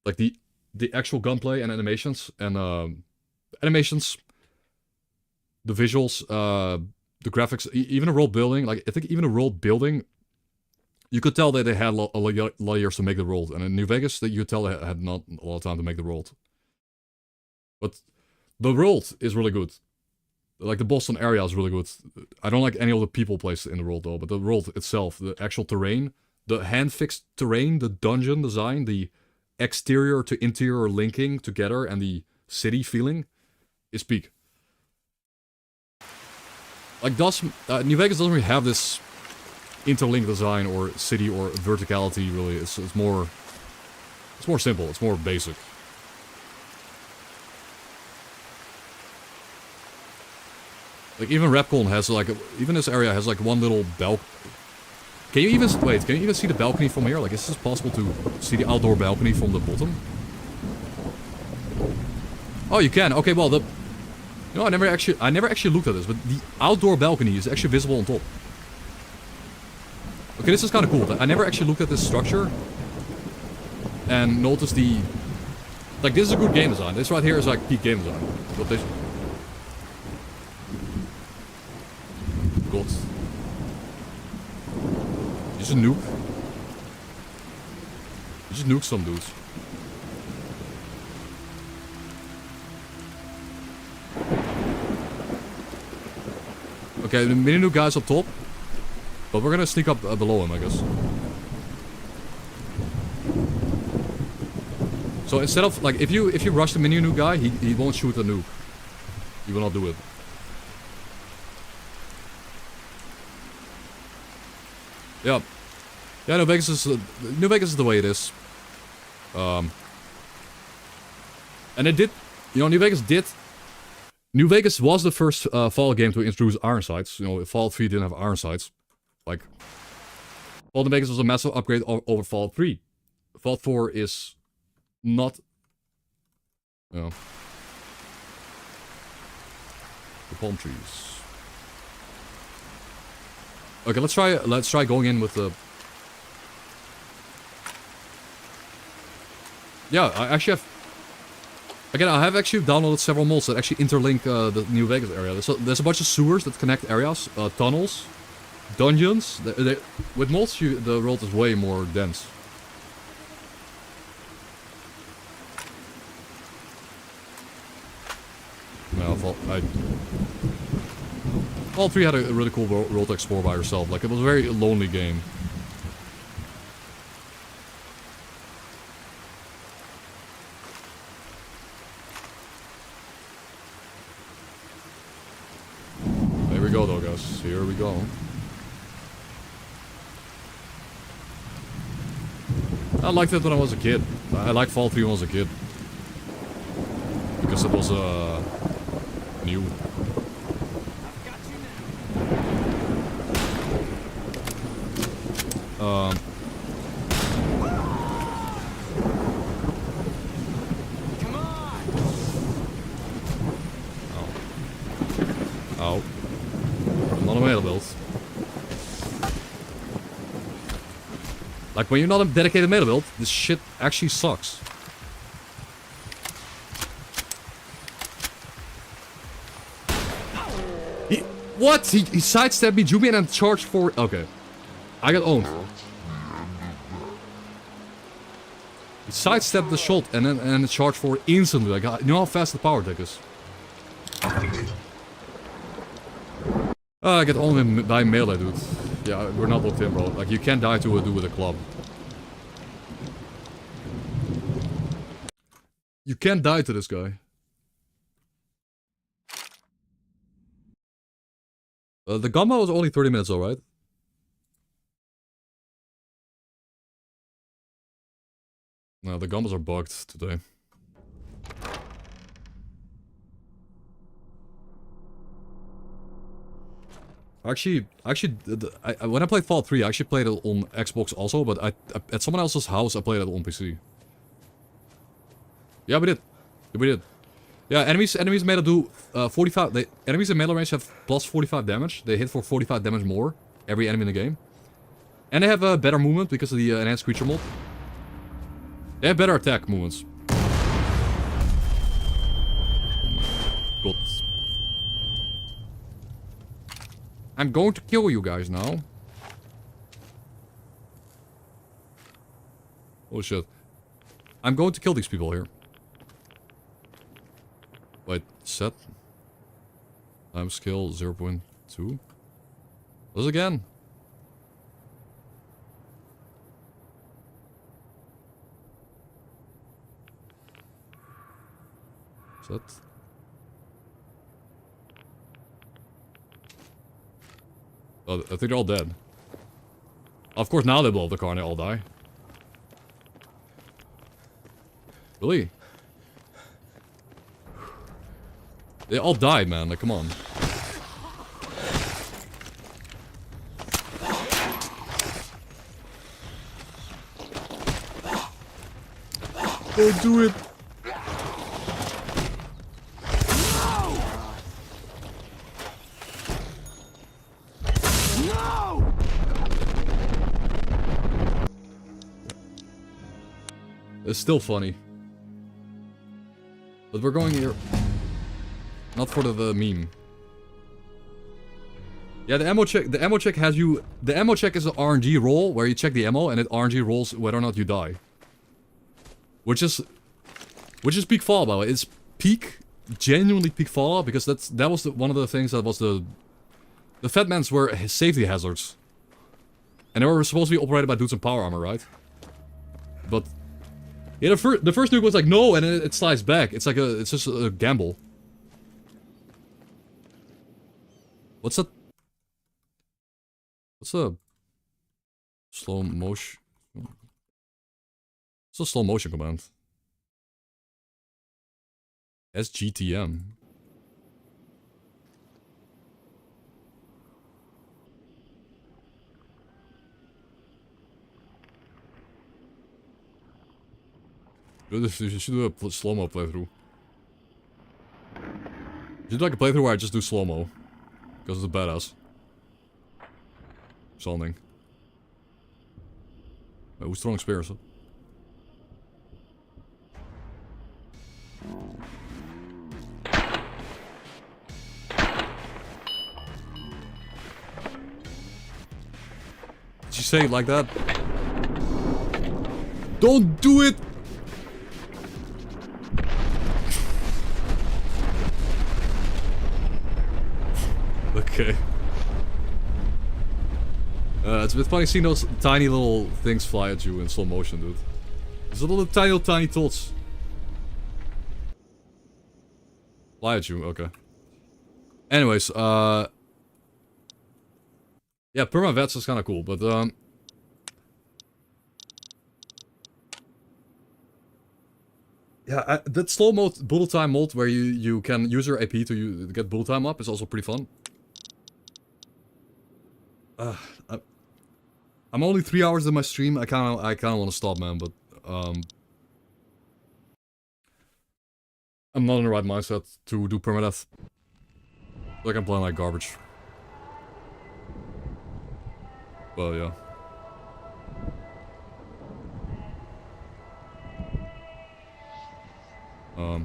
like the actual gunplay and animations the visuals, the graphics, even the world building. Like I think even the world building, you could tell that they had a lot of years to make the world, and in New Vegas, that you could tell they had not a lot of time to make the world. But the world is really good. Like, the Boston area is really good. I don't like any of the people placed in the world, though. But the world itself, the actual terrain, the hand-fixed terrain, the dungeon design, the exterior to interior linking together, and the city feeling is peak. Like, New Vegas doesn't really have this interlinked design or city or verticality, really. It's more simple. It's more basic. Like, even Repcon has, like, even this area has, like, one little balcony. Can you even see the balcony from here? Like, is this possible to see the outdoor balcony from the bottom? Oh, you can. Okay, well, I never actually looked at this, but the outdoor balcony is actually visible on top. Okay, this is kind of cool. I never actually looked at this structure and noticed the... Like, this is a good game design. This right here is, like, peak game design. But this... God. You just nuke. You just nuke some dudes. Okay, the mini nuke guy's up top. But we're gonna sneak up below him, I guess. So instead of, like, if you rush the mini nuke guy, he won't shoot the nuke. He will not do it. Yeah. Yeah, New Vegas is the way it is. And it did, New Vegas was the first Fallout game to introduce iron sights. Fallout 3 didn't have iron sights. Like, Fallout New Vegas was a massive upgrade over Fallout 3. Fallout 4 is not, the palm trees. Okay, let's try going in with the... Yeah, I actually have... Again, I have actually downloaded several mods that actually interlink the New Vegas area. There's a bunch of sewers that connect areas, tunnels, dungeons. With mods, the world is way more dense. No, Fallout 3 had a really cool world to explore by yourself. Like, it was a very lonely game. Here we go, though, guys. Here we go. I liked it when I was a kid. I liked Fallout 3 when I was a kid. Because it was, new. Come on! Ow. I'm not a melee build. Like, when you're not a dedicated melee build, this shit actually sucks. What? He sidestepped me, drew me, and then charged for... Okay. I got owned. He sidestepped the shot and then charged for it instantly. Like, you know how fast the power deck is? I get owned by melee, dude. Yeah, we're not locked in, bro. Like, you can't die to a dude with a club. You can't die to this guy. The gamma was only 30 minutes, alright? No, the gammas are bugged today. Actually, when I played Fallout 3, I actually played it on Xbox also, but at someone else's house, I played it on PC. Yeah, we did. Yeah, we did. Yeah, enemies made it do 45. Enemies in melee range have plus 45 damage. They hit for 45 damage more every enemy in the game, and they have a better movement because of the enhanced creature mod. They have better attack movements. God. I'm going to kill you guys now. Oh shit. I'm going to kill these people here. Wait, set. Time skill 0.2. This again. Set. Oh, I think they're all dead. Of course, now they blow up the car and they all die. Really? They all died, man. Like, come on. Don't do it. It's still funny. But we're going here. Not for the meme. Yeah, the ammo check has you... The ammo check is an RNG roll, where you check the ammo, and it RNG rolls whether or not you die. Which is peak Fallout, by the way. It's peak, genuinely peak Fallout, because that was one of the things that was the... The Fatmans were safety hazards. And they were supposed to be operated by dudes in power armor, right? But... Yeah, the first nuke was like, no, and it slides back. It's like it's just a gamble. What's that? What's a slow motion? What's a slow motion command? SGTM. You should do a slow-mo playthrough. You should do like a playthrough where I just do slow-mo. Because it's a badass. Something. Who's throwing spears? Did you say it like that? Don't do it! Okay. It's a bit funny seeing those tiny little things fly at you in slow motion, dude. These little tiny tots. Fly at you, okay. Anyways, yeah, perma-vets is kinda cool, but, yeah, that slow mode, bullet time mode, where you can use your AP to get bullet time up is also pretty fun. I'm only 3 hours in my stream. I kinda want to stop, man. But I'm not in the right mindset to do permadeath. Like I'm playing like garbage. Well, yeah. But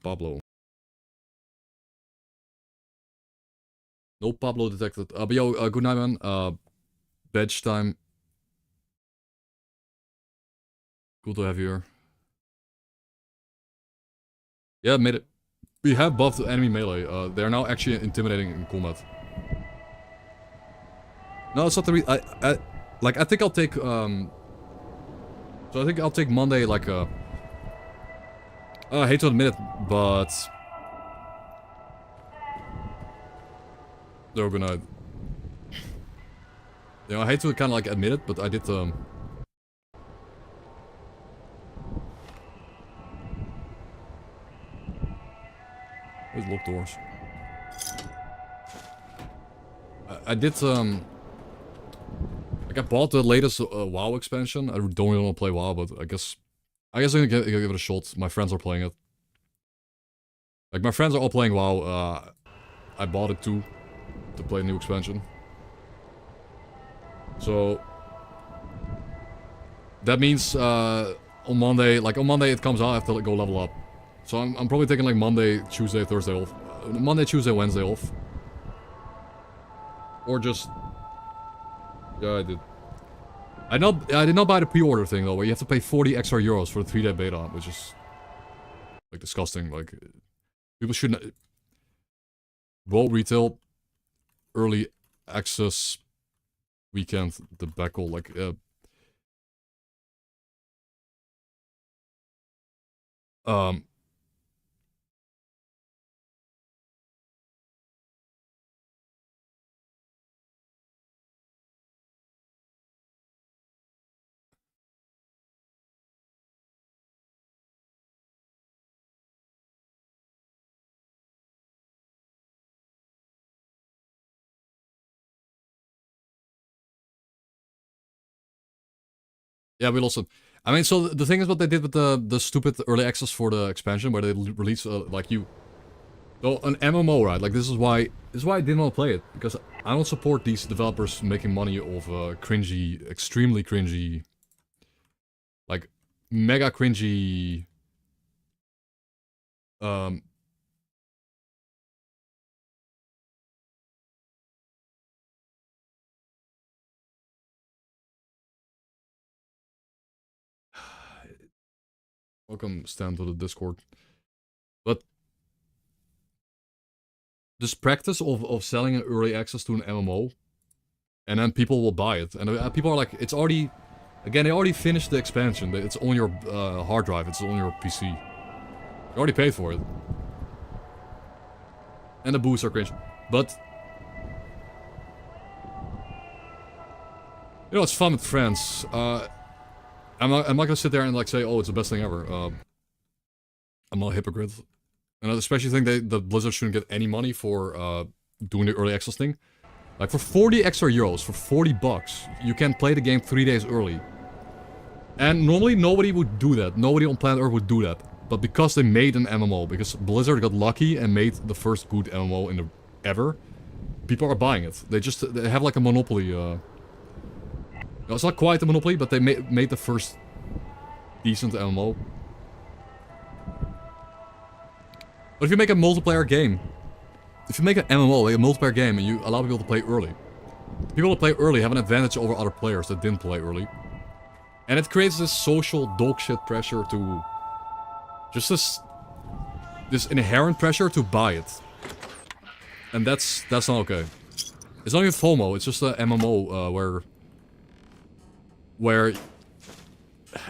Pablo. No Pablo detected. But yo, good night, man. Badge time. Cool to have you here. Yeah, made it. We have buffed enemy melee. They are now actually intimidating in combat. No, it's not the I think I'll take, so I think I'll take Monday, like, I hate to admit it, but... No, good night. You know, I hate to kind of, like, admit it, but I did, There's locked doors. I did, like, I bought the latest WoW expansion. I don't really want to play WoW, but I guess I'm gonna give it a shot. My friends are playing it. Like, my friends are all playing WoW. I bought it too, to play the new expansion. So... That means, on Monday it comes out, I have to go level up. So I'm probably taking, like, Monday, Tuesday, Thursday off. Monday, Tuesday, Wednesday off. Or just... Yeah, I did. I did not buy the pre-order thing, though, where you have to pay 40 extra euros for the 3-day beta, which is... like, disgusting. Like, people shouldn't... WoW retail, early access, weekend, debacle, like, yeah, we lost it. I mean, so the thing is what they did with the stupid early access for the expansion, where they release, like, you... So, an MMO, right? Like, this is why I didn't want to play it. Because I don't support these developers making money off cringy, extremely cringy... Like, mega cringy... Welcome, Stan, to the Discord. But... This practice of selling an early access to an MMO... And then people will buy it. And people are like, it's already... Again, they already finished the expansion. It's on your hard drive. It's on your PC. You already paid for it. And the boosts are cringe. But... You know, it's fun with friends. I'm not gonna sit there and, like, say, oh, it's the best thing ever. I'm not a hypocrite. And I especially think that Blizzard shouldn't get any money for doing the early access thing. Like, for 40 extra euros, for 40 bucks, you can play the game 3 days early. And normally nobody would do that. Nobody on planet Earth would do that. But because they made an MMO, because Blizzard got lucky and made the first good MMO in the ever, people are buying it. They have like a monopoly. No, it's not quite a monopoly, but they made the first decent MMO. But if you make a multiplayer game, if you make an MMO, like a multiplayer game, and you allow people to play early, people that play early have an advantage over other players that didn't play early. And it creates this social dogshit pressure to... Just this inherent pressure to buy it. And that's not okay. It's not even FOMO, it's just a MMO, where...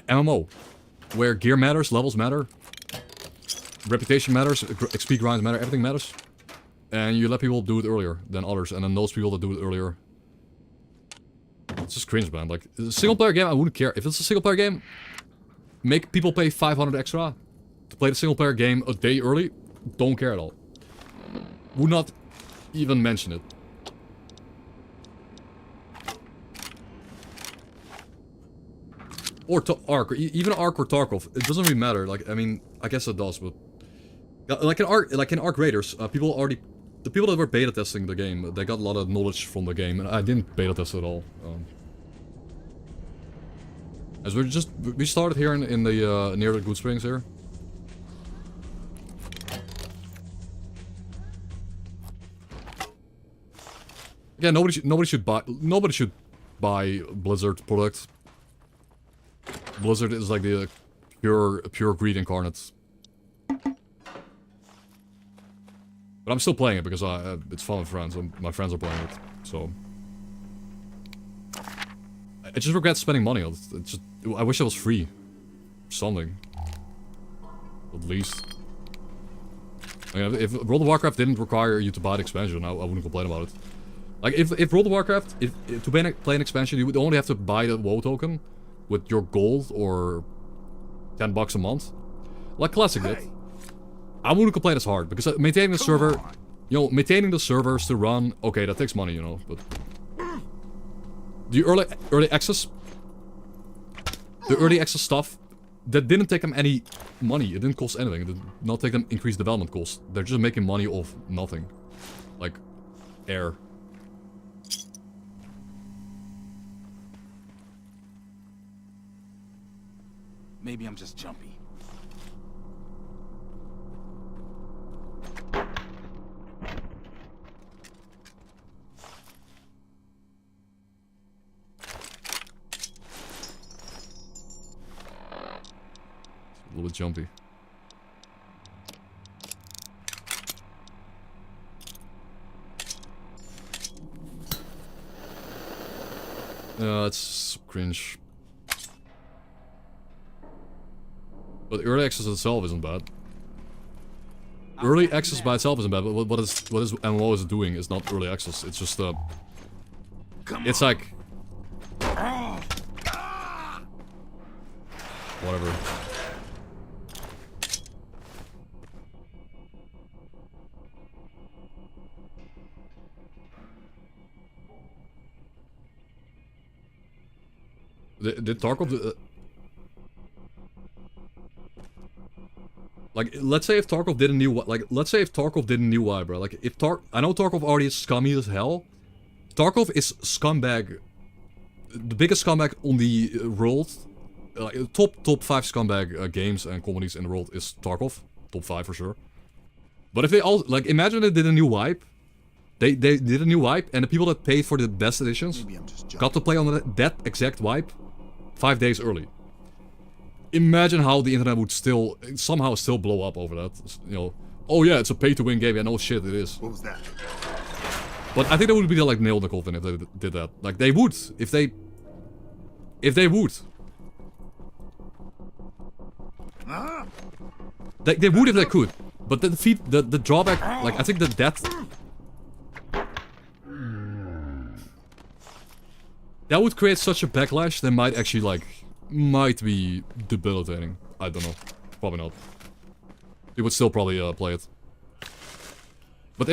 MMO. Where gear matters, levels matter. Reputation matters, XP grinds matter, everything matters. And you let people do it earlier than others, and then those people that do it earlier... It's just cringe, man. Like, a single player game, I wouldn't care. If it's a single player game, make people pay 500 extra to play the single player game a day early. Don't care at all. Would not even mention it. Or Ark, or even Ark or Tarkov. It doesn't really matter. Like, I mean, I guess it does, but... Like in Ark Raiders, the people that were beta testing the game, they got a lot of knowledge from the game, and I didn't beta test it at all. As we started here in the near the Good Springs here. Yeah, nobody should buy Blizzard products. Blizzard is like the pure greed incarnate. But I'm still playing it because it's fun with friends, and my friends are playing it, so... I just regret spending money on it. It's just, I wish it was free. Something. At least. I mean, if World of Warcraft didn't require you to buy the expansion, I wouldn't complain about it. Like, if World of Warcraft, to play an expansion, you would only have to buy the WoW token with your gold or $10 a month. Like Classic did. I wouldn't complain as hard, because maintaining the server, you know, maintaining the servers to run, okay, that takes money, you know, but... The early access stuff, that didn't take them any money, it didn't cost anything, it did not take them increased development costs. They're just making money off nothing. Like, air. Maybe I'm just jumpy. A little bit jumpy. It's cringe. But early access itself isn't bad. Early access by itself isn't bad, but what is MMO is doing is not early access. It's just it's like whatever. Did Tarkov... like, let's say if Tarkov did a new... Like, let's say if Tarkov did a new Y, bro. Like, if I know Tarkov already is scummy as hell. Tarkov is scumbag... The biggest scumbag on the world. Top 5 scumbag games and companies in the world is Tarkov. Top 5 for sure. But if they all... Like, imagine they did a new wipe. They did a new wipe, and the people that paid for the best editions got to play on that exact wipe 5 days early. Imagine how the internet would somehow still blow up over that. You know, oh yeah, it's a pay-to-win game. Yeah, no shit, it is. What was that? But I think that would be like nail in the coffin if they did that. Like, they would. If they would. They would if they could. But the drawback, like, I think that would create such a backlash that might be debilitating. I don't know. Probably not. They would still probably play it. But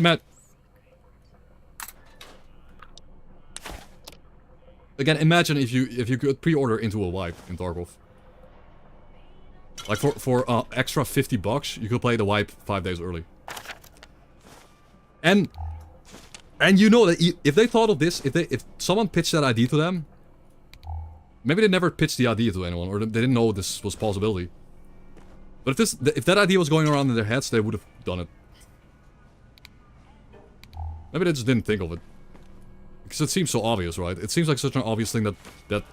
again, imagine if you could pre-order into a wipe in Tarkov. Like for extra $50, you could play the wipe 5 days early. And you know that if they thought of this, if someone pitched that idea to them, maybe they never pitched the idea to anyone, or they didn't know this was a possibility. But if that idea was going around in their heads, they would have done it. Maybe they just didn't think of it. Because it seems so obvious, right? It seems like such an obvious thing that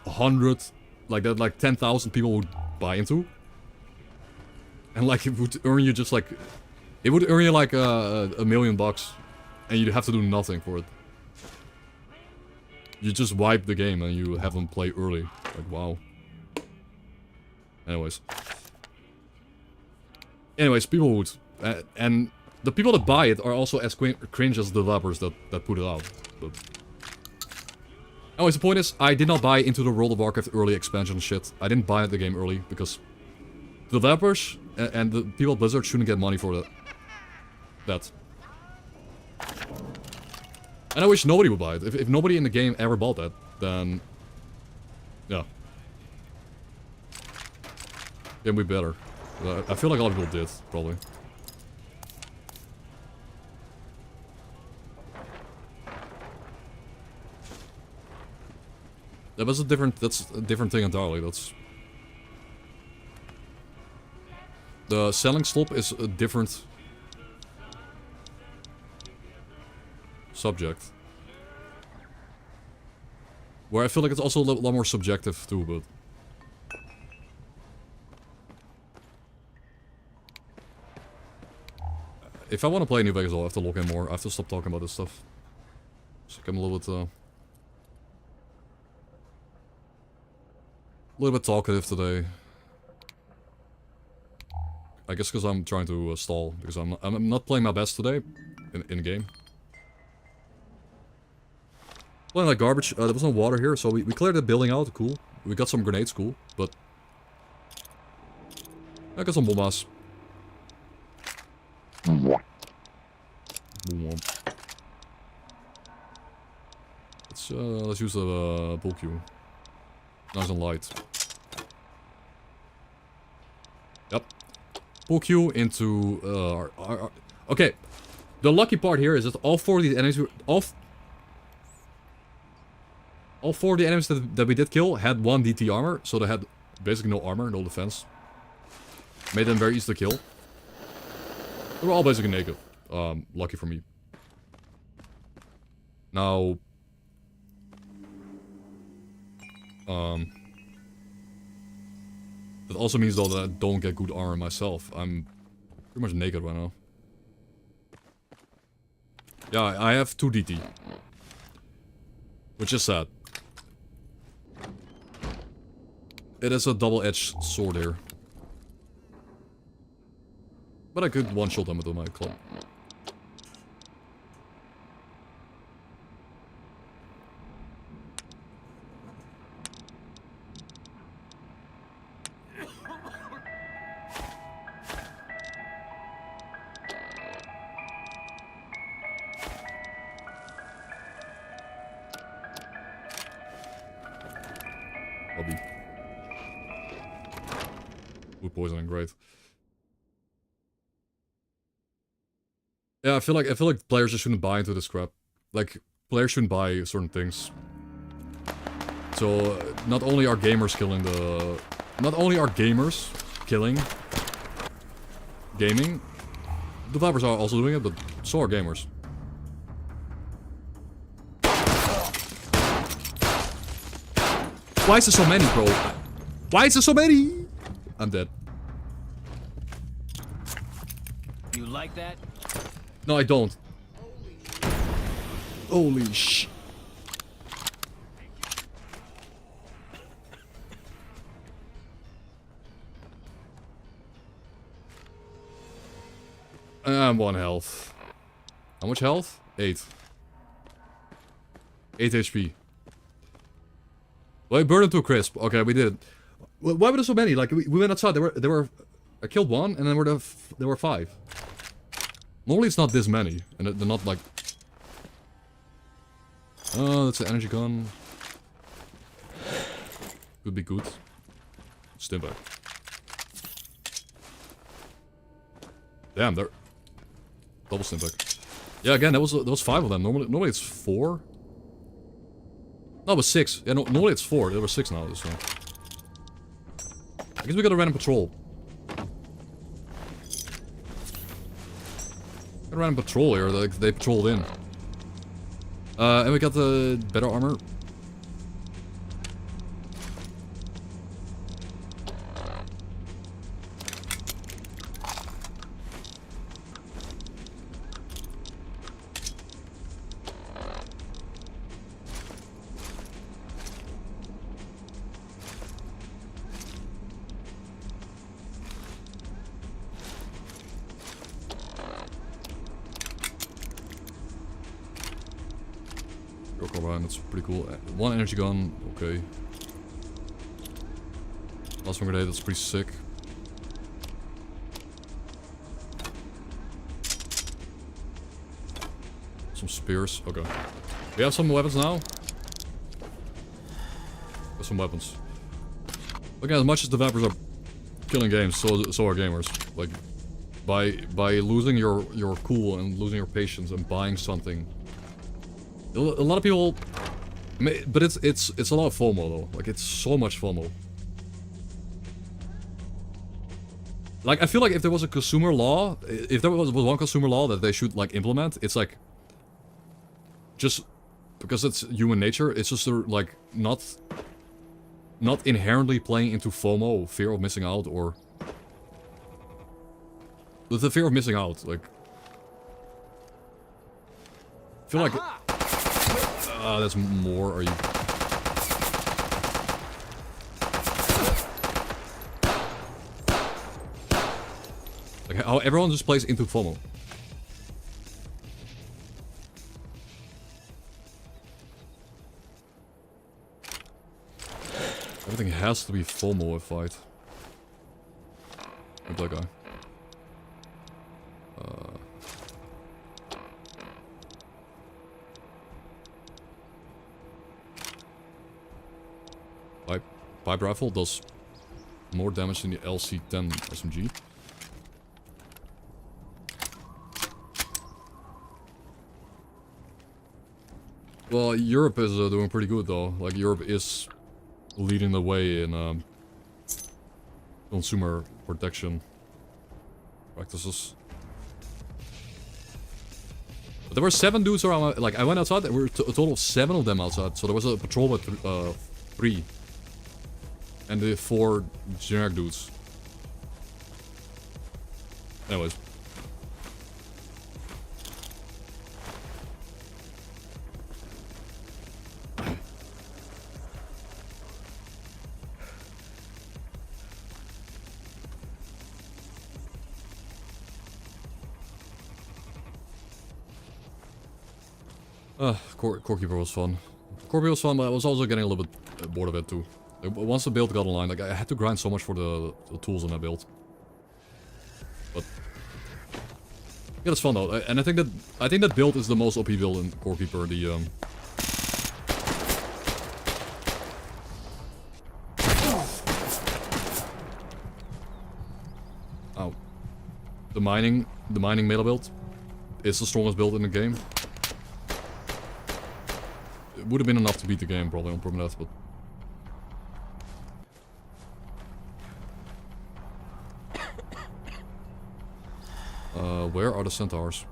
10,000 people would buy into. And like, it would earn you just like... It would earn you like $1 million. And you'd have to do nothing for it. You just wipe the game and you have them play early. Like, wow. Anyways, people would. And the people that buy it are also as cringe as the developers that put it out. But anyways, the point is, I did not buy into the World of Warcraft early expansion shit. I didn't buy the game early because the developers and the people at Blizzard shouldn't get money for that. And I wish nobody would buy it. If nobody in the game ever bought that, then... yeah. Game would be better. I feel like a lot of people did, probably. That's a different thing entirely. That's The selling slop is a different subject. Where I feel like it's also a lot more subjective too, but... If I want to play New Vegas, I'll have to look in more. I have to stop talking about this stuff. So I'm a little bit talkative today. I guess because I'm trying to stall, because I'm not playing my best today in game. Playing like garbage. There was no water here, so we cleared the building out. Cool. We got some grenades. Cool, but I got some bombas. Let's use the bull cue. Nice and light. Yep. Pull Q into okay. The lucky part here is that all four of the enemies all four of the enemies that we did kill had 1 DT armor, so they had basically no armor, no defense. Made them very easy to kill. They were all basically naked. Lucky for me. Now that also means though that I don't get good armor myself. I'm pretty much naked right now. Yeah, I have 2 DT. Which is sad. It is a double-edged sword here. But I could one-shot them with my club. Food poisoning, great. Yeah, I feel like players just shouldn't buy into this crap. Like, players shouldn't buy certain things. So, not only are gamers killing gaming, developers are also doing it, but so are gamers. Why is there so many, bro? Why is there so many? I'm dead. You like that? No, I don't. Holy sh... I'm 1 health. How much health? 8. 8 HP. Well, we burned him to a crisp. Okay, we did. Why were there so many? Like, we went outside. There were... I killed 1, and then there were 5. Normally it's not this many, and they're not like... Oh, that's an energy gun. Could be good. Stimpak. Damn, they're... Double Stimpak. Yeah, again, there was 5 of them. Normally it's 4. No, it was 6. Yeah, no, normally it's 4. There were 6 now, this one. I guess we got a random patrol. A random patrol here, like they patrolled in. And we got the better armor. That's pretty cool. 1 energy gun, okay. Last one grenade, that's pretty sick. Some spears, okay. We have some weapons now. Got some weapons. Again, as much as developers are killing games, so are gamers. Like, by losing your cool and losing your patience and buying something. A lot of people, but it's a lot of FOMO though. Like, it's so much FOMO. Like, I feel like if there was a consumer law, if there was one consumer law that they should, like, implement, it's like... Just... Because it's human nature, it's just, like, not inherently playing into FOMO, fear of missing out, or... The fear of missing out, like... I feel like... that's more, are you... Like, how everyone just plays into FOMO. Everything has to be FOMO if fight. With that guy. Pipe rifle does more damage than the LC-10 SMG. Well, Europe is doing pretty good though. Like, Europe is leading the way in consumer protection practices. But there were 7 dudes around. Like, I went outside, there were a total of 7 of them outside. So there was a patrol with 3. And the 4 generic dudes. Anyways. Core-keeper was fun. Core-keeper was fun, but I was also getting a little bit bored of it too. Like, once the build got online, like, I had to grind so much for the tools in that build. But yeah, it's fun though, and I think that build is the most OP build in Core-keeper. The mining melee build is the strongest build in the game. It would have been enough to beat the game probably on permanent, but where are the centaurs?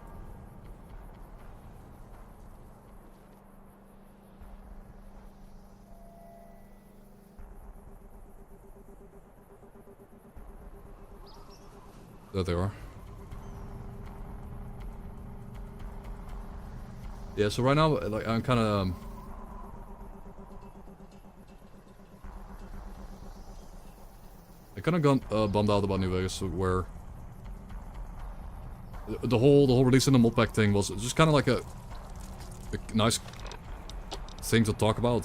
There they are. Yeah, so right now, like, I'm kind of I kind of got bummed out about New Vegas, where the whole release in the mod pack thing was just kind of like a nice thing to talk about.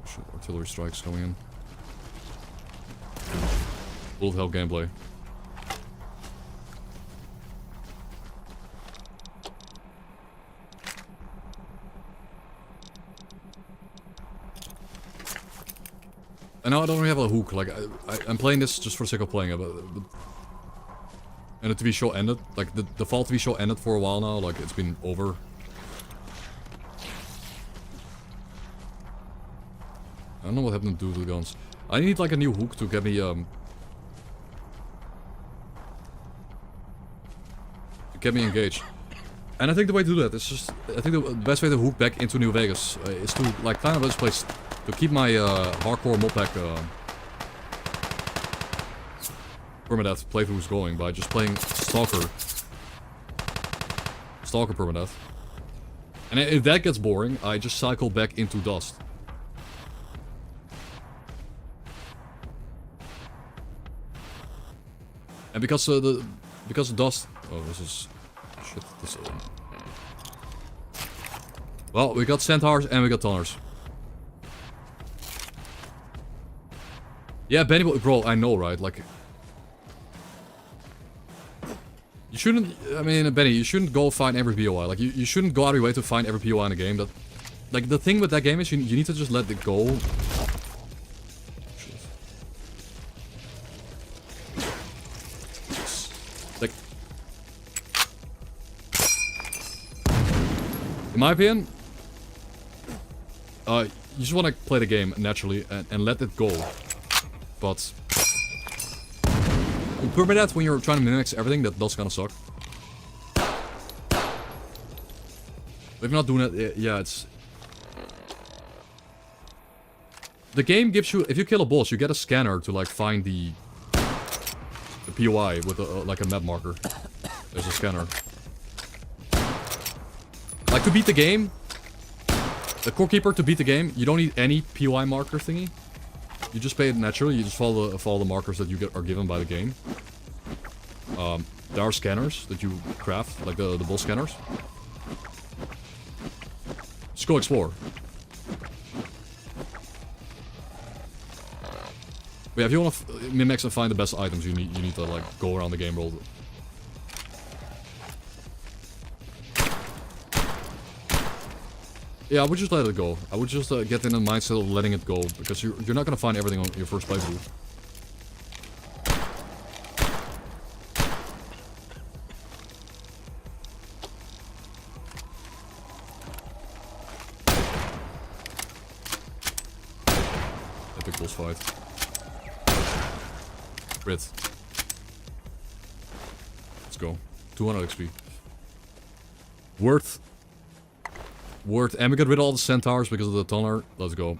Shit, artillery strikes coming in. Bullet hell gameplay. And now I don't really have a hook, like, I'm playing this just for the sake of playing it, but and the TV show ended, like, the fall TV show ended for a while now, like, it's been over. I don't know what happened to the guns. I need, like, a new hook to get me, engaged. And I think the way to do that is just, I think the best way to hook back into New Vegas is to, like, kind of this place, to keep my hardcore mod pack permadeath playthroughs going by just playing Stalker permadeath. And if that gets boring, I just cycle back into Dust. And because Dust, oh, this is shit. This, well, we got centaurs and we got tunnels. Yeah, Benny, bro, I know, right? Like, you shouldn't, I mean, Benny, you shouldn't go find every POI. Like, you shouldn't go out of your way to find every POI in the game. That, like, the thing with that game is you need to just let it go. Shit. Like, In my opinion, you just want to play the game naturally and let it go. But in permadeath, when you're trying to mimic everything, that does kind of suck. If you're not doing it, yeah, it's... The game gives you... If you kill a boss, you get a scanner to, like, find the POI with, like, a map marker. There's a scanner. Like, to beat the game... The Core Keeper, to beat the game, you don't need any POI marker thingy. You just play it naturally, you just follow the markers that you are given by the game. There are scanners that you craft, like the boss scanners. Just go explore. But yeah, if you want to mimic and find the best items, you need to like go around the game world. Yeah, I would just let it go. I would just get in the mindset of letting it go, because you're not gonna find everything on your first playthrough. Epic boss fight. Crit. Let's go. 200 XP. Worth. And we got rid of all the centaurs because of the tunnel. Let's go.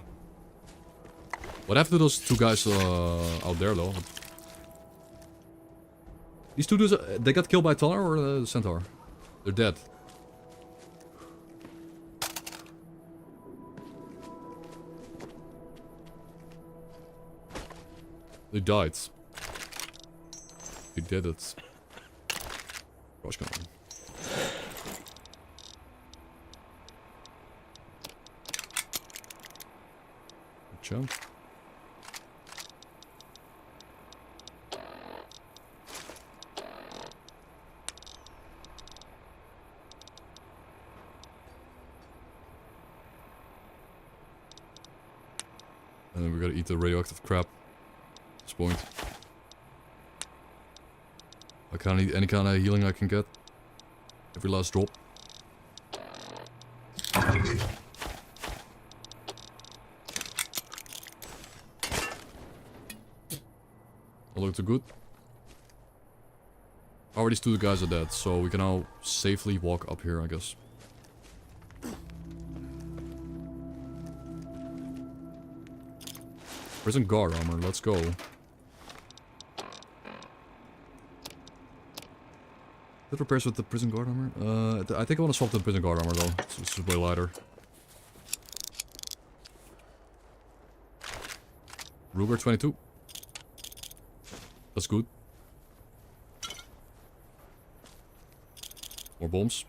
What happened to those two guys out there, though? These two dudes, they got killed by a tunnel or the centaur? They're dead. They died. They did it. Gosh, come on. Jump. And then we gotta eat the radioactive crap. At this point. I can't eat any kind of healing I can get. Every last drop. All looks good. Already two guys are dead, so we can now safely walk up here, I guess. Prison guard armor, let's go. That repairs with the prison guard armor? I think I want to swap the prison guard armor though. It's way lighter. Ruger 22. That's good. More bombs.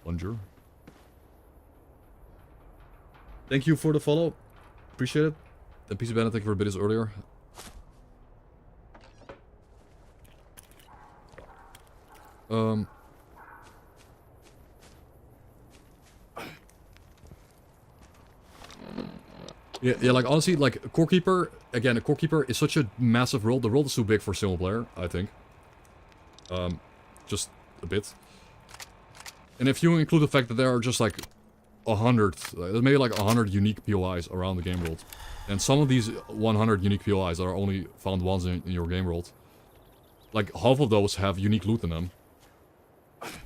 Plunger. Thank you for the follow. Appreciate it. And PC Bandit, thank you for bidding earlier. Yeah, like honestly, like Core Keeper, again, a Core Keeper is such a massive world. The world is too big for single player, I think. Just a bit. And if you include the fact that there are just like 100, maybe like 100 unique POIs around the game world. And some of these 100 unique POIs are only found once in your game world. Like half of those have unique loot in them.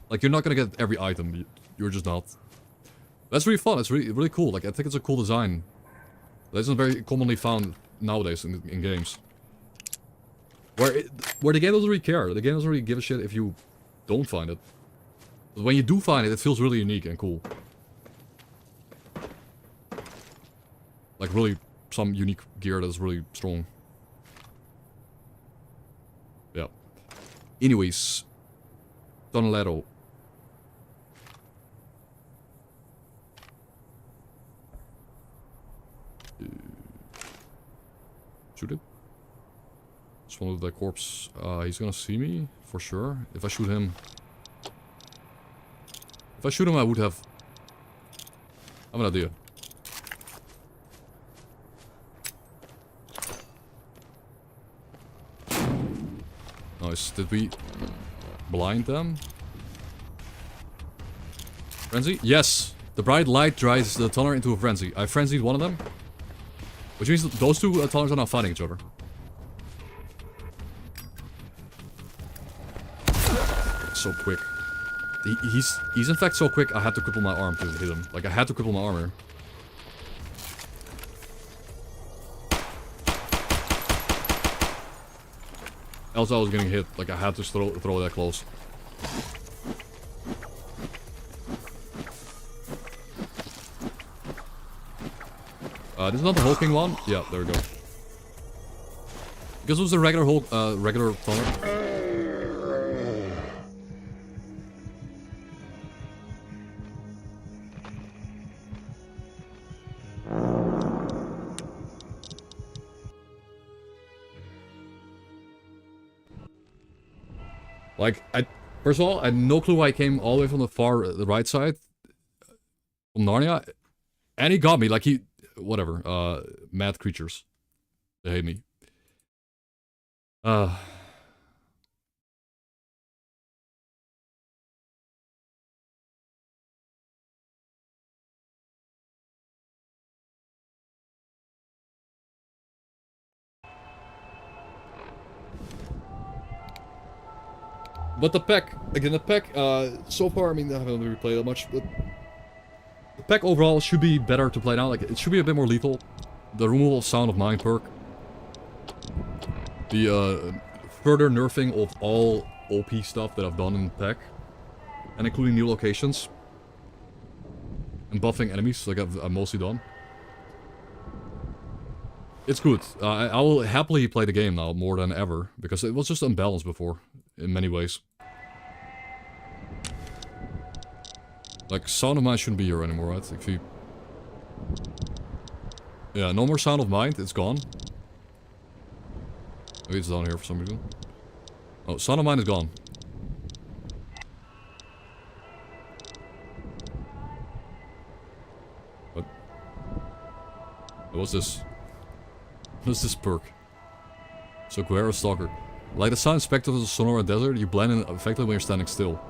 Like you're not gonna get every item, you're just not. That's really fun, it's really cool, like I think it's a cool design. That isn't very commonly found nowadays in games. Where the game doesn't really care, the game doesn't really give a shit if you don't find it. But when you do find it, it feels really unique and cool. Like really some unique gear that's really strong. Yeah. Anyways. Tunnelero. Shoot it. Swallowed that corpse. He's gonna see me, for sure. If I shoot him... If I shoot him, I would have... I have an idea. Nice. Did we blind them? Frenzy? Yes! The bright light drives the tunnel into a frenzy. I frenzied one of them. Which means that those two tunnels are now fighting each other. So quick. He's in fact so quick, I had to cripple my arm to hit him. Like, I had to cripple my armor. Else I was getting hit. Like, I had to throw that close. This is not the hulking one. Yeah, there we go. Because it was a regular Hulk, regular tunnel. Like, first of all, I had no clue why I came all the way from the right side. From Narnia. And he got me, like whatever, mad creatures. They hate me. But the pack, again, so far, I mean, I haven't really played that much, but the pack overall should be better to play now. Like, it should be a bit more lethal. The removal of Sound of Mind perk. The further nerfing of all OP stuff that I've done in the pack. And including new locations. And buffing enemies, like I've mostly done. It's good. I will happily play the game now more than ever. Because it was just unbalanced before, in many ways. Like, Sound of Mind shouldn't be here anymore, right? If you... Yeah, no more Sound of Mind, it's gone. Maybe it's down here for some reason. Oh, Sound of Mind is gone. What? What's this? What's this perk? So, S.T.A.L.K.E.R. Stalker. Like the sound spectacles of the Sonora Desert, you blend in effectively when you're standing still.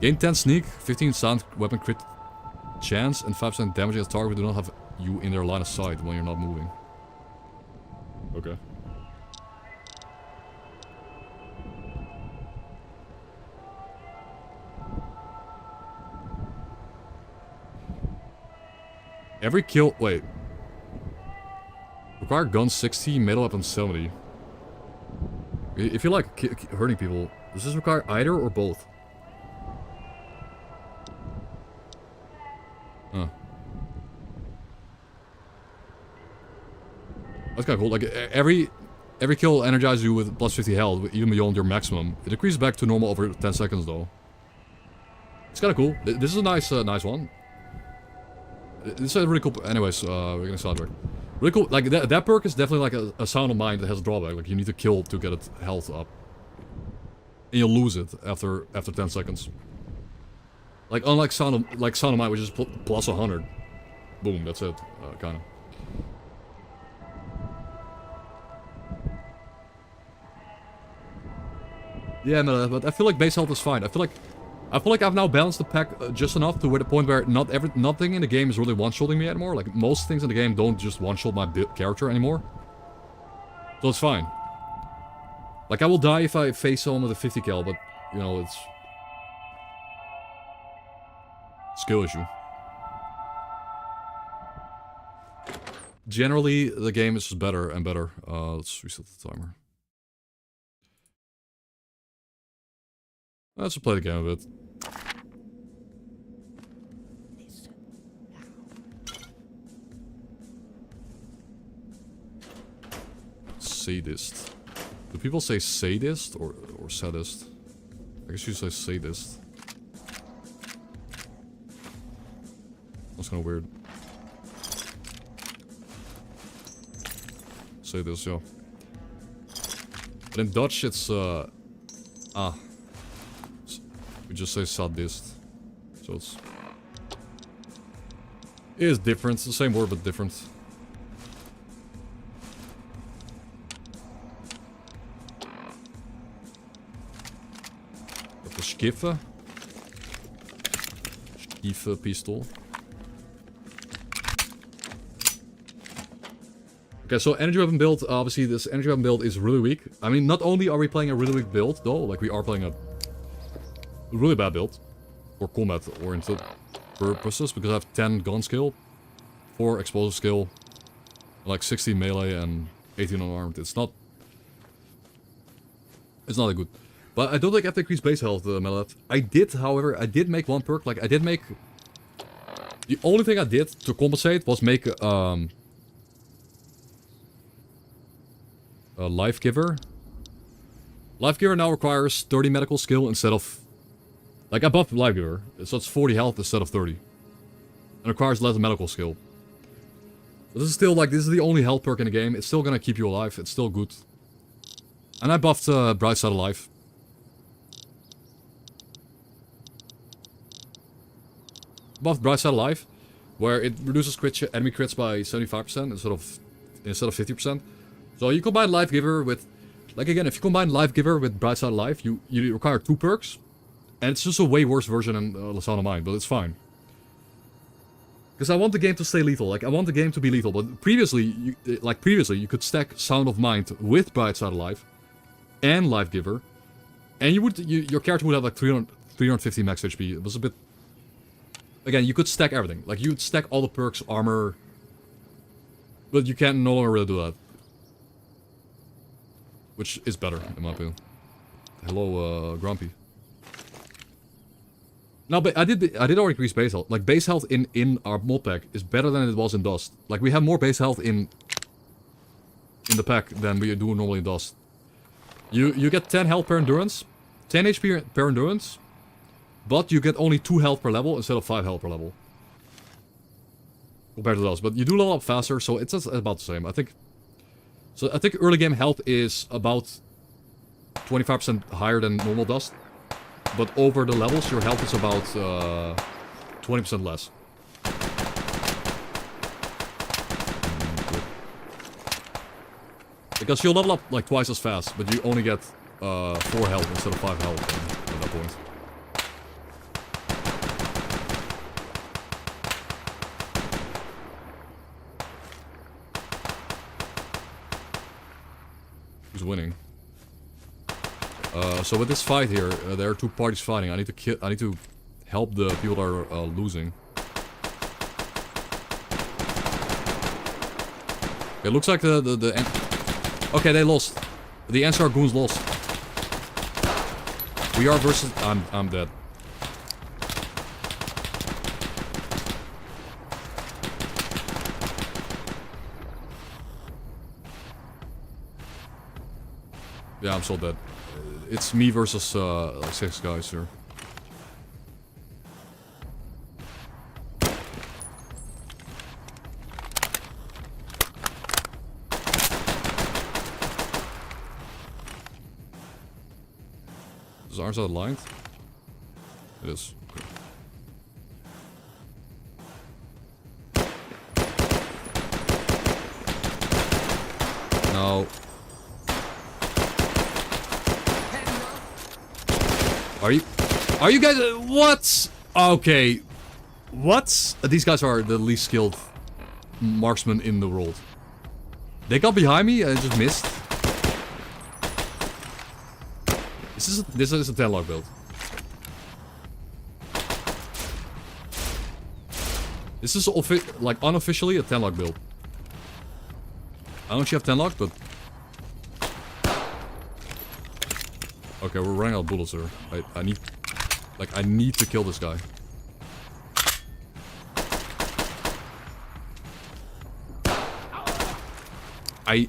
Gain 10 sneak, 15 sound weapon crit chance, and 5% damage against target but do not have you in their line of sight when you're not moving. Okay. Every kill... Wait. Require gun 60, metal weapon 70. If you like hurting people, does this require either or both? Huh. That's kinda cool. Like, every kill energizes you with plus 50 health, even beyond your maximum. It decreases back to normal over 10 seconds, though. It's kinda cool. This is a nice one. This is a really cool... Anyways, we're gonna sidetrack. Really cool. Like, that perk is definitely like a Sound of Mind that has a drawback. Like, you need to kill to get its health up. And you'll lose it after 10 seconds. Like, unlike Sound of Mind, which is plus 100. Boom, that's it. Kinda. Yeah, no, but I feel like base health is fine. I feel like I've now balanced the pack just enough to where the point where nothing in the game is really one-shotting me anymore. Like, most things in the game don't just one-shot my character anymore. So it's fine. Like, I will die if I face someone with a 50 cal, but, you know, it's... skill issue. Generally, the game is just better and better. Let's reset the timer. Let's play the game a bit. Sadist. Do people say sadist or sadist? I guess you say sadist. That's kind of weird. Sadist, yeah. But in Dutch it's we just say sadist. So it is different. It's the same word but different. Skiffen. Eve pistol. Okay, so energy weapon build, obviously this energy weapon build is really weak. I mean, not only are we playing a really weak build, though, like we are playing a really bad build. For combat-oriented purposes, because I have 10 gun skill, 4 explosive skill, like 16 melee and 18 unarmed. It's not that good. But I don't think I have to increase base health, Melat. I did, however, I did make one perk. Like, I did make... The only thing I did to compensate was make a Life Giver. Life Giver now requires 30 medical skill instead of... Like, I buffed Life Giver, so it's 40 health instead of 30. And requires less medical skill. But this is still, like, this is the only health perk in the game. It's still gonna keep you alive. It's still good. And I buffed Bright Side of Life. Buffed Bright Side of Life, where it reduces enemy crits by 75% instead of 50%. So you combine Life Giver with... Like, again, if you combine Life Giver with Bright Side of Life, you require 2 perks. And it's just a way worse version than Sound of Mind, but it's fine. Because I want the game to stay lethal. Like, I want the game to be lethal. But previously, you could stack Sound of Mind with Bright Side of Life and Life Giver, and your character would have like 350 max HP. It was a bit. Again, you could stack everything. Like, you'd stack all the perks, armor, but you can no longer really do that, which is better in my opinion. Hello, Grumpy. No, but I did already increase base health. Like, base health in our mod pack is better than it was in Dust. Like, we have more base health in the pack than we do normally in Dust. You get 10 health per endurance, 10 HP per endurance, but you get only 2 health per level instead of 5 health per level. Compared to Dust. But you do level up faster, so it's about the same. I think early game health is about 25% higher than normal Dust. But over the levels, your health is about 20% less. Because you'll level up like twice as fast, but you only get 4 health instead of 5 health at that point. Who's winning? So with this fight here, there are 2 parties fighting. I need to help the people that are losing. It looks like okay, they lost. The NCR goons lost. We are versus. I'm dead. Yeah, I'm so dead. It's me versus like 6 guys here. Is ours aligned? It is. Okay. No. Are you guys, what? Okay. What? These guys are the least skilled marksmen in the world. They got behind me and just missed. This is a 10-lock build. This is like unofficially a 10-lock build. I don't have 10-lock, but... Okay, we're running out of bullets here. I need to kill this guy. I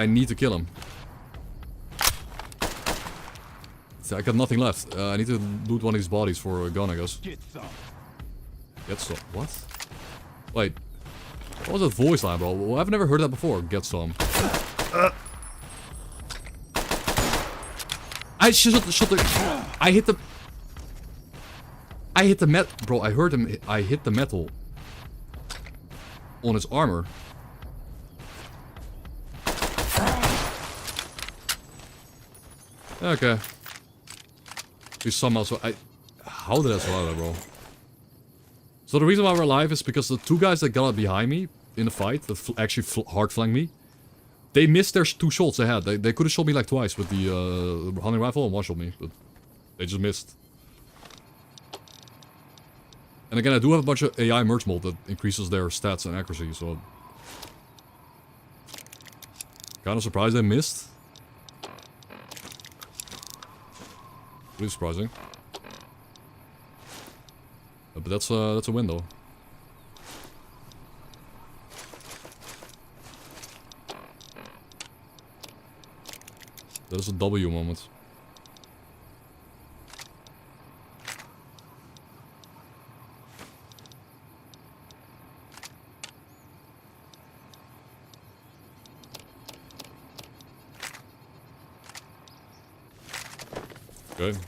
need to kill him. So I got nothing left. I need to loot one of these bodies for a gun, I guess. Get some. What? Wait. What was that voice line, bro? Well, I've never heard that before. Get some. I shot the. I hit the bro, I heard him. I hit the metal on his armor. Okay. We somehow... How did I survive that, bro? So the reason why we're alive is because the 2 guys that got up behind me in the fight, that actually hard flanked me, they missed their 2 shots they had. They could have shot me like twice with the hunting rifle and 1 shot me, but they just missed. And again, I do have a bunch of AI merge mold that increases their stats and accuracy, so... Kind of surprised they missed. Really surprising. But that's a win though. That is a W moment. Okay.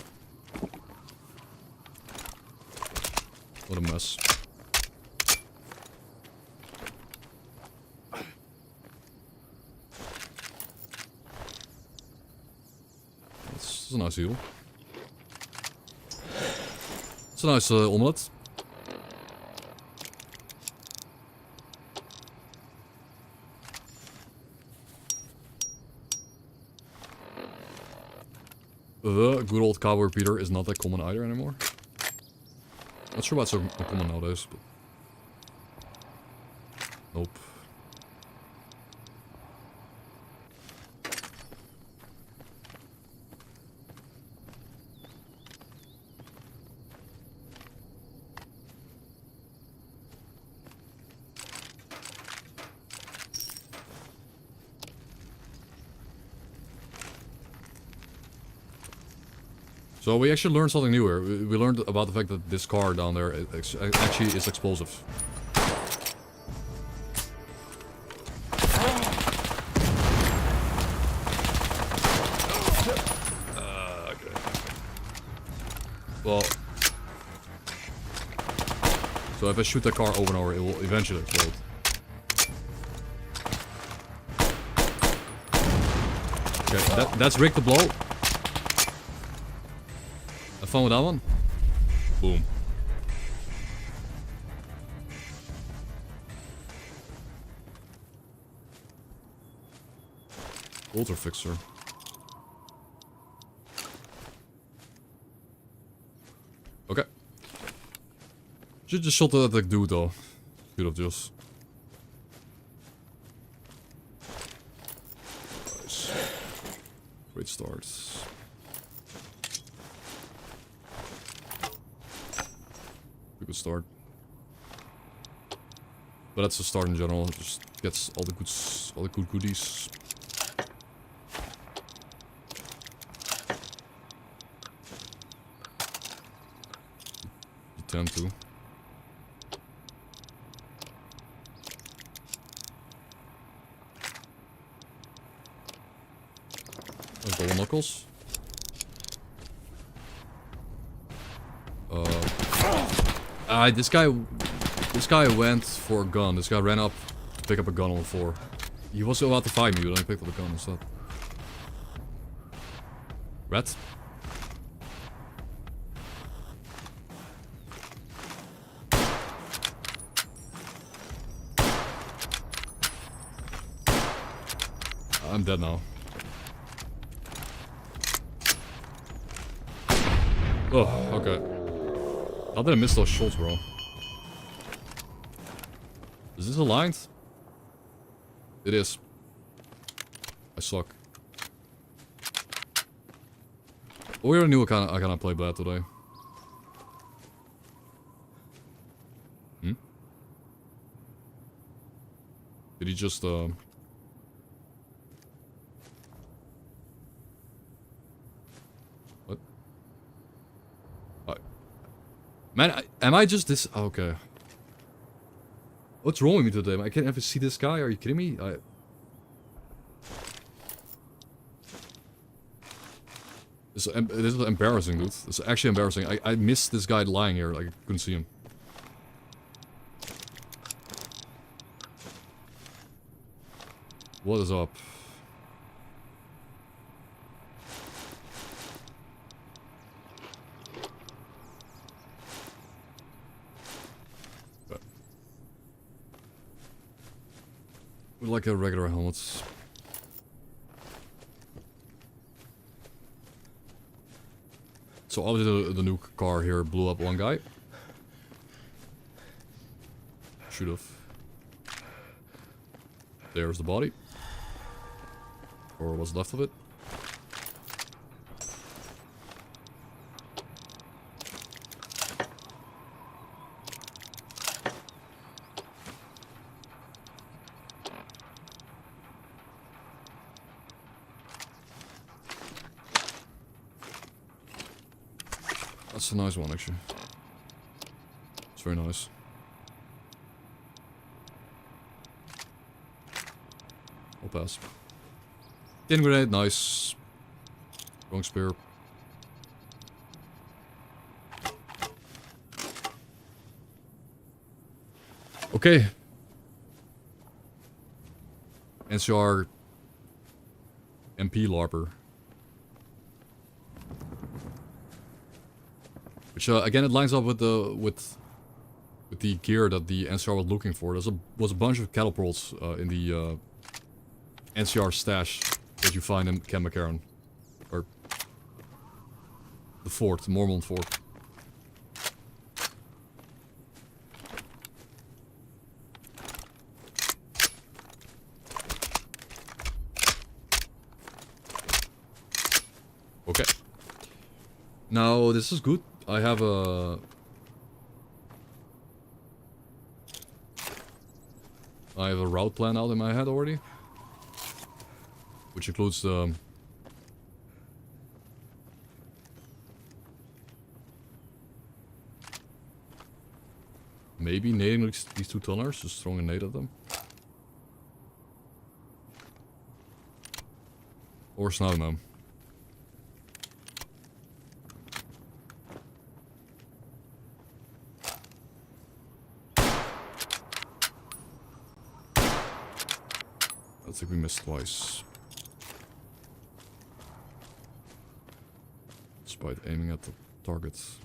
What a mess. That's a nice heal. It's a nice omelet. The good old cowboy repeater is not that common either anymore. Not sure why it's so common nowadays, but... Nope. So we actually learned something new here. We learned about the fact that this car down there actually is explosive. Okay. Well... So if I shoot that car over and over, it will eventually explode. Okay, that's Rick the Blow. Have fun with that one. Boom. Ultra fixer. Okay. Should just shot at that dude though. Could have just. Nice. Great start. Good start. But that's a start in general. It just gets all the good goodies. You tend to. Double knuckles. This guy went for a gun. This guy ran up to pick up a gun on the floor. He was about to fight me, but then he picked up a gun instead. Rat? I'm dead now. Oh, okay. How did I miss those shots, bro? Is this aligned? It is. I suck. Oh, we already knew I kinda play bad today. Hmm? Did he just, What? Man, am I just this... Oh, okay. What's wrong with me today? I can't ever see this guy. Are you kidding me? This is embarrassing, dude. It's actually embarrassing. I missed this guy lying here. Like, I couldn't see him. What is up? With like a regular helmet. So obviously the new car here blew up one guy. Should have. There's the body. Or what's left of it. That's a nice one, actually. It's very nice. I'll pass. Tin grenade, nice. Wrong spear. Okay. NCR MP LARPer. Which again, it lines up with the gear that the NCR was looking for. There was a bunch of cattle pearls in the NCR stash that you find in Camp McCarran, or the fort, the Mormon fort. Okay. Now this is good. I have a route plan out in my head already, which includes maybe nading these two tunnels, just throwing a nade at them, or snouting them. I think we missed twice. Despite aiming at the targets.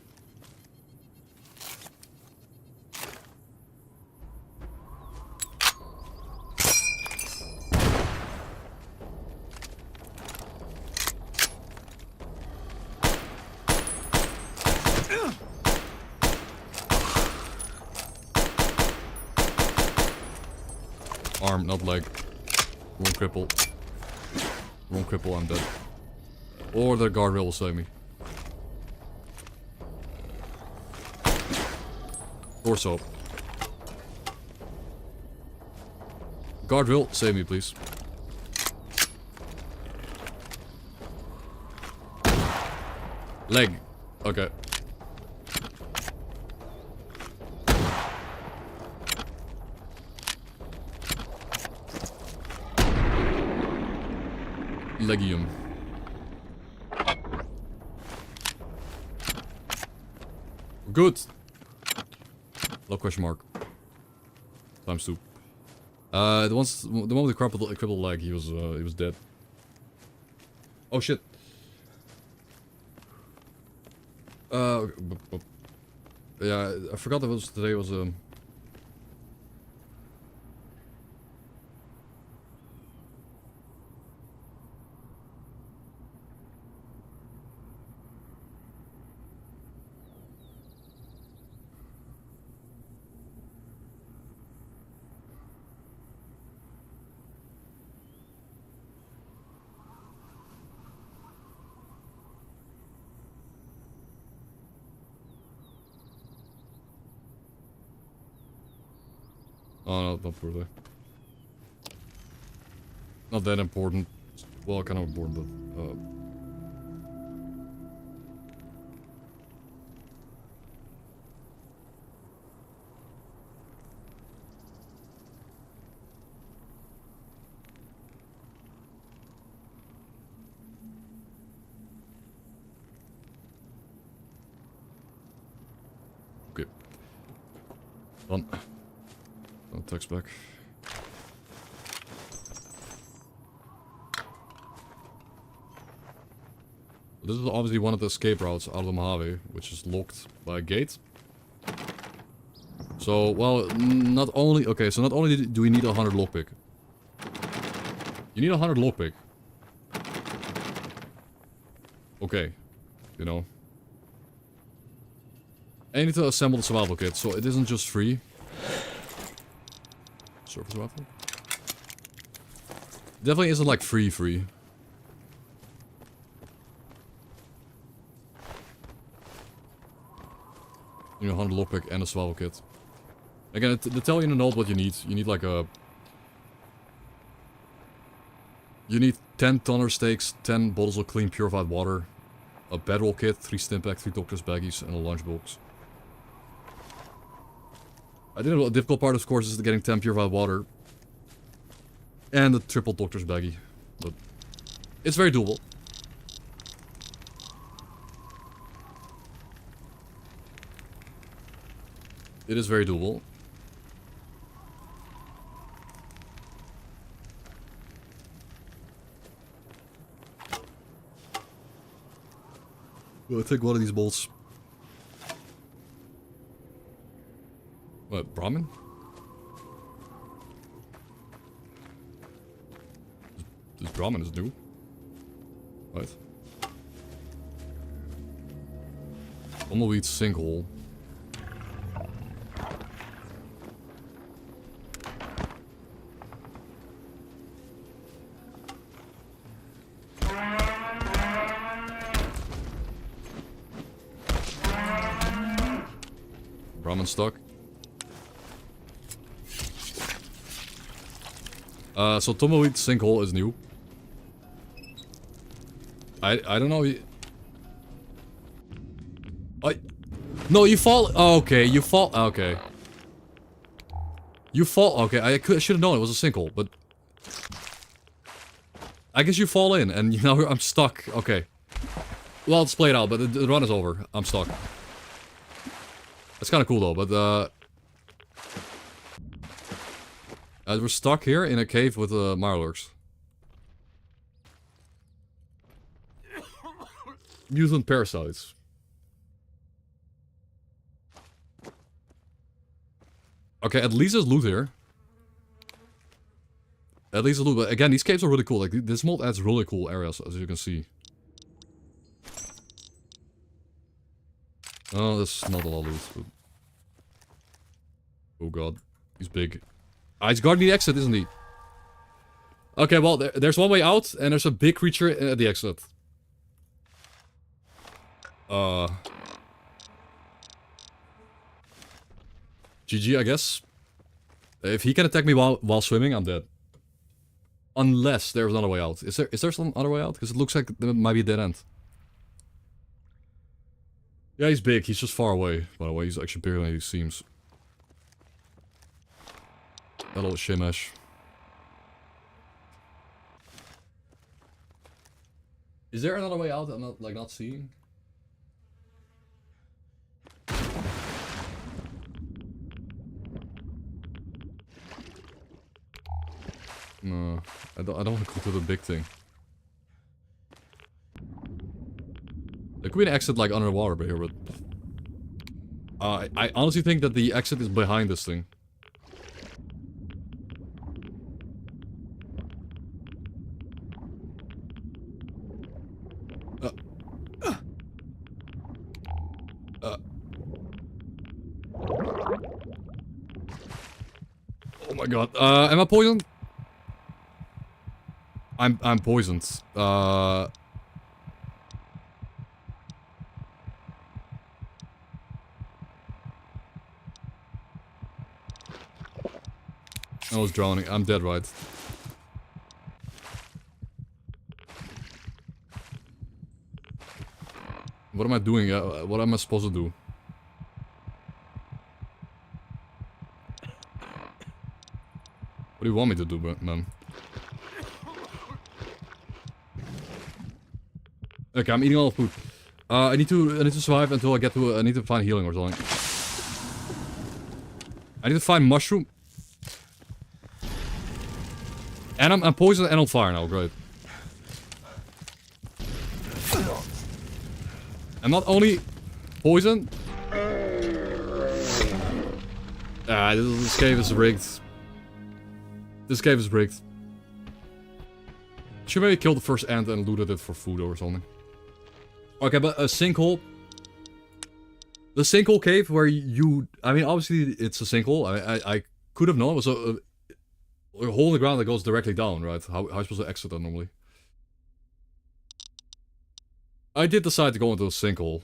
Arm, not leg. Wrong cripple. Wrong cripple, I'm dead. Or the guardrail will save me. Torso. Guardrail, save me please. Leg. Okay. Legium. Good. Low question mark. Times 2. The one with the crippled leg, he was dead. Oh shit. Yeah, I forgot that today was oh, no, not really. Not that important. Well, kind of important, but... Okay. Done. Text back. This is obviously one of the escape routes out of the Mojave, which is locked by a gate. So, well, not only... Okay, so not only do we need 100 lockpick, You need 100 lockpick. Okay. You know. And you need to assemble the survival kit, so it isn't just free. Surface rifle? Definitely isn't like free. You know, 100 lockpick and a survival kit. Again, they tell you in the note what you need. You need like a... You need 10 tonner steaks, 10 bottles of clean purified water, a bedroll kit, 3 stimpak, 3 doctor's baggies, and a lunchbox. I think the difficult part, of course, is getting 10 purified water. And the triple doctor's baggie. But it's very doable. It is very doable. I'll take one of these bolts. What, Brahmin? This Brahmin is new. Right. Tumbleweed sinkhole. Brahmin stuck. So Tumbleweed sinkhole is new. I don't know. No, you fall. Oh, okay, you fall. Okay. You fall. Okay, I should have known it was a sinkhole, but I guess you fall in, and now I'm stuck. Okay. Well, it's played out, but the run is over. I'm stuck. That's kind of cool though, but we're stuck here in a cave with Mirelurks. Mutant parasites. Okay, at least there's loot here. At least there's loot, but again, these caves are really cool. Like, this mod adds really cool areas, as you can see. Oh, that's not a lot of loot. Oh god, he's big. Ah, he's guarding the exit, isn't he? Okay, well, there's one way out, and there's a big creature at the exit. GG, I guess. If he can attack me while swimming, I'm dead. Unless there's another way out. Is there some other way out? Because it looks like there might be a dead end. Yeah, he's big. He's just far away. By the way, he's actually bigger than he seems. Hello, Shemesh. Is there another way out that I'm not seeing? No, I don't want to go to the big thing. There could be an exit like underwater here, but I honestly think that the exit is behind this thing. Oh my god. Am I poisoned? I'm poisoned. I was drowning. I'm dead, right? What am I doing? What am I supposed to do? What do you want me to do, man? Okay, I'm eating all the food. I need to survive until I get to. I need to find healing or something. I need to find mushroom. And I'm poisoned and on fire now. Great. I'm not only poisoned. This cave is rigged. This cave is rigged. Should maybe kill the first ant and looted it for food or something. Okay, but a sinkhole. The sinkhole cave where you... I mean, obviously it's a sinkhole. I could have known it was a hole in the ground that goes directly down, right? How are you supposed to exit that normally? I did decide to go into a sinkhole.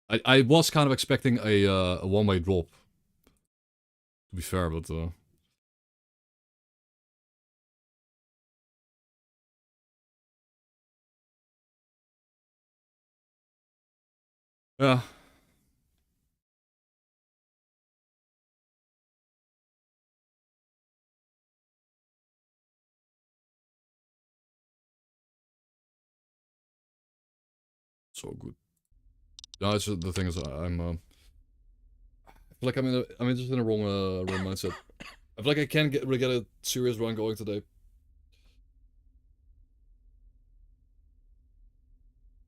I was kind of expecting a one-way drop. To be fair, but... yeah. So good. No, it's just, the thing is, I'm I feel like I'm just in a wrong mindset. I feel like I can't really get a serious run going today.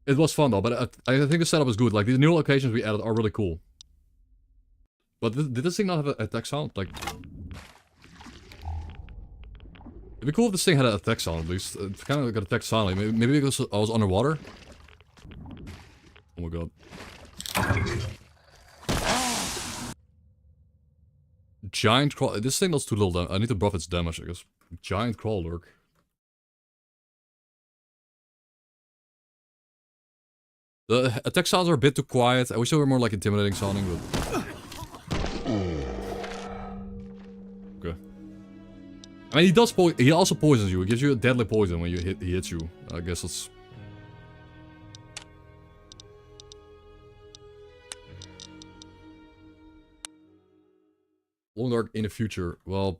It was fun though, but I think the setup is good. Like, the new locations we added are really cool. But did this thing not have an attack sound? Like... It'd be cool if this thing had an attack sound at least. It kind of got attack sound. Like, maybe because I was underwater? Oh my god. Giant crawl... This thing does too little damage. I need to buff its damage, I guess. Giant crawler. The attack sounds are a bit too quiet. I wish they were more like intimidating sounding, but... Okay. I mean, he also poisons you. He gives you a deadly poison when he hits you. I guess that's... Long Dark in the future. Well...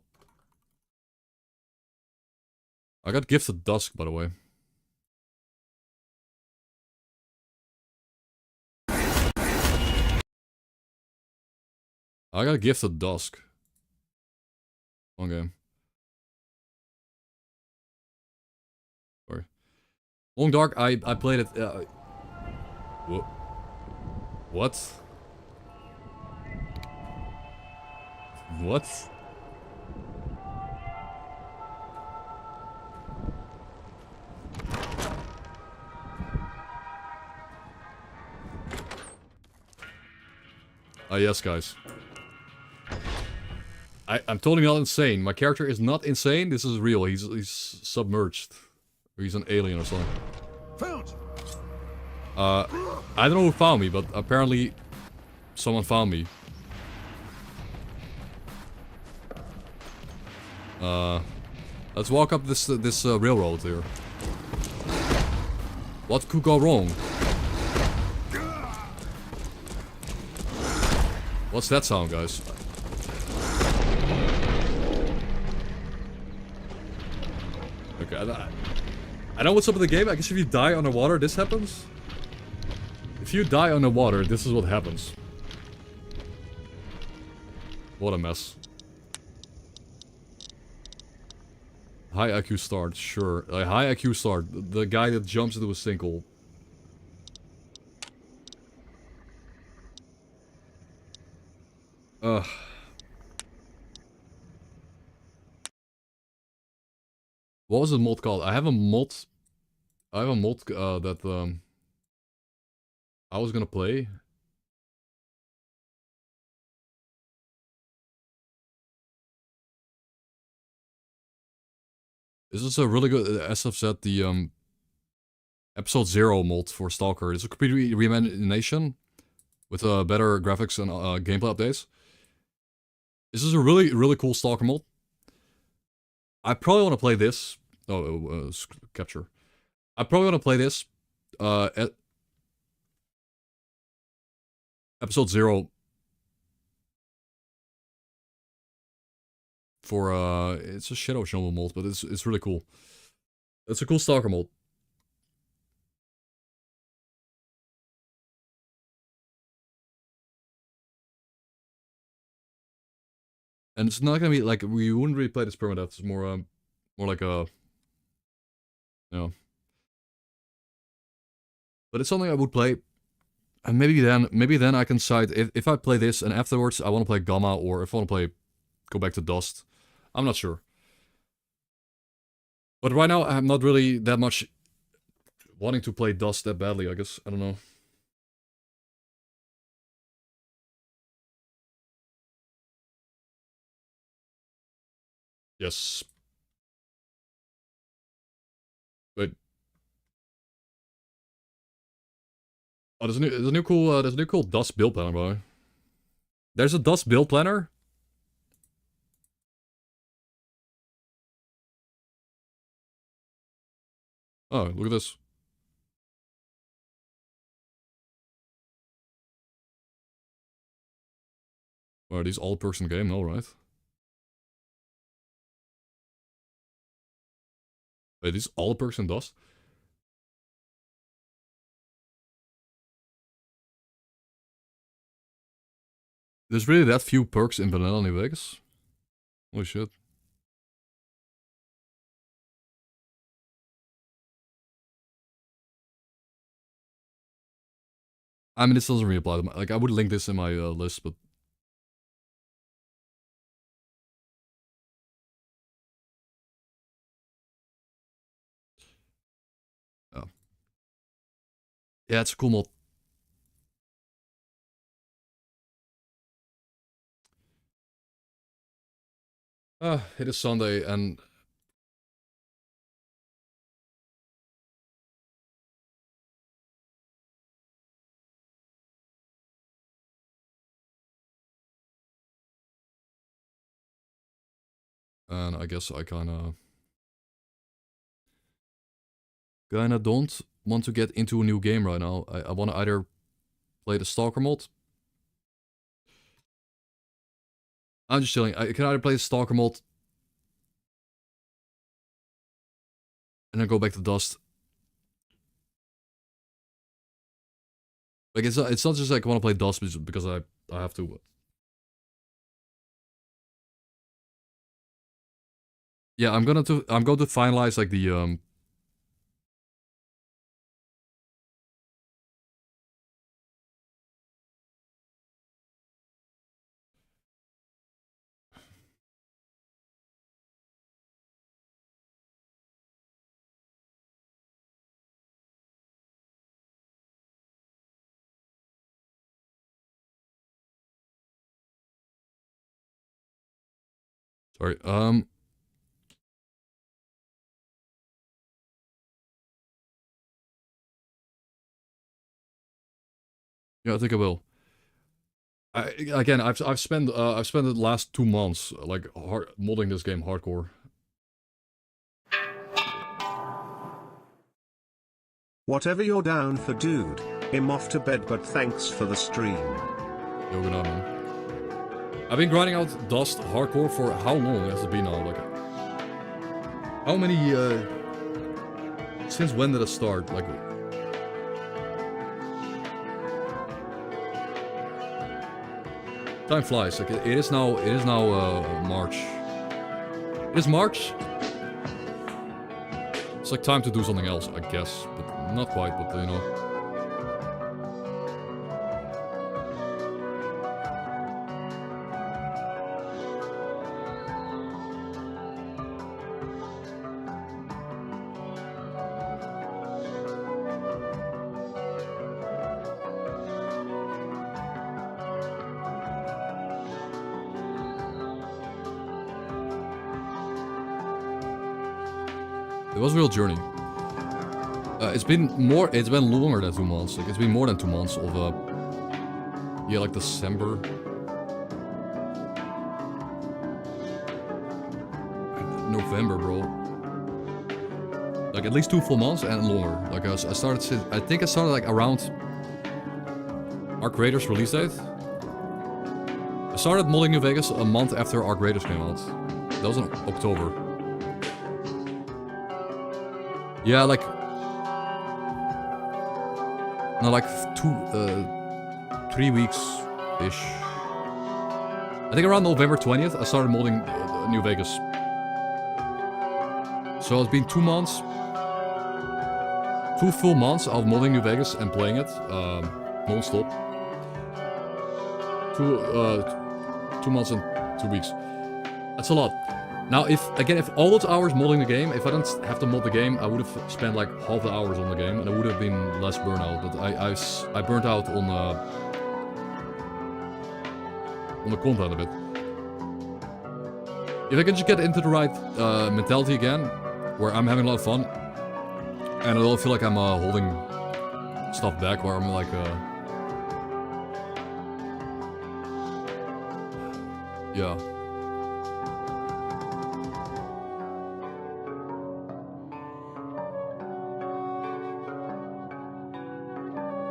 I got Gifted Dusk, by the way. I got Gifted Dusk. Okay. Sorry. Long Dark, I played it... What? What? Ah, yes, guys. I'm totally not insane. My character is not insane. This is real. He's submerged. Or he's an alien or something. I don't know who found me, but apparently someone found me. Let's walk up this railroad here. What could go wrong? What's that sound, guys? Okay, I know what's up with the game. I guess if you die underwater, this happens. If you die underwater, this is what happens. What a mess. High IQ start, sure. High IQ start. The guy that jumps into a sinkhole. Ugh. What was the mod called? I have a mod that I was gonna play. This is a really good, as I've said, the episode 0 mod for S.T.A.L.K.E.R. It's a complete reimagination with better graphics and gameplay updates. This is a really, really cool S.T.A.L.K.E.R. mod. I probably want to play this. Oh, capture. I probably want to play this at episode 0 for it's a Shadow Chernobyl mod, but it's really cool. It's a cool S.T.A.L.K.E.R. mod. And it's not gonna be like, we wouldn't really play this permadeath. It's more like a, you know. But it's something I would play, and maybe then I can decide if I play this and afterwards I want to play Gamma, or if I want to play go back to Dust. I'm not sure. But right now, I'm not really that much wanting to play Dust that badly, I guess. I don't know. Yes. Wait. Oh, there's a new cool Dust build planner, by the way. There's a Dust build planner. Oh, look at this. Are these all-person game? No, right? Wait, these all-person Dust? There's really that few perks in Vanilla New Vegas? Holy shit. I mean, this doesn't really apply to my... Like, I would link this in my list, but... Oh. Yeah, it's a cool mod. It is Sunday, and... And I guess I kinda don't want to get into a new game right now. I wanna either play the S.T.A.L.K.E.R mod. I'm just chilling. I can either play the S.T.A.L.K.E.R mod and then go back to Dust. Like, it's not just like I wanna play Dust because I have to. Yeah, I'm going to finalize like the sorry, yeah, I think I will. Again, I've spent the last 2 months like modding this game hardcore. Whatever you're down for, dude. I'm off to bed, but thanks for the stream. Yo, good night, man. I've been grinding out Dust hardcore for how long has it been now? Like, how many, since when did it start? Like, time flies. Like, it is now March. It is March? It's like time to do something else, I guess. But not quite, but you know. It was a real journey. It's been longer than 2 months. Like, it's been more than 2 months of, yeah, like December. November, bro. Like, at least 2 full months and longer. Like, I think I started, like, around Arc Raiders release date. I started modding New Vegas a month after Arc Raiders came out. That was in October. Yeah, like... No, like 3 weeks-ish. I think around November 20th, I started modding New Vegas. So it's been 2 months. 2 full months of modding New Vegas and playing it, non-stop. 2 months and 2 weeks. That's a lot. Now, if all those hours modding the game, if I didn't have to mod the game, I would have spent like half the hours on the game, and it would have been less burnout. But I burnt out on the content a bit. If I can just get into the right mentality again, where I'm having a lot of fun, and I don't feel like I'm holding stuff back, where I'm like yeah.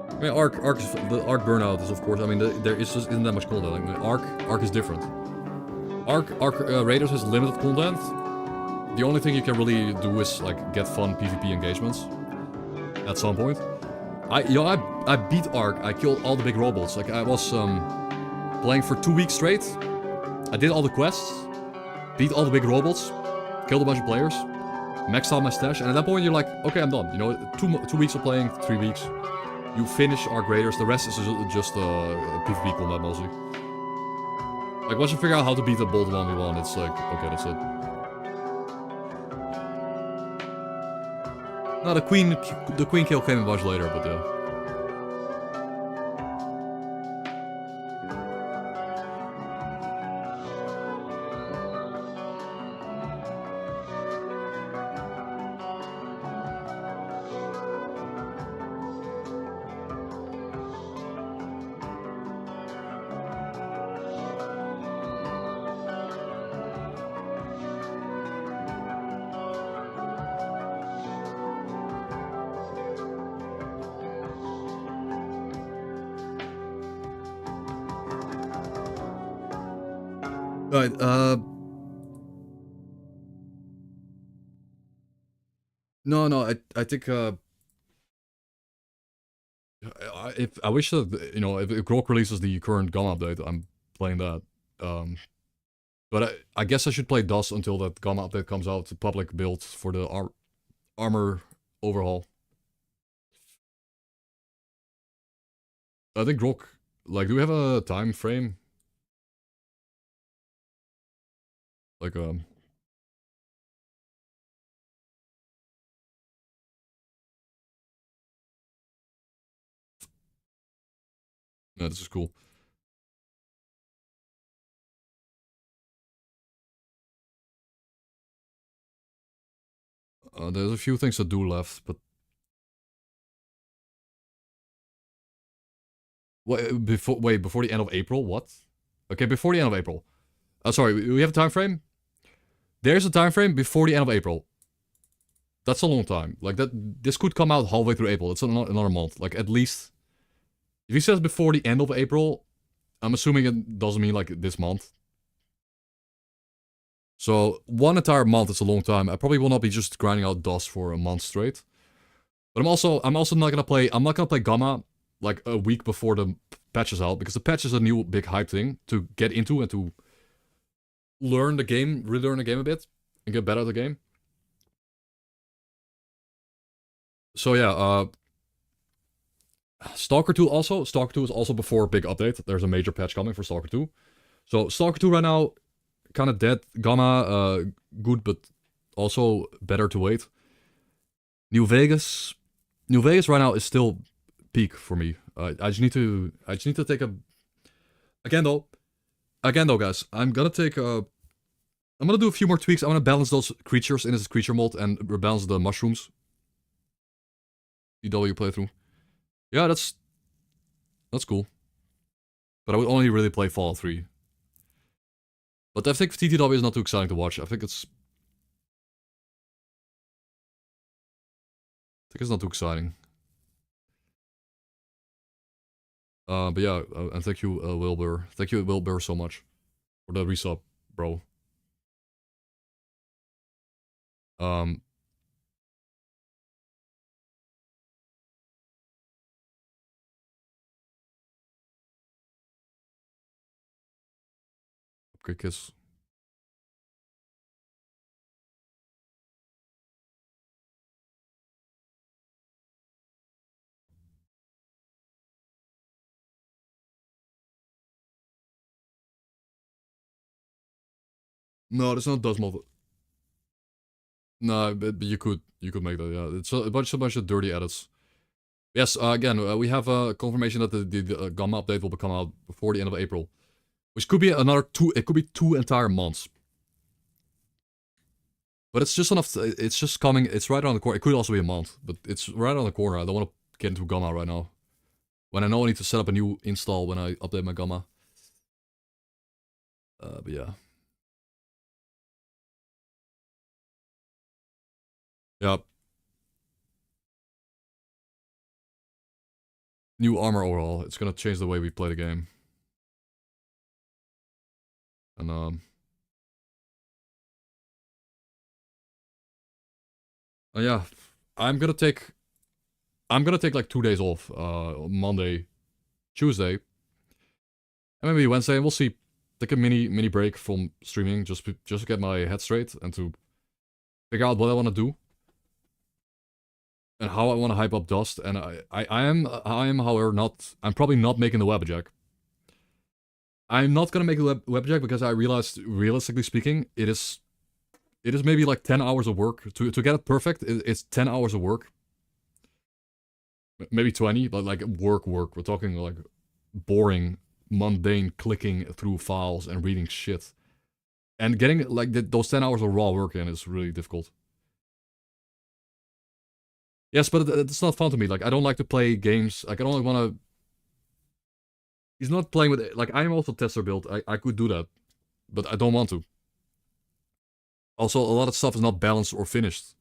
I mean, the Ark burnout is, of course, I mean, there is just isn't that much content. I mean, Ark is different. Ark Raiders has limited content. The only thing you can really do is, like, get fun PvP engagements. At some point. I beat Ark. I killed all the big robots. Like, I was, playing for 2 weeks straight. I did all the quests. Beat all the big robots. Killed a bunch of players. Maxed out my stash. And at that point, you're like, okay, I'm done. You know, 2 weeks of playing, 3 weeks. You finish Ark Raiders, the rest is just PvP combat mostly. Like, once you figure out how to beat the bolt 1v1, it's like, okay, that's it. No, the queen kill came a bunch later, but yeah. Right, no, I think, I wish that, you know, if Grok releases the current Gamma update, I'm playing that. But I guess I should play DOS until that Gamma update comes out, the public build for the armor overhaul. I think Grok, like, do we have a time frame? Like, yeah, this is cool. There's a few things to do left, but... Wait, before the end of April? What? Okay, before the end of April. Sorry, we have a time frame? There's a time frame before the end of April. That's a long time. Like, this could come out halfway through April. It's another month. Like, at least... If he says before the end of April, I'm assuming it doesn't mean, like, this month. So, one entire month is a long time. I probably will not be just grinding out DOS for a month straight. But I'm also not gonna play... I'm not gonna play Gamma, like, a week before the patch is out. Because the patch is a new big hype thing to get into and to learn the game, relearn the game a bit. And get better at the game. So yeah, S.T.A.L.K.E.R 2 also. S.T.A.L.K.E.R 2 is also before a big update. There's a major patch coming for S.T.A.L.K.E.R 2. So S.T.A.L.K.E.R 2 right now, kind of dead. Gamma, good, but also better to wait. New Vegas right now is still peak for me. I just need to take a... Again though, guys, I'm gonna do a few more tweaks. I'm gonna balance those creatures in this creature mode and rebalance the mushrooms. EW playthrough. Yeah, that's cool. But I would only really play Fallout 3. But I think TTW is not too exciting to watch. I think it's not too exciting. But yeah, and thank you, Wilbur. Thank you, Wilbur, so much for the resub, bro. Um, Upgrade kiss. No, there's no dust mod. No, but you could make that. Yeah, it's a bunch of dirty edits. Yes, again, we have confirmation that the Gamma update will come out before the end of April, which could be another 2. It could be 2 entire months. But it's just enough. It's just coming. It's right around the corner. It could also be a month, but it's right around the corner. I don't want to get into Gamma right now. When I know I need to set up a new install when I update my Gamma. But yeah. Yep. New armor overhaul. It's gonna change the way we play the game. And yeah, I'm gonna take like 2 days off. Monday, Tuesday, and maybe Wednesday. And we'll see. Take a mini break from streaming just to get my head straight and to figure out what I want to do and how I want to hype up Dust. And I am however not. I'm probably not making the Wabbajack. I'm not gonna make the Wabbajack because I realized, realistically speaking, it is maybe like 10 hours of work to get it perfect. It's 10 hours of work, maybe 20, but like work. We're talking like boring, mundane clicking through files and reading shit, and getting like those 10 hours of raw work in is really difficult. Yes, but it's not fun to me. Like I don't like to play games. Like I don't want to. He's not playing with it. Like I am also tester build. I could do that, but I don't want to. Also, a lot of stuff is not balanced or finished.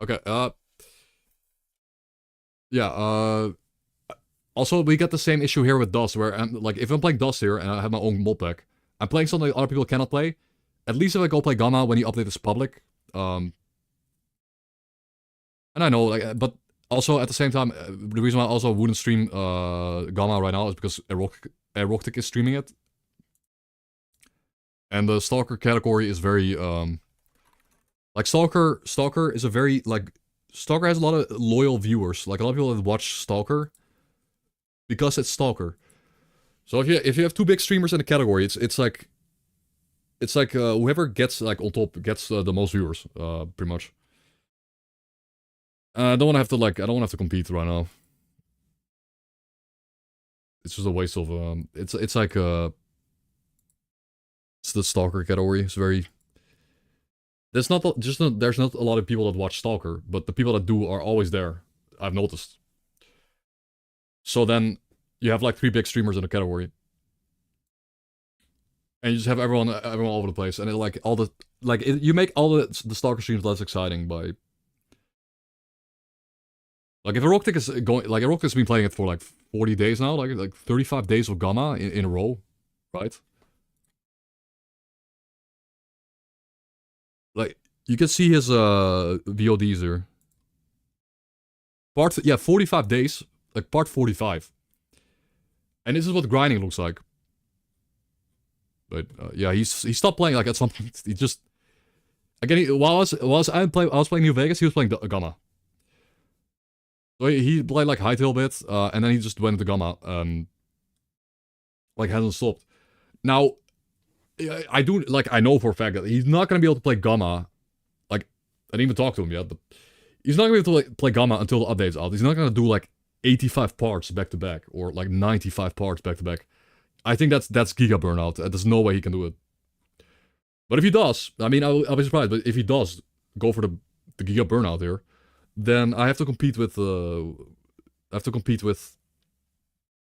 Okay, yeah, also, we get the same issue here with Dust, where like, if I'm playing Dust here, and I have my own mod pack, I'm playing something other people cannot play, at least if I go play Gamma when the update is public, and I know, like, but also, at the same time, the reason why I also wouldn't stream, Gamma right now is because Erotic is streaming it, and the Stalker category is very, like, Stalker is a very, like, Stalker has a lot of loyal viewers, like, a lot of people that watch Stalker, because it's Stalker. So if you have 2 big streamers in a category, it's like whoever gets like on top gets the most viewers, pretty much. I don't want to have to compete right now. It's just a waste of it's like it's the Stalker category. It's very there's not a lot of people that watch Stalker, but the people that do are always there. I've noticed. So then you have like 3 big streamers in the category. And you just have everyone all over the place, and like all the you make all the Stalker streams less exciting by like if Erotic is going like Erotic's been playing it for like 40 days now, like 35 days of Gamma in a row, right? Like you can see his VODs here. 45 days, like part 45. And this is what grinding looks like. But yeah, he stopped playing like at some point. He just again while I was playing New Vegas, he was playing Gamma. So he played like Hytale a bit, and then he just went into Gamma. Like hasn't stopped. Now, I know for a fact that he's not gonna be able to play Gamma. Like I didn't even talk to him yet, but he's not gonna be able to play Gamma until the update's out. He's not gonna do like 85 parts back to back or like 95 parts back to back. I think that's Giga burnout. There's no way he can do it. But if he does, I mean, I'll be surprised. But if he does go for the Giga burnout here, then I have to compete with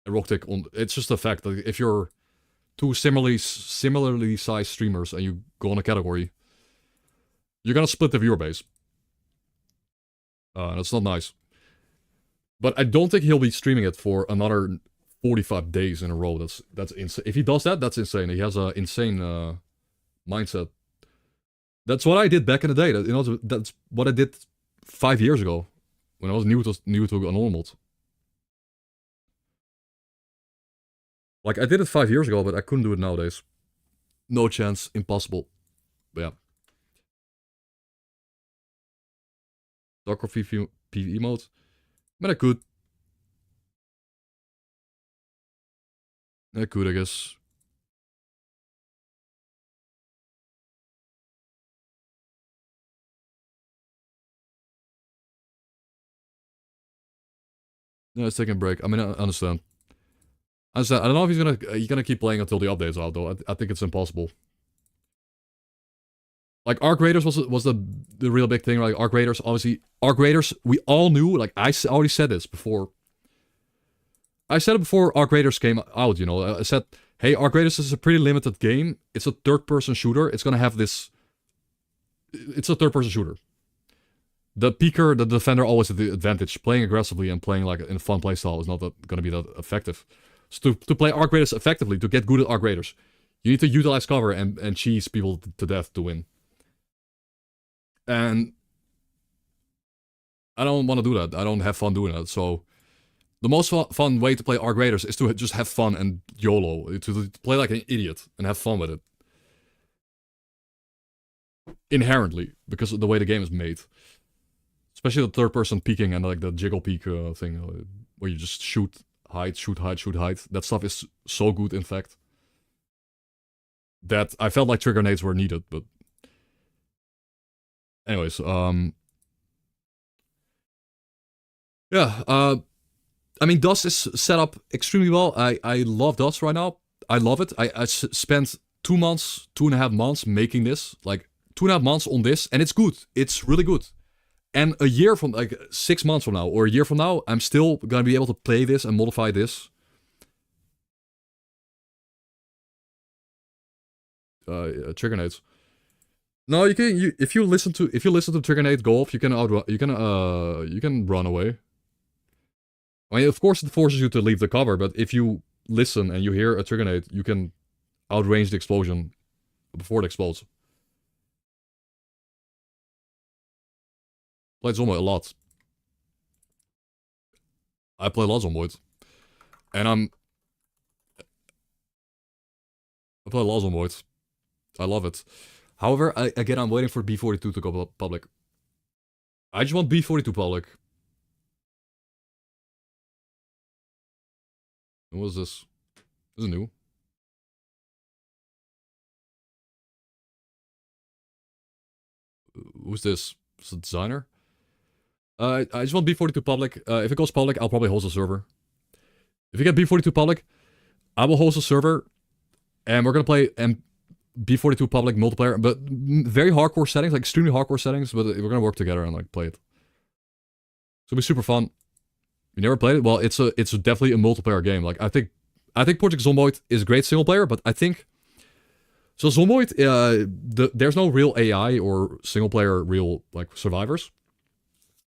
Erotic on. It's just a fact that if you're 2 similarly sized streamers and you go on a category, you're gonna split the viewer base. That's not nice. But I don't think he'll be streaming it for another 45 days in a row. That's insane. If he does that, that's insane. He has an insane mindset. That's what I did back in the day. You know, that's what I did 5 years ago when I was new to Unnormaled. Like I did it 5 years ago, but I couldn't do it nowadays. No chance, impossible. But yeah. Dark or PvE mode. But I could. I could, I guess. No, it's taking a break. I mean, I understand. I understand. I don't know if he's gonna keep playing until the update's out, though. I think it's impossible. Like Arc Raiders was the real big thing. Like Arc Raiders, obviously, Arc Raiders. We all knew. Like I already said this before. I said it before Arc Raiders came out. You know, I said, "Hey, Arc Raiders is a pretty limited game. It's a third-person shooter. It's gonna have this. It's a third-person shooter. The peeker, the defender, always has the advantage. Playing aggressively and playing like in a fun playstyle is not going to be that effective. So to play Arc Raiders effectively, to get good at Arc Raiders, you need to utilize cover and cheese people to death to win. And I don't want to do that. I don't have fun doing that. So the most fun way to play Arc Raiders is to just have fun and YOLO. To play like an idiot and have fun with it. Inherently, because of the way the game is made. Especially the third person peeking and like the jiggle peek thing, where you just shoot, hide, shoot, hide, shoot, hide. That stuff is so good, in fact, that I felt like trigger nades were needed. But anyways, yeah. I mean, Dust is set up extremely well. I love Dust right now. I love it. I spent 2 months, 2.5 months making this, like 2.5 months on this, and it's good. It's really good. And a year from, like 6 months from now, or a year from now, I'm still gonna be able to play this and modify this. Trigger nades. No, you can. If you listen to trigger nade golf, you can run away. I mean, of course, it forces you to leave the cover, but if you listen and you hear a trigger nade, you can outrange the explosion before it explodes. Played Zomboid a lot. I play a lot Zomboid. And I play a lot Zomboid. I love it. However, I'm waiting for B42 to go public. I just want B42 public. What is this? This is new. Who's this? Is it designer? I just want B42 public. If it goes public, I'll probably host a server. If you get B42 public, I will host a server, and we're gonna play B42 public multiplayer, but very hardcore settings, like extremely hardcore settings. But we're gonna work together and like play it. It's gonna be super fun. You never played it? Well, it's definitely a multiplayer game. Like I think Project Zomboid is great single player, but I think so. Zomboid, there's no real AI or single player real like survivors.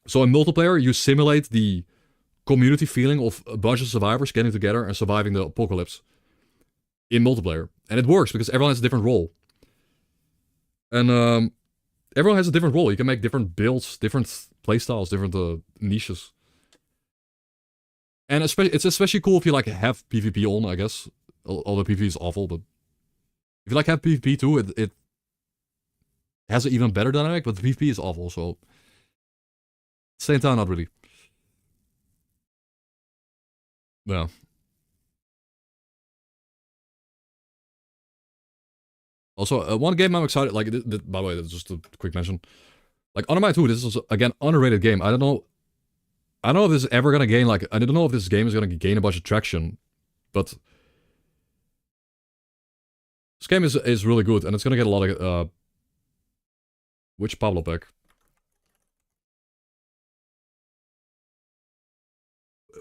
So in multiplayer, you simulate the community feeling of a bunch of survivors getting together and surviving the apocalypse in multiplayer, and it works because everyone has a different role, and everyone has a different role. You can make different builds, different playstyles, different niches, and it's especially cool if you like have PvP on. I guess although PvP is awful, but if you like have PvP too, it has an even better dynamic. But the PvP is awful, so same time, not really. Yeah. Also, one game I'm excited, like, by the way, that's just a quick mention. Like, Undermine 2, this is, again, underrated game. I don't know if this is ever gonna gain, like, I don't know if this game is gonna gain a bunch of traction, but this game is really good, and it's gonna get a lot of, which Pablo pack?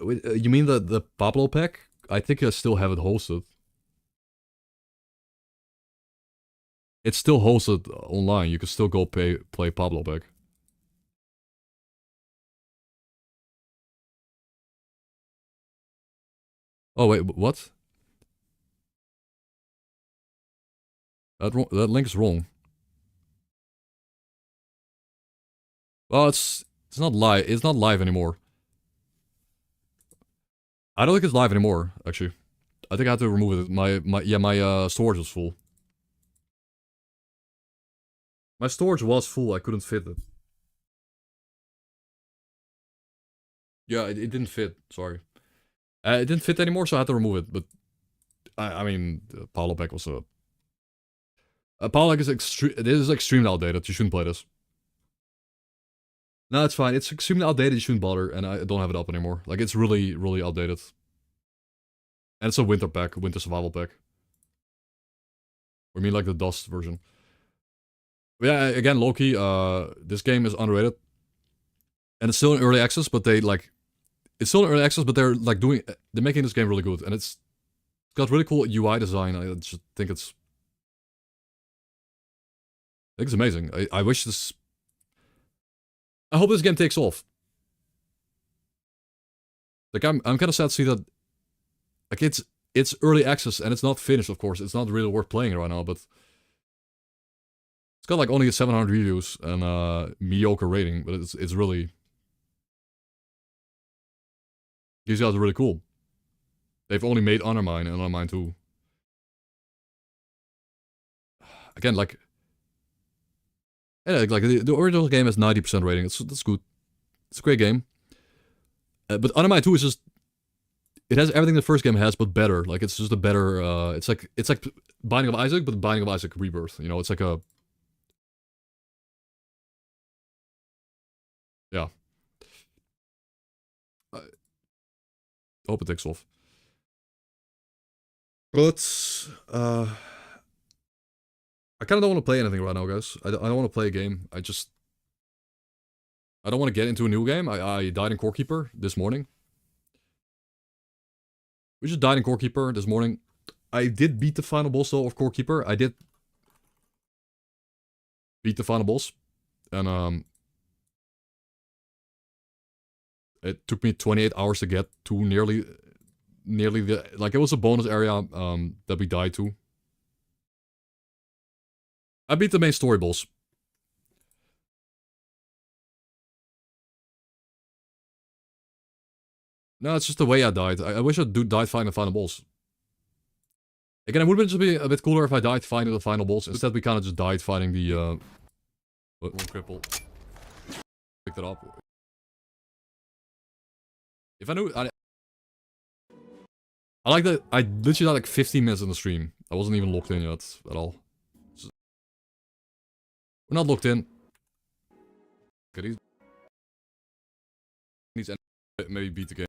You mean the Pablo pack? I think I still have it hosted. It's still hosted online. You can still go play Pablo back. Oh wait, what? That link is wrong. Well, it's not live. It's not live anymore. I don't think it's live anymore, actually. I think I had to remove it. My storage was full. My storage was full. I couldn't fit it. Yeah, it didn't fit. Sorry. It didn't fit anymore, so I had to remove it. But I mean, Wabbajack was a. Wabbajack is it is extremely outdated. You shouldn't play this. No, it's fine. It's extremely outdated. You shouldn't bother, and I don't have it up anymore. Like, it's really, really outdated. And it's a winter pack, winter survival pack. I mean, like the Dust version. But yeah, again, low-key, this game is underrated. And it's still in early access, but they, like... It's still in early access, but they're, like, they're making this game really good. And it's got really cool UI design. I just think it's... I think it's amazing. I wish this... I hope this game takes off. Like, I'm kind of sad to see that... Like, it's early access, and it's not finished, of course. It's not really worth playing right now, but... It's got, like, only 700 reviews and mediocre rating, but it's really... These guys are really cool. They've only made Undermine and Undermine 2. Again, like... Yeah, like, the original game has 90% rating. That's good. It's a great game. But Undermine 2 is just... It has everything the first game has, but better. Like, it's just a better... It's like Binding of Isaac, but Binding of Isaac Rebirth. You know, it's like a... Yeah. I hope it takes off. But... I kind of don't want to play anything right now, guys. I don't want to play a game. I don't want to get into a new game. I died in Core Keeper this morning. We just died in Core Keeper this morning. I did beat the final boss, though, of Core Keeper. I did beat the final boss. And, it took me 28 hours to get to nearly the... Like, it was a bonus area, that we died to. I beat the main story boss. No, it's just the way I died. I wish I died fighting the final boss. Again, it would have just be a bit cooler if I died fighting the final boss. Instead, we kind of just died fighting the, one cripple. Picked it up. If I knew... I like that... I literally died like 15 minutes in the stream. I wasn't even locked in yet, at all. We're not locked in. Okay, these maybe beat the game.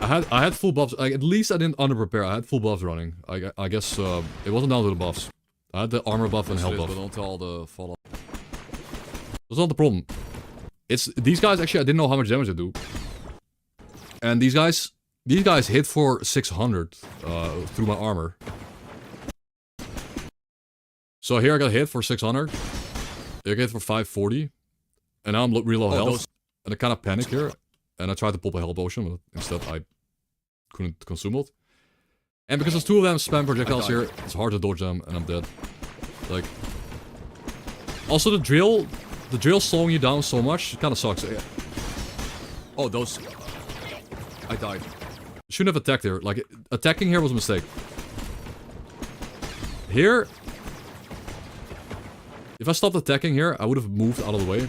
I had full buffs. Like, at least I didn't underprepare. I had full buffs running. I guess it wasn't down to the buffs. I had the armor buff and health buff. But don't tell the follow. That's not the problem. It's these guys. Actually, I didn't know how much damage they do. And these guys hit for 600 through my armor. So here I got hit for 600. Here I got hit for 540. And now I'm really low health. And I kind of panic here. And I tried to pop a health potion, but instead I couldn't consume it. And because there's two of them spam projectiles here, it's hard to dodge them, and I'm dead. Like... Also the drill slowing you down so much, it kind of sucks. Oh, those... I died. Shouldn't have attacked here. Like, attacking here was a mistake. Here... If I stopped attacking here, I would have moved out of the way.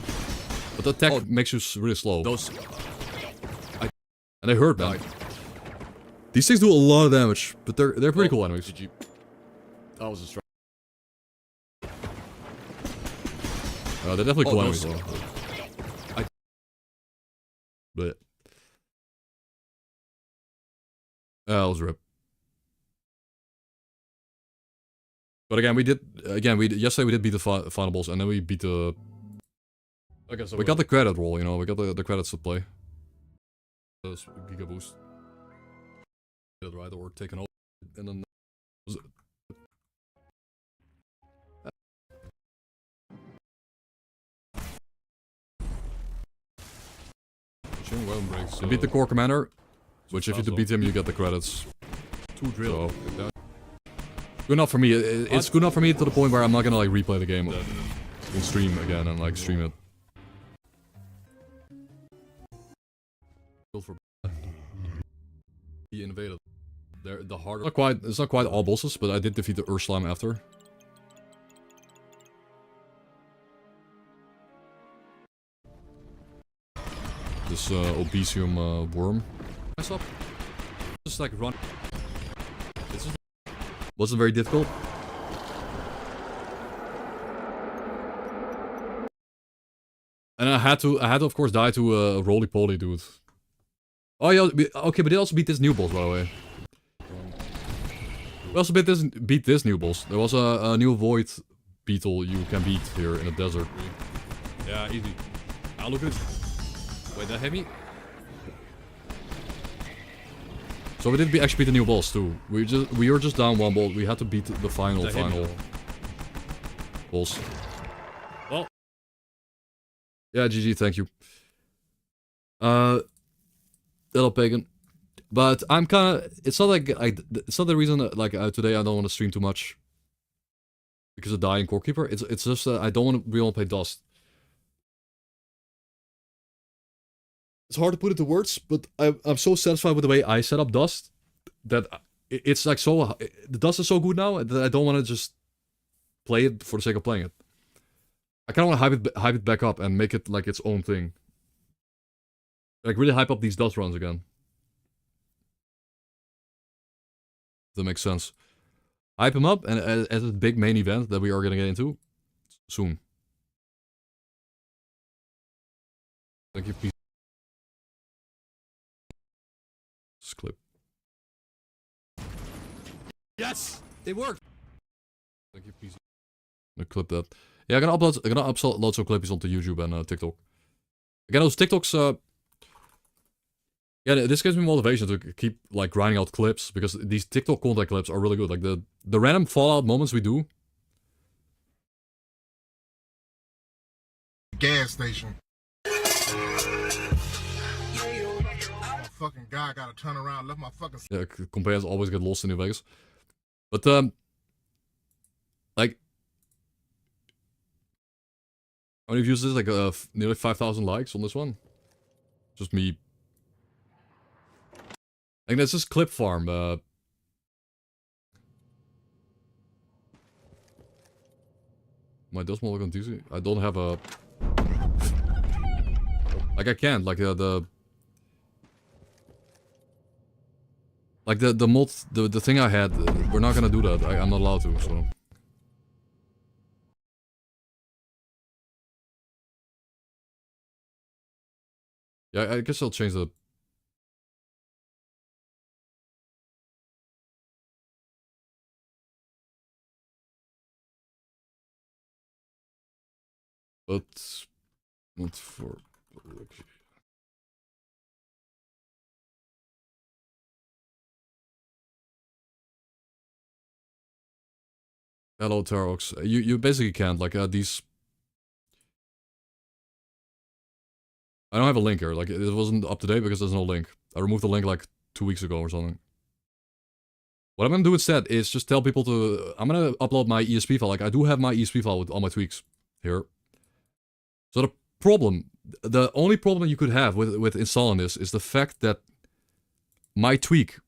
But the attack makes you really slow. And they hurt, man. These things do a lot of damage, but they're pretty cool enemies. Did you... That was a strike. They're definitely cool enemies, though. But... That was rip. But again, yesterday we did beat the final boss, and then we beat the... Okay, so we got the credit roll, you know, we got the credits to play. Giga boost. Right, or taken over, and then... I beat the core commander, which if you beat him, you get the credits. So, good enough for me. It's good enough for me to the point where I'm not gonna like replay the game. on stream again and like stream it. For he invaded. The harder. It's not quite all bosses, but I did defeat the Earth Slime after. This obesium worm. Mess up. Just like run. This wasn't very difficult. And I had to of course die to a roly-poly dude. Oh yeah, okay, but they also beat this new boss, by the way. We also beat this new boss. There was a new void beetle you can beat here in the desert. Yeah, easy. Ah, look at this. Wait, that hit me? So we didn't actually beat the new boss too. We were just down one boss. We had to beat the final boss. Well. Yeah, GG, thank you. Little pagan. But I'm kinda... It's not like... it's not the reason that, like, today I don't want to stream too much. Because of dying Core Keeper. It's just that I don't want to... We want to play Dust. It's hard to put into words, but I'm so satisfied with the way I set up Dust. That it's like so... The Dust is so good now that I don't want to just... play it for the sake of playing it. I kind of want to hype it back up and make it like its own thing. Like really hype up these Dust runs again. If that makes sense. Hype him up and as a big main event that we are gonna get into soon. Thank you, peace. This clip. Yes! It worked! Thank you, peace. I'm gonna clip that. Yeah, I'm gonna upload some clips onto YouTube and TikTok. Again, those TikToks, yeah, this gives me motivation to keep, like, grinding out clips, because these TikTok content clips are really good. Like, the random Fallout moments we do. Gas station. Fucking guy gotta turn around, left my fucking... Yeah, compares always get lost in New Vegas. But, like... How many views is this? Like, nearly 5,000 likes on this one. Just me... I think that's just clip farm, My dust look on DC? I don't have a... Like, I can't, like, Like, the mod, the thing I had, we're not gonna do that. I'm not allowed to, so... Yeah, I guess I'll change the... But... Not for... Hello, Tarox. You basically can't, like, these... I don't have a link here, like, it wasn't up to date because there's no link. I removed the link, like, 2 weeks ago or something. What I'm gonna do instead is just tell people to... I'm gonna upload my ESP file, like, I do have my ESP file with all my tweaks here. So the only problem you could have with installing this is the fact that my tweak...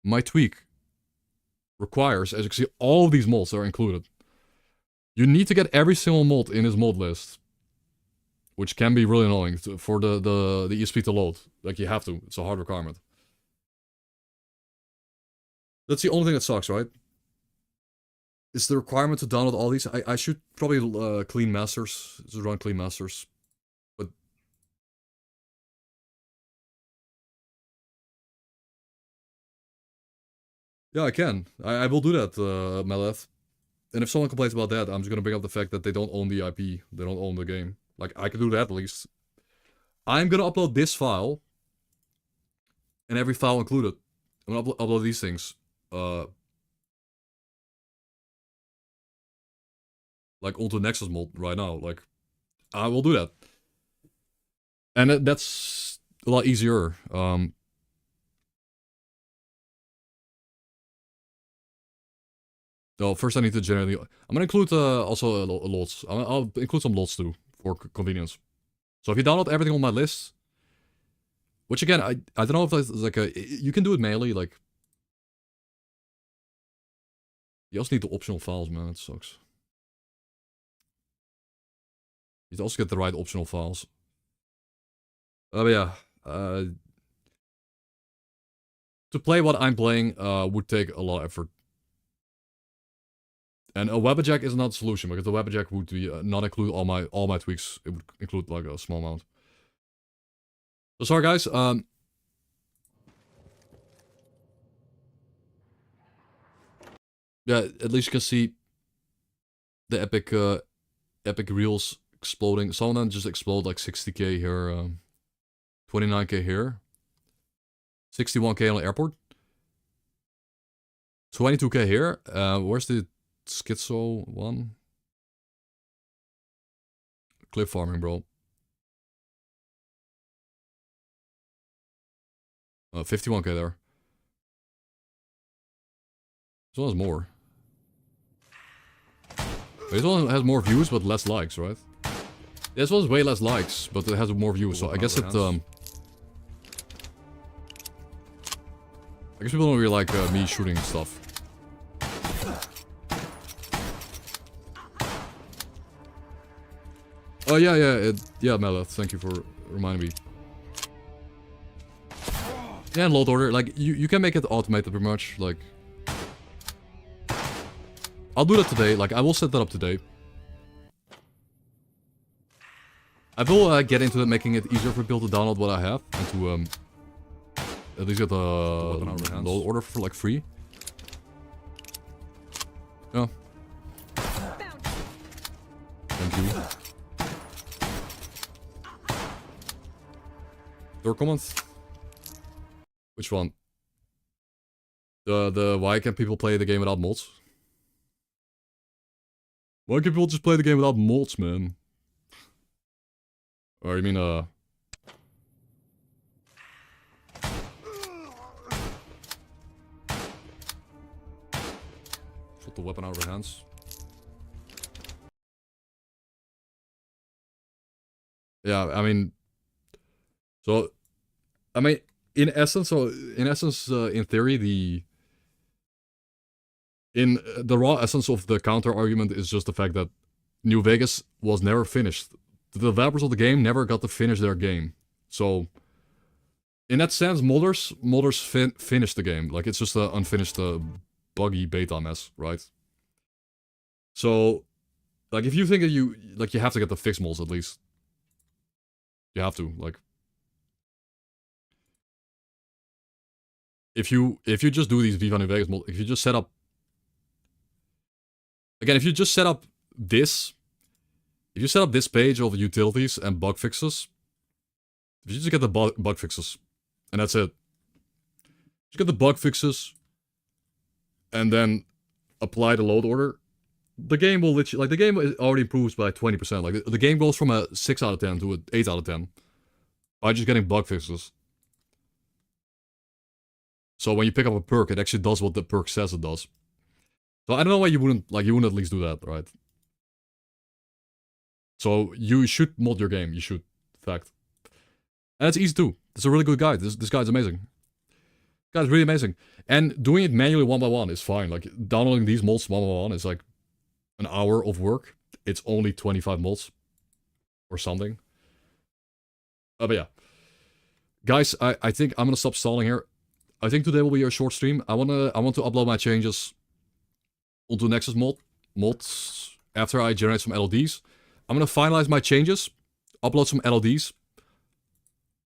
My tweak requires, as you can see, all of these mods are included. You need to get every single mod in this mod list. Which can be really annoying for the ESP to load. Like, you have to. It's a hard requirement. That's the only thing that sucks, right? It's the requirement to download all these. I should probably clean masters. Just run clean masters. But... Yeah, I can. I will do that, Meleth. And if someone complains about that, I'm just gonna bring up the fact that they don't own the IP. They don't own the game. Like, I can do that at least. I'm gonna upload this file. And every file included. I'm gonna upload these things. Like, onto Nexus mod right now. Like, I will do that. And that's a lot easier. No, first I need to generate the... I'm gonna include also lots. I'll include some lots too, for convenience. So if you download everything on my list... Which again, I don't know if that's like a... You can do it manually, like... You also need the optional files, man, it sucks. You also get the right optional files. But yeah, to play what I'm playing would take a lot of effort. And a Wabbajack is not a solution, because the Wabbajack would be, not include all my tweaks. It would include like a small amount. So sorry guys, yeah, at least you can see the epic reels exploding. Some of them just explode like 60k here, 29k here, 61k on the airport, 22k here. Where's the schizo one? Cliff farming, bro. 51k there. This one has more. This one has more views but less likes, right? This one has way less likes, but it has more views, so I guess it, I guess people don't really like me shooting stuff. Oh yeah, Mela, thank you for reminding me. Yeah, and load order, like, you can make it automated pretty much, like... I'll do that today, like, I will set that up today. I will get into it, making it easier for people to download what I have, and to, at least get the load order for, like, free. Yeah. Thank you. Door comment? Which one? The why can't people play the game without mods? Why can't people just play the game without mods, man? Or you mean, Put the weapon out of her hands. Yeah, I mean... So... I mean, in essence, in theory, the raw essence of the counter argument is just the fact that New Vegas was never finished. The developers of the game never got to finish their game. So, in that sense, modders finished the game. Like, it's just an unfinished, buggy beta mess, right? So, like, if you think that you have to get the fixed mods at least. You have to, like... If you just do these Viva New Vegas mods, if you just set up... Again, if you just set up this... If you set up this page of utilities and bug fixes... If you just get the bug fixes... And that's it. Just get the bug fixes... And then... Apply the load order... The game will literally... Like, the game already improves by 20%. Like, the game goes from a 6 out of 10 to an 8 out of 10. By just getting bug fixes. So when you pick up a perk, it actually does what the perk says it does. So I don't know why you wouldn't at least do that, right? So you should mod your game, you should, in fact. And it's easy too. It's a really good guide. This guy's amazing. This guy's really amazing. And doing it manually one by one is fine. Like, downloading these mods one by one is like an hour of work. It's only 25 mods. Or something. But yeah. Guys, I think I'm gonna stop stalling here. I think today will be a short stream. I want to upload my changes onto Nexus mods after I generate some LODs. I'm gonna finalize my changes, upload some LODs,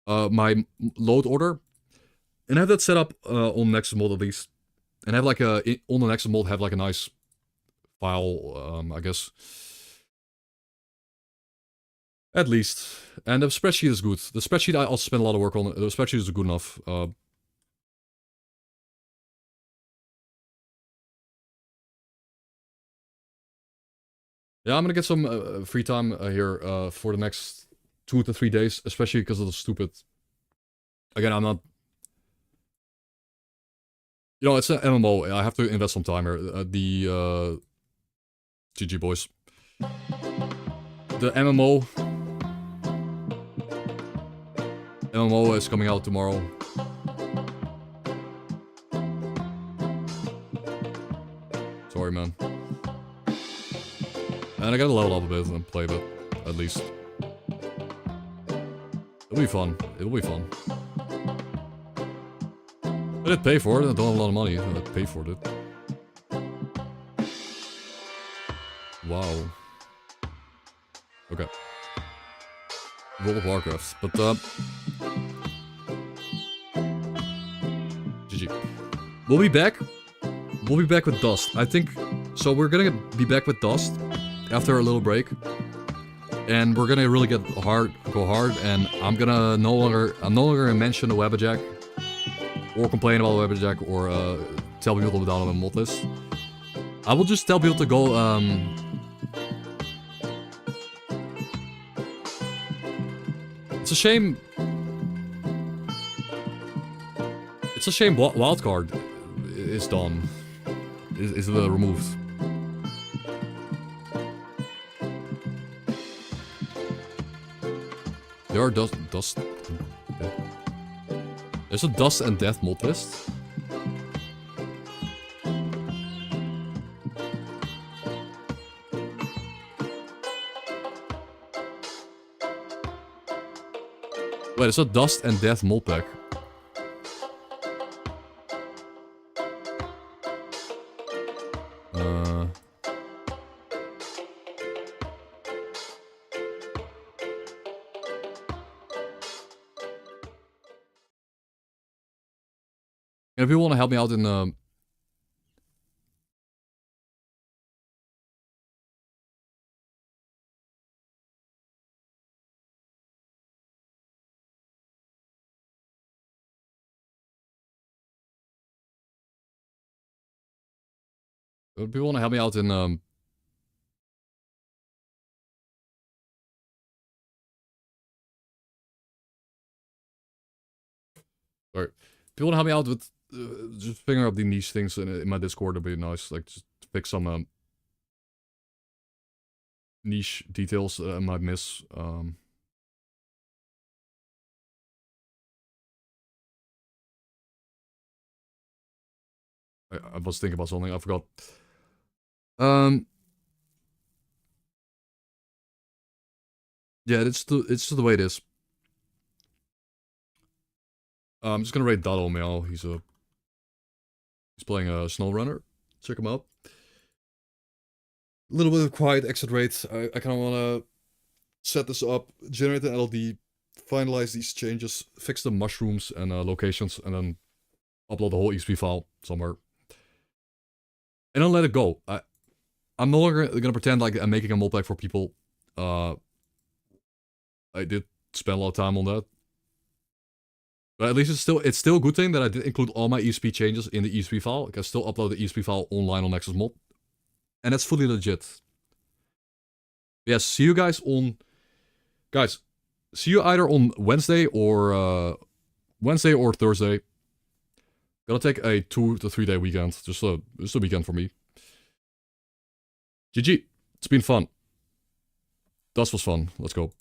my load order, and have that set up on Nexus mod at least, and have like on the Nexus mod have like a nice file, I guess. At least, and the spreadsheet is good. The spreadsheet I also spent a lot of work on. The spreadsheet is good enough. Yeah, I'm gonna get some free time here for the next 2 to 3 days, especially because of the stupid... Again, I'm not... You know, it's an MMO. I have to invest some time here. GG boys. The MMO is coming out tomorrow. Sorry, man. And I gotta level up a bit and play a bit, at least. It'll be fun. It'll be fun. I did pay for it. I don't have a lot of money. I paid for it. Wow. Okay. World of Warcraft. But, GG. We'll be back. We'll be back with Dust. I think... So we're gonna be back with Dust after a little break. And we're gonna really go hard, and I'm no longer gonna mention the Wabbajack. Or complain about Wabbajack, or tell people to download a mod list. I will just tell people to go, It's a shame... It's a shame Wildcard is done. Is removed. There are dust... There's a Dust and Death mod list. Wait, it's a Dust and Death mod pack. If you want to help me out in if people want to help me out in sorry. If you want to help me out with just figuring out the niche things in my Discord, that'd be nice. Like, just pick some niche details that I might miss. I was thinking about something, I forgot. Yeah, it's just the way it is. I'm just gonna rate Dado Meow. He's playing a SnowRunner. Check him out. A little bit of quiet exit rate. I kind of want to set this up, generate an LD, finalize these changes, fix the mushrooms and locations, and then upload the whole EXP file somewhere. And then let it go. I'm no longer gonna pretend like I'm making a mod pack for people. I did spend a lot of time on that. But at least it's still a good thing that I did include all my ESP changes in the ESP file. I can still upload the ESP file online on Nexus Mod. And that's fully legit. Yes, see you guys on... Guys, see you either on Wednesday or Thursday. Gonna take a 2 to 3 day weekend. Just a weekend for me. GG. It's been fun. Dust was fun. Let's go.